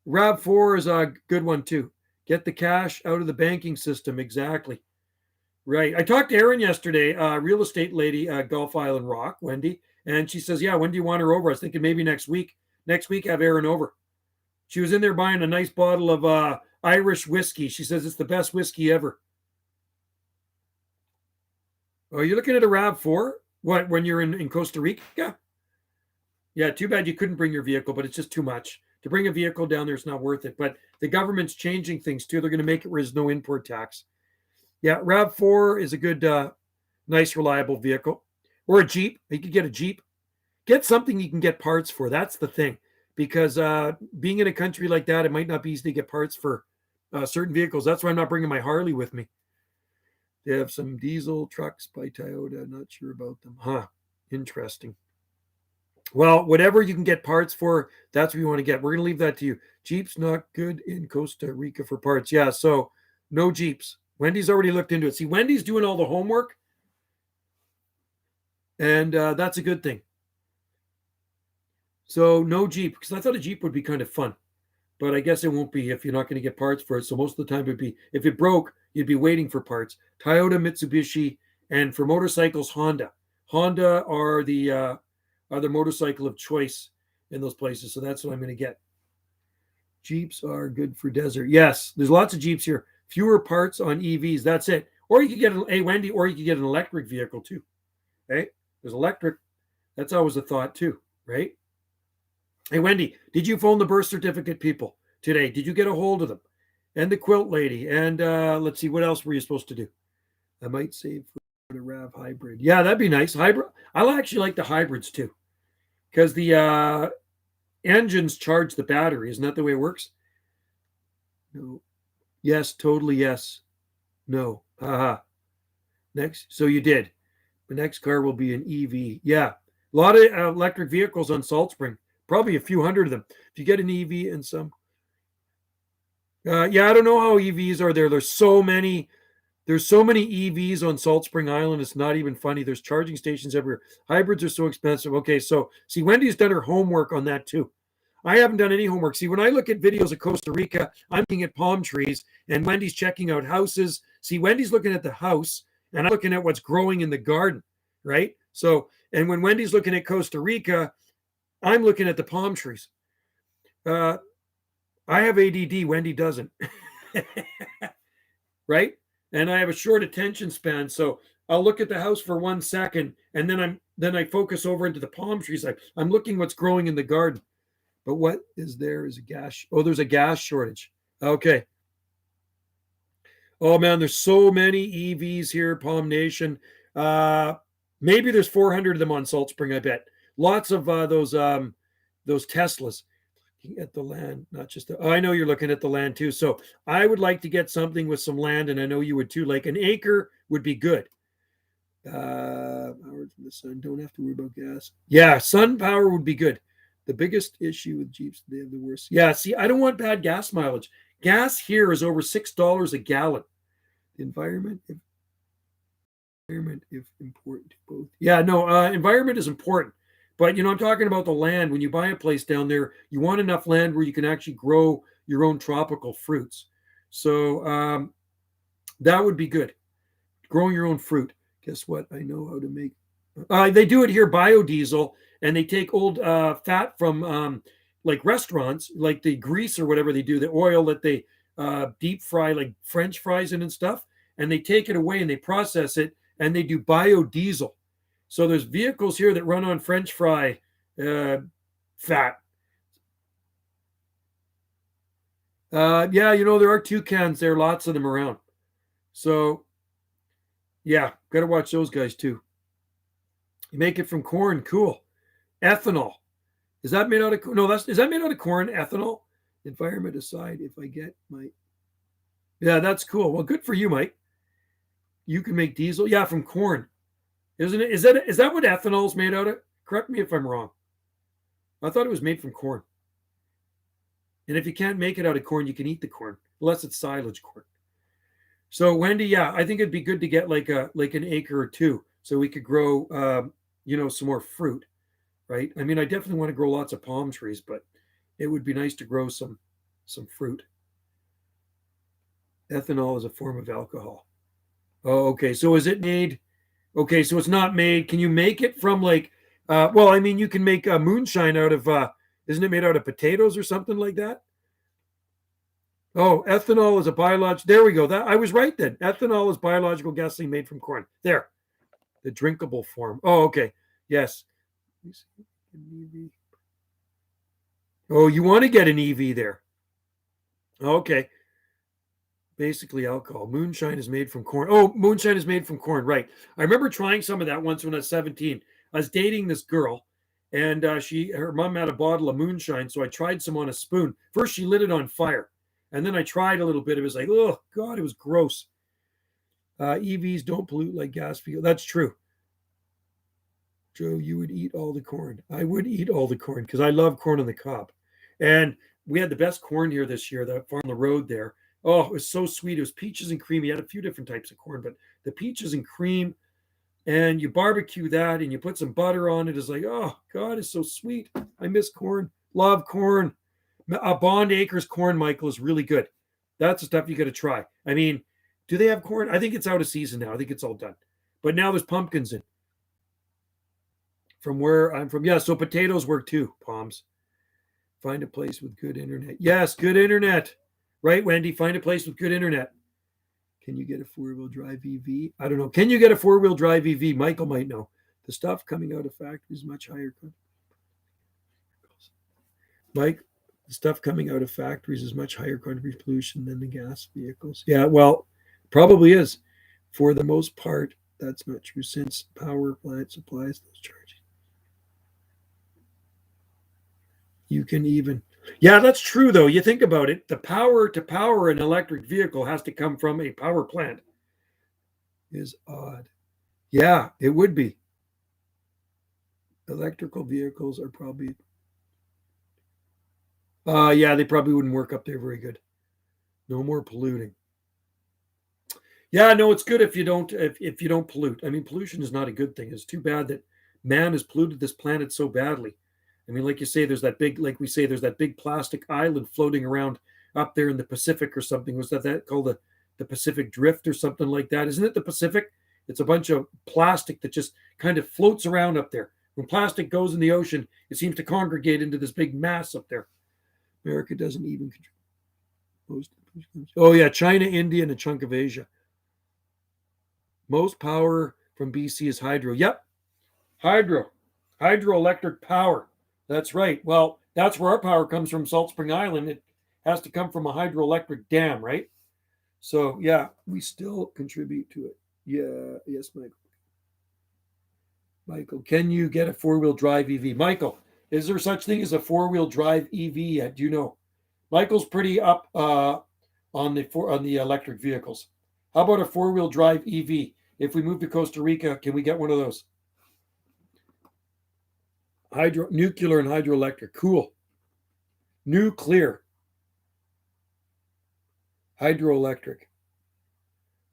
RAV4 is a good one too. Get the cash out of the banking system. Exactly. Right. I talked to Erin yesterday, real estate lady, Gulf Island Rock, Wendy. And she says, yeah, when do you want her over? I was thinking maybe next week. Next week, have Erin over. She was in there buying a nice bottle of Irish whiskey. She says it's the best whiskey ever. Oh, you're looking at a RAV4? What, when you're in Costa Rica? Yeah, too bad you couldn't bring your vehicle, but it's just too much. To bring a vehicle down there, it's not worth it. But the government's changing things too. They're going to make it where there's no import tax. Yeah, RAV4 is a good, nice, reliable vehicle. Or a Jeep. You could get a Jeep. Get something you can get parts for. That's the thing. Because being in a country like that, it might not be easy to get parts for certain vehicles. That's why I'm not bringing my Harley with me. They have some diesel trucks by Toyota. Not sure about them. Huh. Interesting. Well, whatever you can get parts for, that's what you want to get. We're going to leave that to you. Jeep's not good in Costa Rica for parts. Yeah, so no Jeeps. Wendy's already looked into it. See, Wendy's doing all the homework, and that's a good thing. So no Jeep, because I thought a Jeep would be kind of fun, but I guess it won't be if you're not going to get parts for it. So most of the time it'd be, if it broke, you'd be waiting for parts. Toyota, Mitsubishi, and for motorcycles, Honda. Honda are the motorcycle of choice in those places. So that's what I'm going to get. Jeeps are good for desert. Yes, there's lots of Jeeps here. Fewer parts on EVs. That's it. Or you could get Wendy, or you could get an electric vehicle too. Okay, there's electric. That's always a thought too, right? Hey, Wendy, did you phone the birth certificate people today? Did you get a hold of them? And the quilt lady. And let's see, what else were you supposed to do? I might save for the RAV hybrid. Yeah, that'd be nice. Hybrid. I actually like the hybrids too. because the engines charge the battery. Isn't that the way it works? No. Yes, totally yes. No. Haha. Next. So you did. The next car will be an EV. Yeah. A lot of electric vehicles on Salt Spring. Probably a few hundred of them. If you get an EV and some. Yeah, I don't know how EVs are there. There's so many EVs on Salt Spring Island. It's not even funny. There's charging stations everywhere. Hybrids are so expensive. Okay, so see, Wendy's done her homework on that too. I haven't done any homework. See, when I look at videos of Costa Rica, I'm looking at palm trees, and Wendy's checking out houses. See, Wendy's looking at the house, and I'm looking at what's growing in the garden, right? So, and when Wendy's looking at Costa Rica, I'm looking at the palm trees. I have ADD. Wendy doesn't, right? And I have a short attention span, so I'll look at the house for 1 second, and then I focus over into the palm trees. I'm looking what's growing in the garden. But what is there is a gas. Oh, there's a gas shortage. Okay. Oh man, there's so many EVs here, Palm Nation. Maybe there's 400 of them on Salt Spring. I bet lots of those Teslas. Looking at the land, not just. I know you're looking at the land too. So I would like to get something with some land, and I know you would too. Like an acre would be good. Power from the sun. Don't have to worry about gas. Yeah, sun power would be good. The biggest issue with Jeeps, they have the worst. Yeah, see, I don't want bad gas mileage. Gas here is over $6 a gallon. The environment, if important to both. Yeah, no, environment is important. But, I'm talking about the land. When you buy a place down there, you want enough land where you can actually grow your own tropical fruits. So that would be good. Growing your own fruit. Guess what? I know how to make. They do it here, biodiesel. And they take old fat from like restaurants, like the grease or whatever they do, the oil that they deep fry, like French fries in and stuff, and they take it away and they process it, and they do biodiesel. So there's vehicles here that run on French fry fat. Yeah, there are toucans there, lots of them around. So, yeah, got to watch those guys too. You make it from corn, cool. Ethanol. Is that made out of no? Is that made out of corn? Ethanol. Environment aside, if I get my, yeah, that's cool. Well, good for you, Mike. You can make diesel, yeah, from corn, isn't it? Is that what ethanol is made out of? Correct me if I'm wrong. I thought it was made from corn. And if you can't make it out of corn, you can eat the corn, unless it's silage corn. So Wendy, yeah, I think it'd be good to get like an acre or two, so we could grow, some more fruit. Right? I mean, I definitely want to grow lots of palm trees, but it would be nice to grow some fruit. Ethanol is a form of alcohol. Oh, okay. So is it made? Okay, so it's not made. Can you make it from like? Well, I mean, you can make moonshine out of. Isn't it made out of potatoes or something like that? Oh, ethanol is a biological. There we go. That I was right then. Ethanol is biological gasoline made from corn. There, the drinkable form. Oh, okay. Yes. Oh, you want to get an EV there. Okay. Basically alcohol. Moonshine is made from corn. Oh, moonshine is made from corn. Right. I remember trying some of that once when I was 17. I was dating this girl, and her mom had a bottle of moonshine, so I tried some on a spoon. First, she lit it on fire, and then I tried a little bit. It was like, oh, God, it was gross. EVs don't pollute like gas fuel. That's true. Joe, you would eat all the corn. I would eat all the corn because I love corn on the cob. And we had the best corn here this year, the farm on the road there. Oh, it was so sweet. It was peaches and cream. You had a few different types of corn, but the peaches and cream, and you barbecue that and you put some butter on it. It's like, oh, God, it's so sweet. I miss corn. Love corn. Bond Acres corn, Michael, is really good. That's the stuff you got to try. I mean, do they have corn? I think it's out of season now. I think it's all done. But now there's pumpkins in. From where I'm from. Yeah, so potatoes work too, Palms. Find a place with good internet. Yes, good internet. Right, Wendy? Find a place with good internet. Can you get a four-wheel drive EV? I don't know. Can you get a four-wheel drive EV? Michael might know. The stuff coming out of factories is much higher. Mike, the stuff coming out of factories is much higher contribution pollution than the gas vehicles. Yeah, well, probably is. For the most part, that's not true since power plant supplies those charges. You can even, yeah, that's true though. You think about it, the power to power an electric vehicle has to come from a power plant. Is odd. Yeah, it would be. Electrical vehicles are probably, yeah, they probably wouldn't work up there very good. No more polluting. Yeah, no, it's good if you don't pollute. I mean, pollution is not a good thing. It's too bad that man has polluted this planet so badly. I mean, like you say, there's that big, like we say, there's that big plastic island floating around up there in the Pacific or something. Was that called the Pacific Drift or something like that? Isn't it the Pacific? It's a bunch of plastic that just kind of floats around up there. When plastic goes in the ocean, it seems to congregate into this big mass up there. America doesn't even control. Oh yeah, China, India, and a chunk of Asia. Most power from BC is hydro. Yep, hydroelectric power. That's right. Well, that's where our power comes from, Salt Spring Island. It has to come from a hydroelectric dam, right? So yeah, we still contribute to it. Yeah, yes, Michael. Michael, can you get a four-wheel drive EV? Michael, is there such thing as a four-wheel drive EV yet? Do you know? Michael's pretty up on the electric vehicles. How about a four-wheel drive EV? If we move to Costa Rica, can we get one of those? Nuclear and hydroelectric. Cool. Nuclear. Hydroelectric.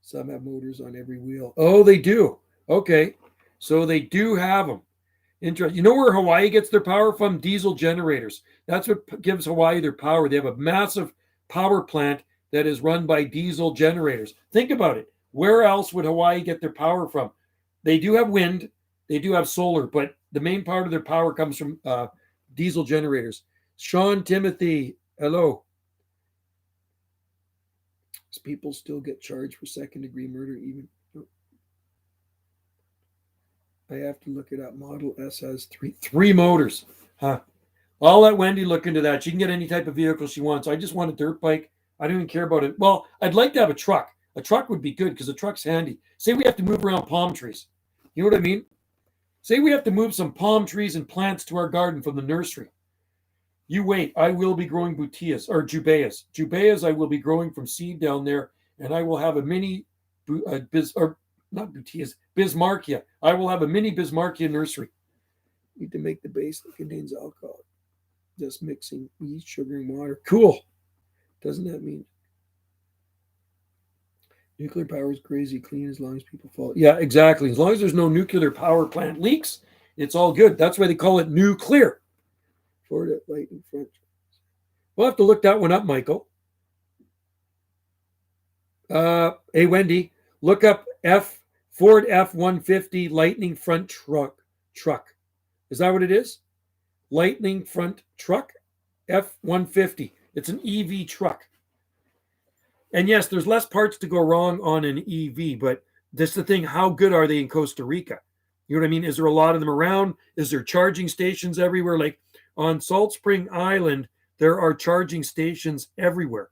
Some have motors on every wheel. Oh, they do. Okay. So they do have them. Interesting. You know where Hawaii gets their power from? Diesel generators. That's what gives Hawaii their power. They have a massive power plant that is run by diesel generators. Think about it. Where else would Hawaii get their power from? They do have wind, they do have solar, but the main part of their power comes from diesel generators. Sean Timothy, hello. Does people still get charged for second-degree murder even? I have to look it up. Model S has three motors. Huh. I'll let Wendy look into that. She can get any type of vehicle she wants. I just want a dirt bike. I don't even care about it. Well, I'd like to have a truck. A truck would be good because a truck's handy. Say we have to move around palm trees. You know what I mean? Say we have to move some palm trees and plants to our garden from the nursery. You wait. I will be growing buteas or jubeas. Jubeas I will be growing from seed down there, and I will have a mini not buteas, Bismarckia. I will have a mini Bismarckia nursery. Need to make the base that contains alcohol. Just mixing yeast, sugar, and water. Cool. Doesn't that mean nuclear power is crazy clean as long as people follow? Yeah, exactly. As long as there's no nuclear power plant leaks, it's all good. That's why they call it nuclear. Florida lightning front. We'll have to look that one up, Michael. Hey, Wendy, look up Ford F-150 lightning front truck. Is that what it is? Lightning front truck? F-150. It's an EV truck. And yes, there's less parts to go wrong on an EV, but that's the thing. How good are they in Costa Rica? You know what I mean? Is there a lot of them around? Is there charging stations everywhere? Like on Salt Spring Island, there are charging stations everywhere.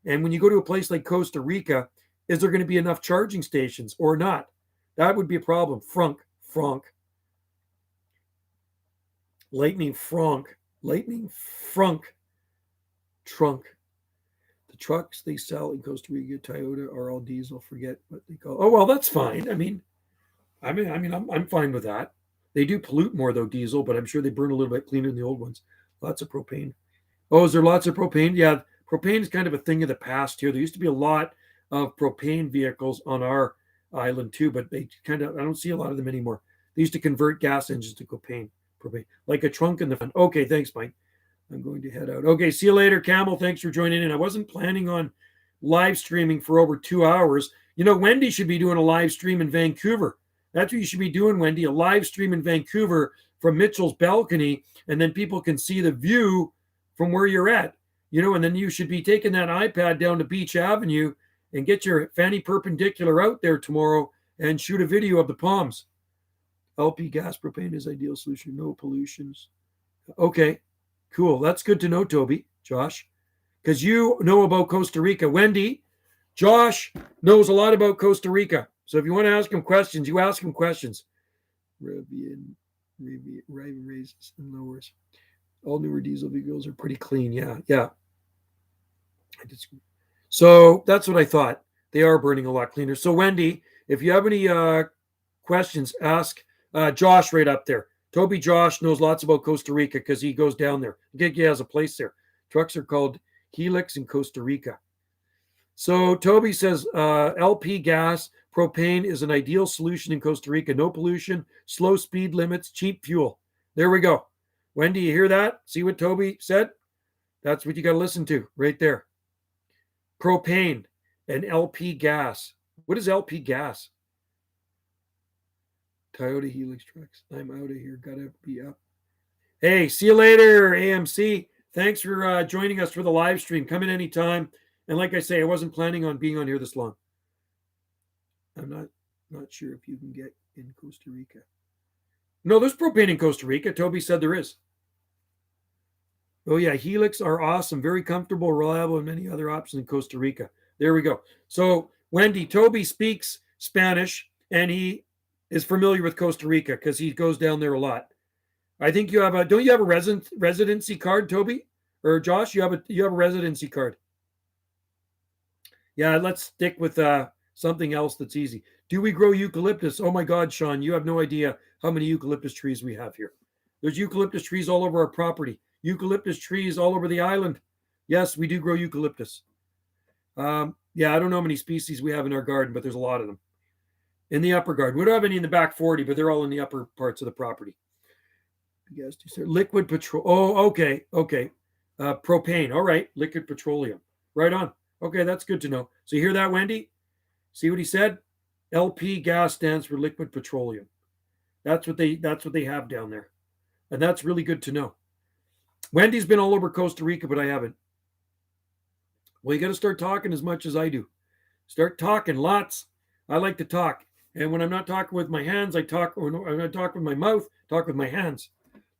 And when you go to a place like Costa Rica, is there going to be enough charging stations or not? That would be a problem. Frank. Lightning Frunk. Trunk. The trucks they sell in Costa Rica, Toyota, are all diesel. Forget what they call. Oh well, that's fine. I mean, I'm fine with that. They do pollute more though, diesel, but I'm sure they burn a little bit cleaner than the old ones. Lots of propane. Oh, is there lots of propane? Yeah, propane is kind of a thing of the past here. There used to be a lot of propane vehicles on our island too, but I don't see a lot of them anymore. They used to convert gas engines to propane, like a trunk in the front. Okay, thanks, Mike. I'm going to head out. Okay, see you later, Camel. Thanks for joining in. I wasn't planning on live streaming for over 2 hours. You know, Wendy should be doing a live stream in Vancouver. That's what you should be doing, Wendy, a live stream in Vancouver from Mitchell's balcony, and then people can see the view from where you're at. You know, and then you should be taking that iPad down to Beach Avenue and get your fanny perpendicular out there tomorrow and shoot a video of the palms. LP gas propane is ideal solution. No pollutions. Okay, cool. That's good to know, Toby, Josh, because you know about Costa Rica. Wendy, Josh knows a lot about Costa Rica. So if you want to ask him questions, you ask him questions. Raises and lowers. All newer diesel vehicles are pretty clean. Yeah. I disagree. So that's what I thought. They are burning a lot cleaner. So Wendy, if you have any questions, ask Josh right up there. Toby Josh knows lots about Costa Rica because he goes down there. He has a place there. Trucks are called Helix in Costa Rica. So Toby says LP gas, propane is an ideal solution in Costa Rica. No pollution, slow speed limits, cheap fuel. There we go. Wendy, you hear that? See what Toby said? That's what you got to listen to right there. Propane and LP gas. What is LP gas? Toyota Helix trucks. I'm out of here. Gotta be up. Hey, see you later, AMC. Thanks for joining us for the live stream. Come in anytime. And like I say, I wasn't planning on being on here this long. I'm not sure if you can get in Costa Rica. No, there's propane in Costa Rica. Toby said there is. Oh, yeah. Helix are awesome. Very comfortable, reliable, and many other options in Costa Rica. There we go. So, Wendy, Toby speaks Spanish, and he is familiar with Costa Rica because he goes down there a lot. I think you have a, don't you have a residency card, Toby? Or Josh, you have a residency card. Yeah, let's stick with something else that's easy. Do we grow eucalyptus? Oh my God, Sean, you have no idea how many eucalyptus trees we have here. There's eucalyptus trees all over our property. Eucalyptus trees all over the island. Yes, we do grow eucalyptus. Yeah, I don't know how many species we have in our garden, but there's a lot of them. In the upper garden. We don't have any in the back 40, but they're all in the upper parts of the property. Yes, liquid petroleum. Oh, okay. Propane. All right. Liquid petroleum. Right on. Okay, that's good to know. So you hear that, Wendy? See what he said? LP gas stands for liquid petroleum. That's what they have down there. And that's really good to know. Wendy's been all over Costa Rica, but I haven't. Well, you got to start talking as much as I do. Start talking lots. I like to talk. And when I'm not talking with my hands, I talk, or I'm not talking with my mouth, talk with my hands.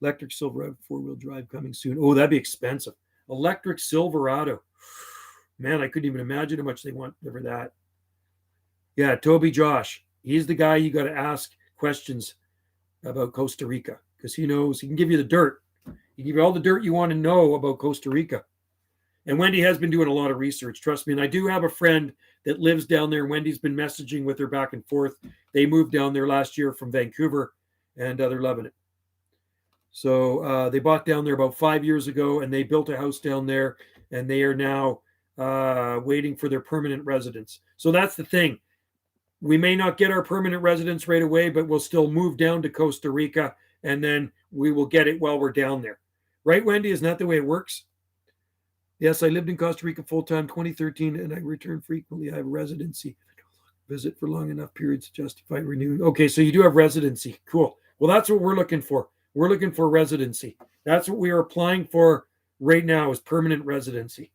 Electric Silverado 4-wheel drive coming soon. Oh, that'd be expensive. Electric Silverado. Man, I couldn't even imagine how much they want for that. Yeah, Toby Josh. He's the guy you got to ask questions about Costa Rica because he knows. He can give you the dirt. He can give you all the dirt you want to know about Costa Rica. And Wendy has been doing a lot of research, trust me. And I do have a friend that lives down there. Wendy's been messaging with her back and forth. They moved down there last year from Vancouver, and they're loving it. So they bought down there about 5 years ago, and they built a house down there, and they are now waiting for their permanent residence. So that's the thing. We may not get our permanent residence right away, but we'll still move down to Costa Rica, and then we will get it while we're down there. Right, Wendy? Isn't that the way it works? Yes, I lived in Costa Rica full-time 2013, and I return frequently. I have residency. Visit for long enough periods to justify renewing. Okay, so you do have residency. Cool. Well, that's what we're looking for. We're looking for residency. That's what we are applying for right now is permanent residency.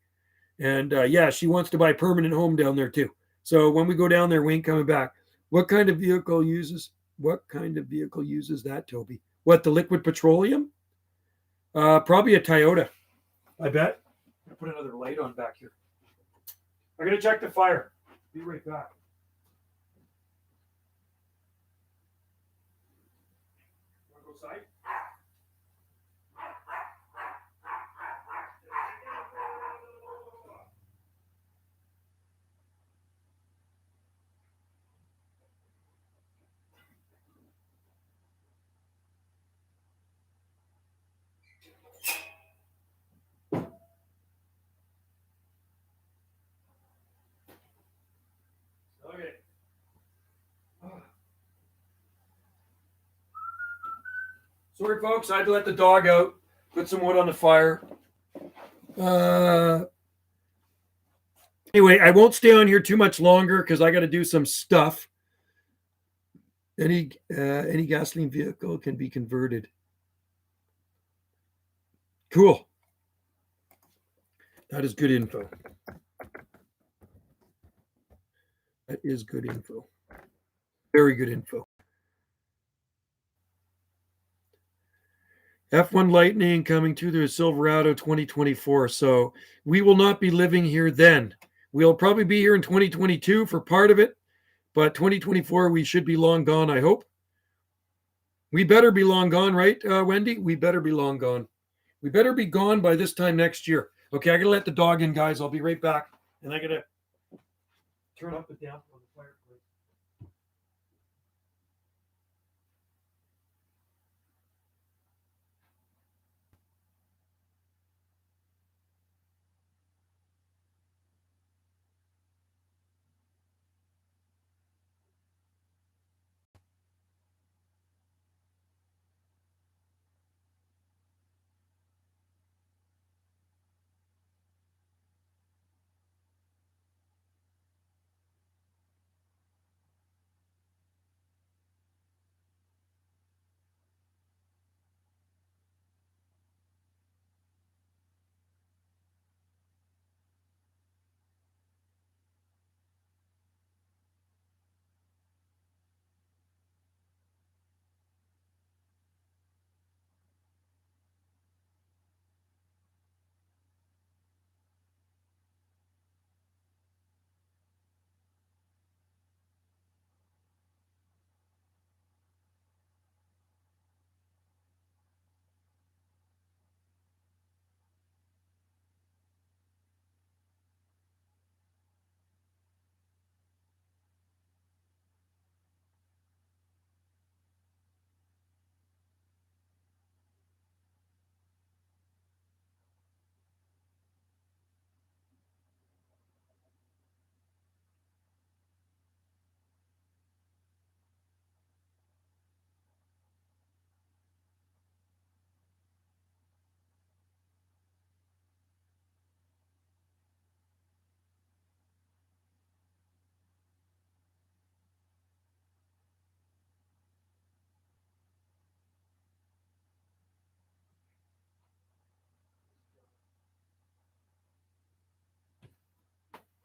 And yeah, she wants to buy a permanent home down there too. So when we go down there, we ain't coming back. What kind of vehicle uses that, Toby? What, the liquid petroleum? Probably a Toyota, I bet. I'm gonna put another light on back here. I'm gonna check the fire. Be right back. Want to go outside? Okay. Sorry, folks. I had to let the dog out. Put some wood on the fire. Anyway, I won't stay on here too much longer because I got to do some stuff. Any gasoline vehicle can be converted. Cool. That is good info. That is good info. Very good info. F1 Lightning coming to the Silverado 2024. So we will not be living here then. We'll probably be here in 2022 for part of it, but 2024 we should be long gone, I hope. We better be long gone, right, Wendy? We better be long gone. We better be gone by this time next year. Okay, I gotta let the dog in, guys. I'll be right back. And I gotta turn up the damp on the fireplace.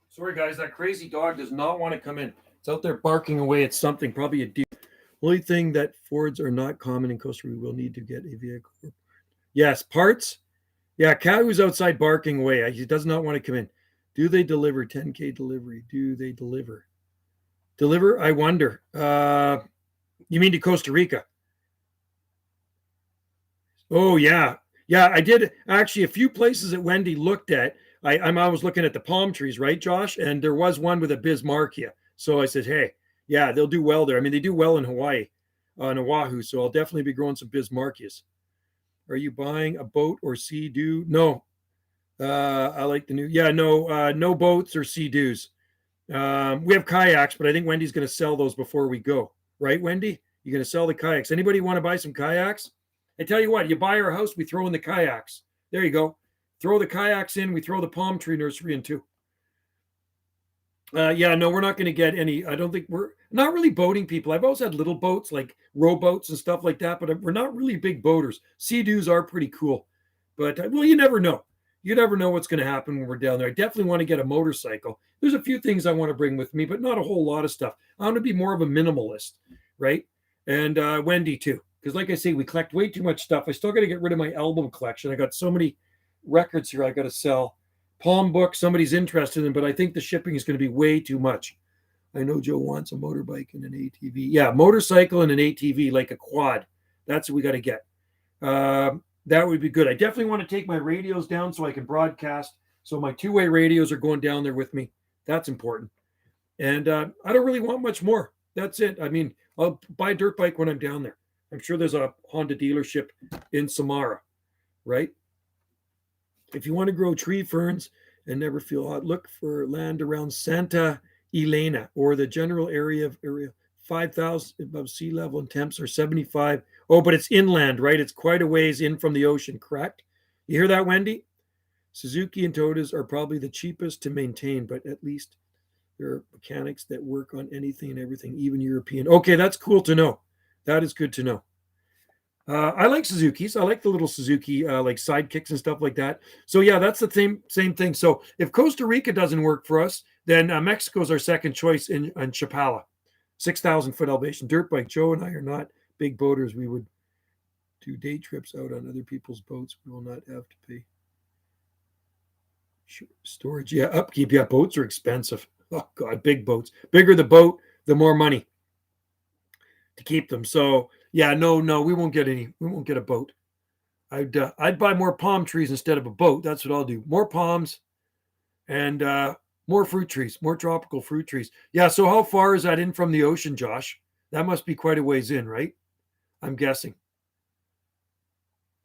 Sorry, guys, that crazy dog does not want to come in. It's out there barking away at something, probably a deer. Only thing that Fords are not common in Costa Rica. We'll need to get a vehicle. Yes, parts. Yeah, cat who's outside barking away. He does not want to come in. Do they deliver 10K delivery? Do they deliver? Deliver? I wonder. You mean to Costa Rica? Oh yeah, yeah. I did actually a few places that Wendy looked at. I was looking at the palm trees, right, Josh? And there was one with a Bismarckia. So I said, hey, yeah, they'll do well there. I mean, they do well in Hawaii, in Oahu. So I'll definitely be growing some Bismarckias. Are you buying a boat or sea-doo? No. I like the new. Yeah, no, no boats or sea-doos. We have kayaks, but I think Wendy's going to sell those before we go. Right, Wendy? You're going to sell the kayaks. Anybody want to buy some kayaks? I tell you what, you buy our house, we throw in the kayaks. There you go. Throw the kayaks in, we throw the palm tree nursery in too. Yeah, no, we're not going to get any. I don't think we're not really boating people. I've always had little boats like rowboats and stuff like that, but we're not really big boaters. Sea-doos are pretty cool, but well, you never know. You never know what's going to happen when we're down there. I definitely want to get a motorcycle. There's a few things I want to bring with me, but not a whole lot of stuff. I want to be more of a minimalist, right? And Wendy too, because like I say, we collect way too much stuff. I still got to get rid of my album collection. I got so many records here I got to sell. Palm book, somebody's interested in, but I think the shipping is going to be way too much. I know Joe wants a motorbike and an ATV. Yeah, motorcycle and an ATV, like a quad. That's what we got to get. That would be good. I definitely want to take my radios down so I can broadcast. So my two-way radios are going down there with me. That's important. And I don't really want much more. That's it. I mean, I'll buy a dirt bike when I'm down there. I'm sure there's a Honda dealership in Samara, right? If you want to grow tree ferns and never feel hot, look for land around Santa Elena or the general area of area 5,000 above sea level and temps are 75. Oh, but it's inland, right? It's quite a ways in from the ocean, correct? You hear that, Wendy? Suzuki and Toyotas are probably the cheapest to maintain, but at least there are mechanics that work on anything and everything, even European. Okay, that's cool to know. That is good to know. I like Suzukis. I like the little Suzuki like sidekicks and stuff like that. So yeah, that's the same thing. So if Costa Rica doesn't work for us, then Mexico's our second choice in Chapala, 6,000 foot elevation dirt bike. Joe and I are not big boaters. We would do day trips out on other people's boats. We will not have to pay storage. Yeah, upkeep. Yeah, boats are expensive. Oh God, big boats. Bigger the boat, the more money to keep them. So yeah, no, we won't get any. We won't get a boat. I'd buy more palm trees instead of a boat. That's what I'll do. More palms and more fruit trees, more tropical fruit trees. Yeah. So how far is that in from the ocean, Josh? That must be quite a ways in, right? I'm guessing.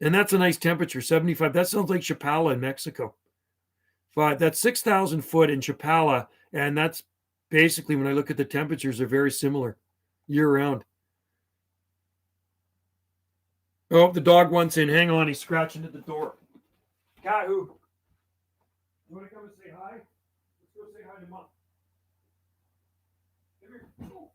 And that's a nice temperature, 75. That sounds like Chapala in Mexico. But that's 6,000 foot in Chapala. And that's basically, when I look at the temperatures, they're very similar year round. Oh, the dog wants in. Hang on. He's scratching at the door. Kahu, you want to come and say hi? Let's go say hi to Mom. Come here. Oh.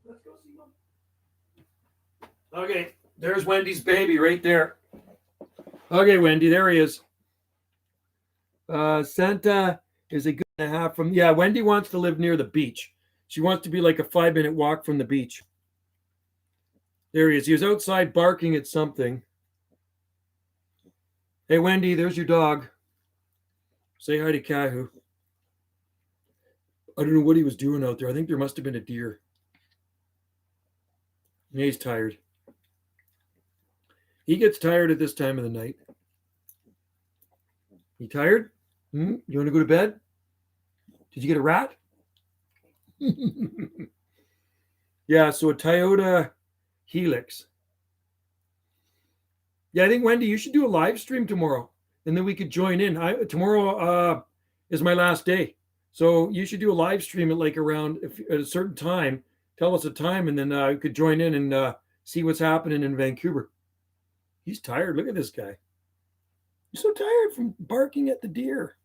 Let's go see Mom. Okay, there's Wendy's baby right there. Okay, Wendy, there he is. Santa is a good and a half from. Yeah, Wendy wants to live near the beach. She wants to be like a 5-minute walk from the beach. There he is. He was outside barking at something. Hey, Wendy, there's your dog. Say hi to Kahu. I don't know what he was doing out there. I think there must have been a deer. And he's tired. He gets tired at this time of the night. You tired? You want to go to bed? Did you get a rat? Yeah, so a Toyota Helix. Yeah, I think, Wendy, you should do a live stream tomorrow, and then we could join in. Tomorrow is my last day. So you should do a live stream at like around at a certain time. Tell us a time, and then you could join in and see what's happening in Vancouver. He's tired. Look at this guy. He's so tired from barking at the deer.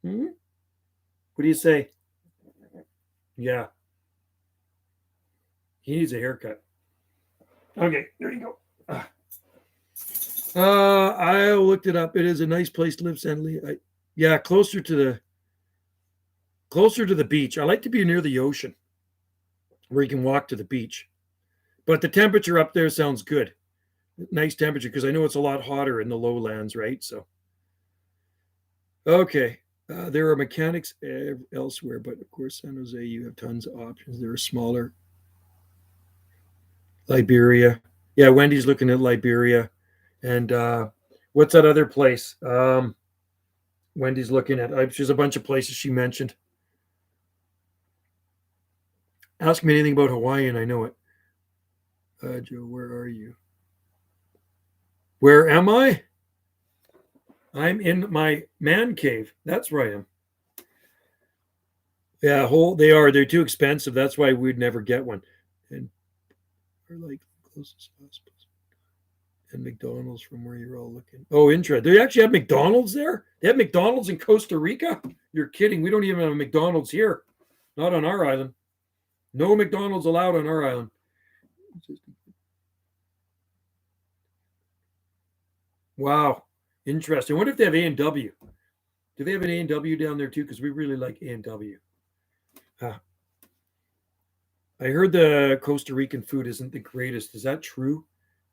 What do you say? Yeah. He needs a haircut. Okay, there you go. I looked it up. It is a nice place to live, San Lee. Yeah, closer to the beach. I like to be near the ocean where you can walk to the beach. But the temperature up there sounds good. Nice temperature, because I know it's a lot hotter in the lowlands, right? So, okay. There are mechanics elsewhere, but of course, San Jose, you have tons of options. There are smaller. Liberia. Yeah, Wendy's looking at Liberia. And what's that other place? Wendy's looking at. There's a bunch of places she mentioned. Ask me anything about Hawaii, and I know it. Joe, where are you? Where am I? I'm in my man cave. That's where I am. Yeah, they are. They're too expensive. That's why we'd never get one. And we're like closest hospital. And McDonald's from where you're all looking. Oh, interesting. They actually have McDonald's there? They have McDonald's in Costa Rica? You're kidding. We don't even have a McDonald's here. Not on our island. No McDonald's allowed on our island. Wow. Interesting. I wonder if they have A&W. Do they have an A&W down there too? Because we really like A&W. I heard the Costa Rican food isn't the greatest. Is that true?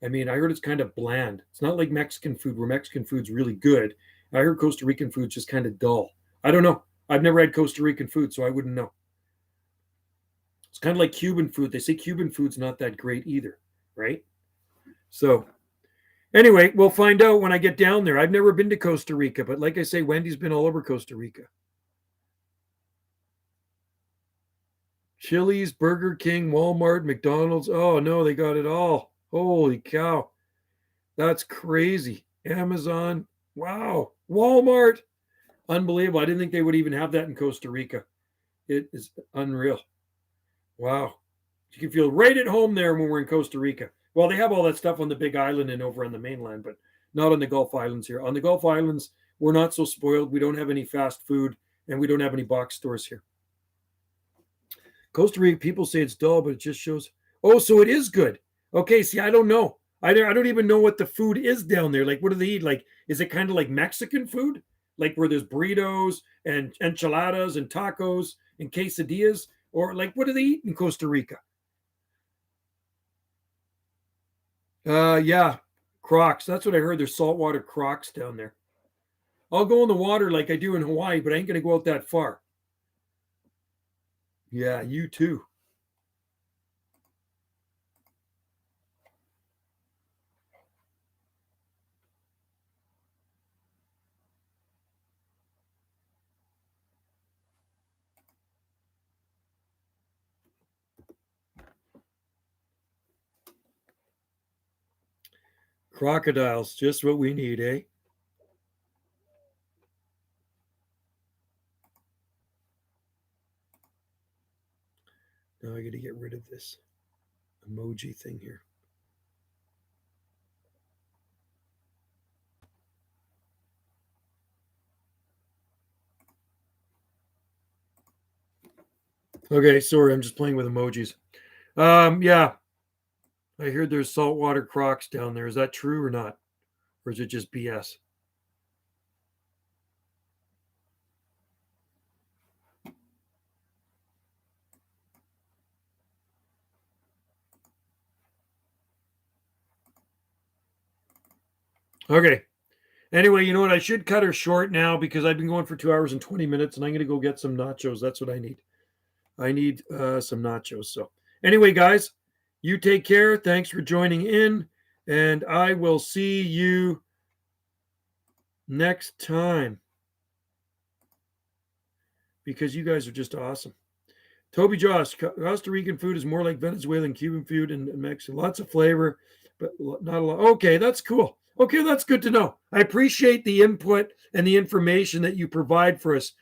I mean, I heard it's kind of bland. It's not like Mexican food, where Mexican food's really good. I heard Costa Rican food's just kind of dull. I don't know. I've never had Costa Rican food, so I wouldn't know. It's kind of like Cuban food. They say Cuban food's not that great either, right? So anyway, we'll find out when I get down there. I've never been to Costa Rica, but like I say, Wendy's been all over Costa Rica. Chili's, Burger King, Walmart, McDonald's. Oh, no, they got it all. Holy cow. That's crazy. Amazon. Wow. Walmart. Unbelievable. I didn't think they would even have that in Costa Rica. It is unreal. Wow. You can feel right at home there when we're in Costa Rica. Well, they have all that stuff on the Big Island and over on the mainland, but not on the Gulf Islands here. On the Gulf Islands, we're not so spoiled. We don't have any fast food, and we don't have any box stores here. Costa Rica, people say it's dull, but it just shows. Oh, so it is good. Okay, see, I don't know. I don't even know what the food is down there. Like, what do they eat? Like, is it kind of like Mexican food? Like where there's burritos and enchiladas and tacos and quesadillas? Or like, what do they eat in Costa Rica? Yeah, crocs. That's what I heard. There's saltwater crocs down there. I'll go in the water like I do in Hawaii, but I ain't gonna go out that far. Yeah, you too. Crocodiles, just what we need, eh? Now I got to get rid of this emoji thing here. Okay, sorry, I'm just playing with emojis. Yeah, I heard there's saltwater crocs down there. Is that true or not? Or is it just BS? Okay. Anyway, you know what? I should cut her short now because I've been going for 2 hours and 20 minutes and I'm going to go get some nachos. That's what I need. I need some nachos. So, anyway, guys, you take care. Thanks for joining in. And I will see you next time because you guys are just awesome. Toby Josh, Costa Rican food is more like Venezuelan, Cuban food, and Mexican. Lots of flavor, but not a lot. Okay, that's cool. Okay, that's good to know. I appreciate the input and the information that you provide for us,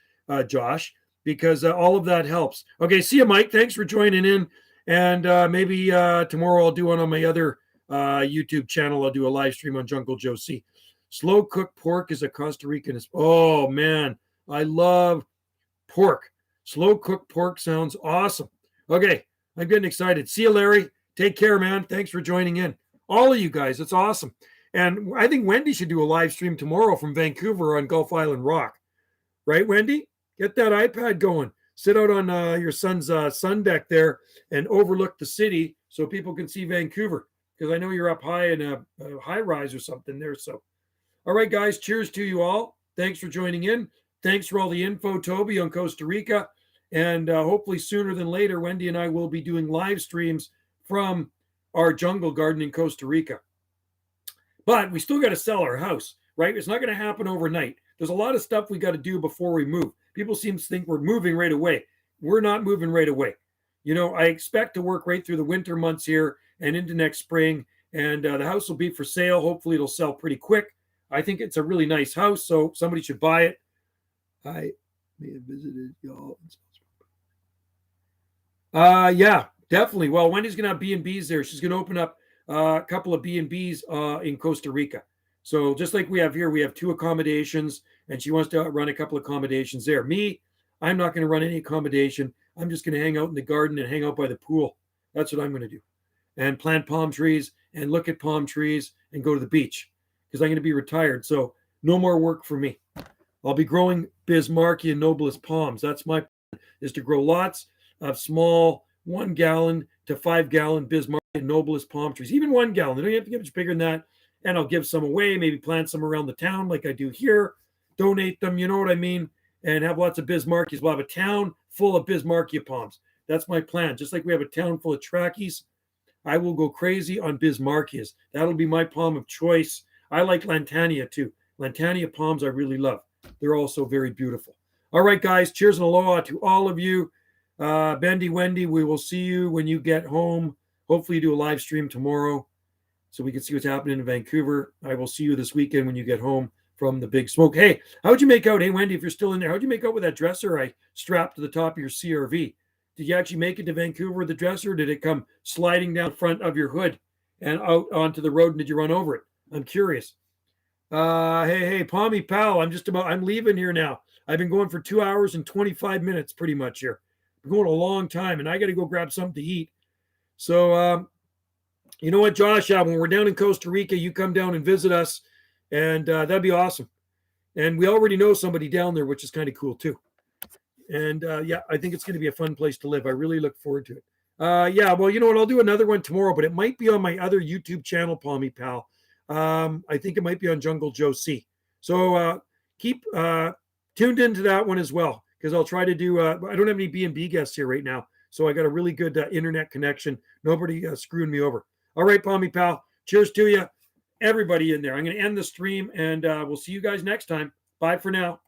Josh, because all of that helps. Okay, see you, Mike. Thanks for joining in. And maybe tomorrow I'll do one on my other YouTube channel. I'll do a live stream on Jungle Joe C. Slow cooked pork is a Costa Rican. Oh, man. I love pork. Slow cooked pork sounds awesome. Okay, I'm getting excited. See you, Larry. Take care, man. Thanks for joining in. All of you guys, it's awesome. And I think Wendy should do a live stream tomorrow from Vancouver on Gulf Island Rock. Right, Wendy? Get that iPad going. Sit out on your son's sun deck there and overlook the city so people can see Vancouver. Because I know you're up high in a high rise or something there. So, all right, guys, cheers to you all. Thanks for joining in. Thanks for all the info, Toby, on Costa Rica. And hopefully sooner than later, Wendy and I will be doing live streams from our jungle garden in Costa Rica. But we still got to sell our house, right? It's not going to happen overnight. There's a lot of stuff we got to do before we move. People seem to think we're moving right away. We're not moving right away. You know, I expect to work right through the winter months here and into next spring. And the house will be for sale. Hopefully it'll sell pretty quick. I think it's a really nice house, so somebody should buy it. I may have visited y'all. Yeah, definitely. Well, Wendy's gonna have B&Bs there. She's gonna open up a couple of B&Bs in Costa Rica. So just like we have here, we have 2 accommodations, and she wants to run a couple of accommodations there. Me, I'm not gonna run any accommodation. I'm just gonna hang out in the garden and hang out by the pool. That's what I'm gonna do, and plant palm trees and look at palm trees and go to the beach because I'm gonna be retired. So no more work for me. I'll be growing Bismarckia nobilis palms. That's my plan, is to grow lots of small 1 gallon to 5 gallon Bismarckia nobilis palm trees, even 1 gallon. They don't have to get much bigger than that. And I'll give some away, maybe plant some around the town like I do here, donate them, you know what I mean, and have lots of Bismarckias. We'll have a town full of Bismarckia palms. That's my plan. Just like we have a town full of Trachees, I will go crazy on Bismarckias. That'll be my palm of choice. I like Lantania too. Lantania palms I really love. They're also very beautiful. All right, guys. Cheers and aloha to all of you. Bendy, Wendy, we will see you when you get home. Hopefully, you do a live stream tomorrow so we can see what's happening in Vancouver. I will see you this weekend when you get home from the big smoke. Hey, how'd you make out? Hey, Wendy, if you're still in there, how'd you make out with that dresser I strapped to the top of your CRV? Did you actually make it to Vancouver with the dresser? Or did it come sliding down front of your hood and out onto the road? And did you run over it? I'm curious. Hey, Palmy pal, I'm leaving here now. I've been going for 2 hours and 25 minutes pretty much here. Been going a long time and I got to go grab something to eat. So, you know what, Josh, when we're down in Costa Rica, you come down and visit us and that'd be awesome. And we already know somebody down there, which is kind of cool too. And yeah, I think it's going to be a fun place to live. I really look forward to it. Yeah, well, you know what? I'll do another one tomorrow, but it might be on my other YouTube channel, Palmy Pal. I think it might be on Jungle Joe C. So keep tuned into that one as well, because I'll try to do. I don't have any B&B guests here right now, so I got a really good internet connection. Nobody screwing me over. All right, Palmy Pal. Cheers to you, everybody in there. I'm going to end the stream, and we'll see you guys next time. Bye for now.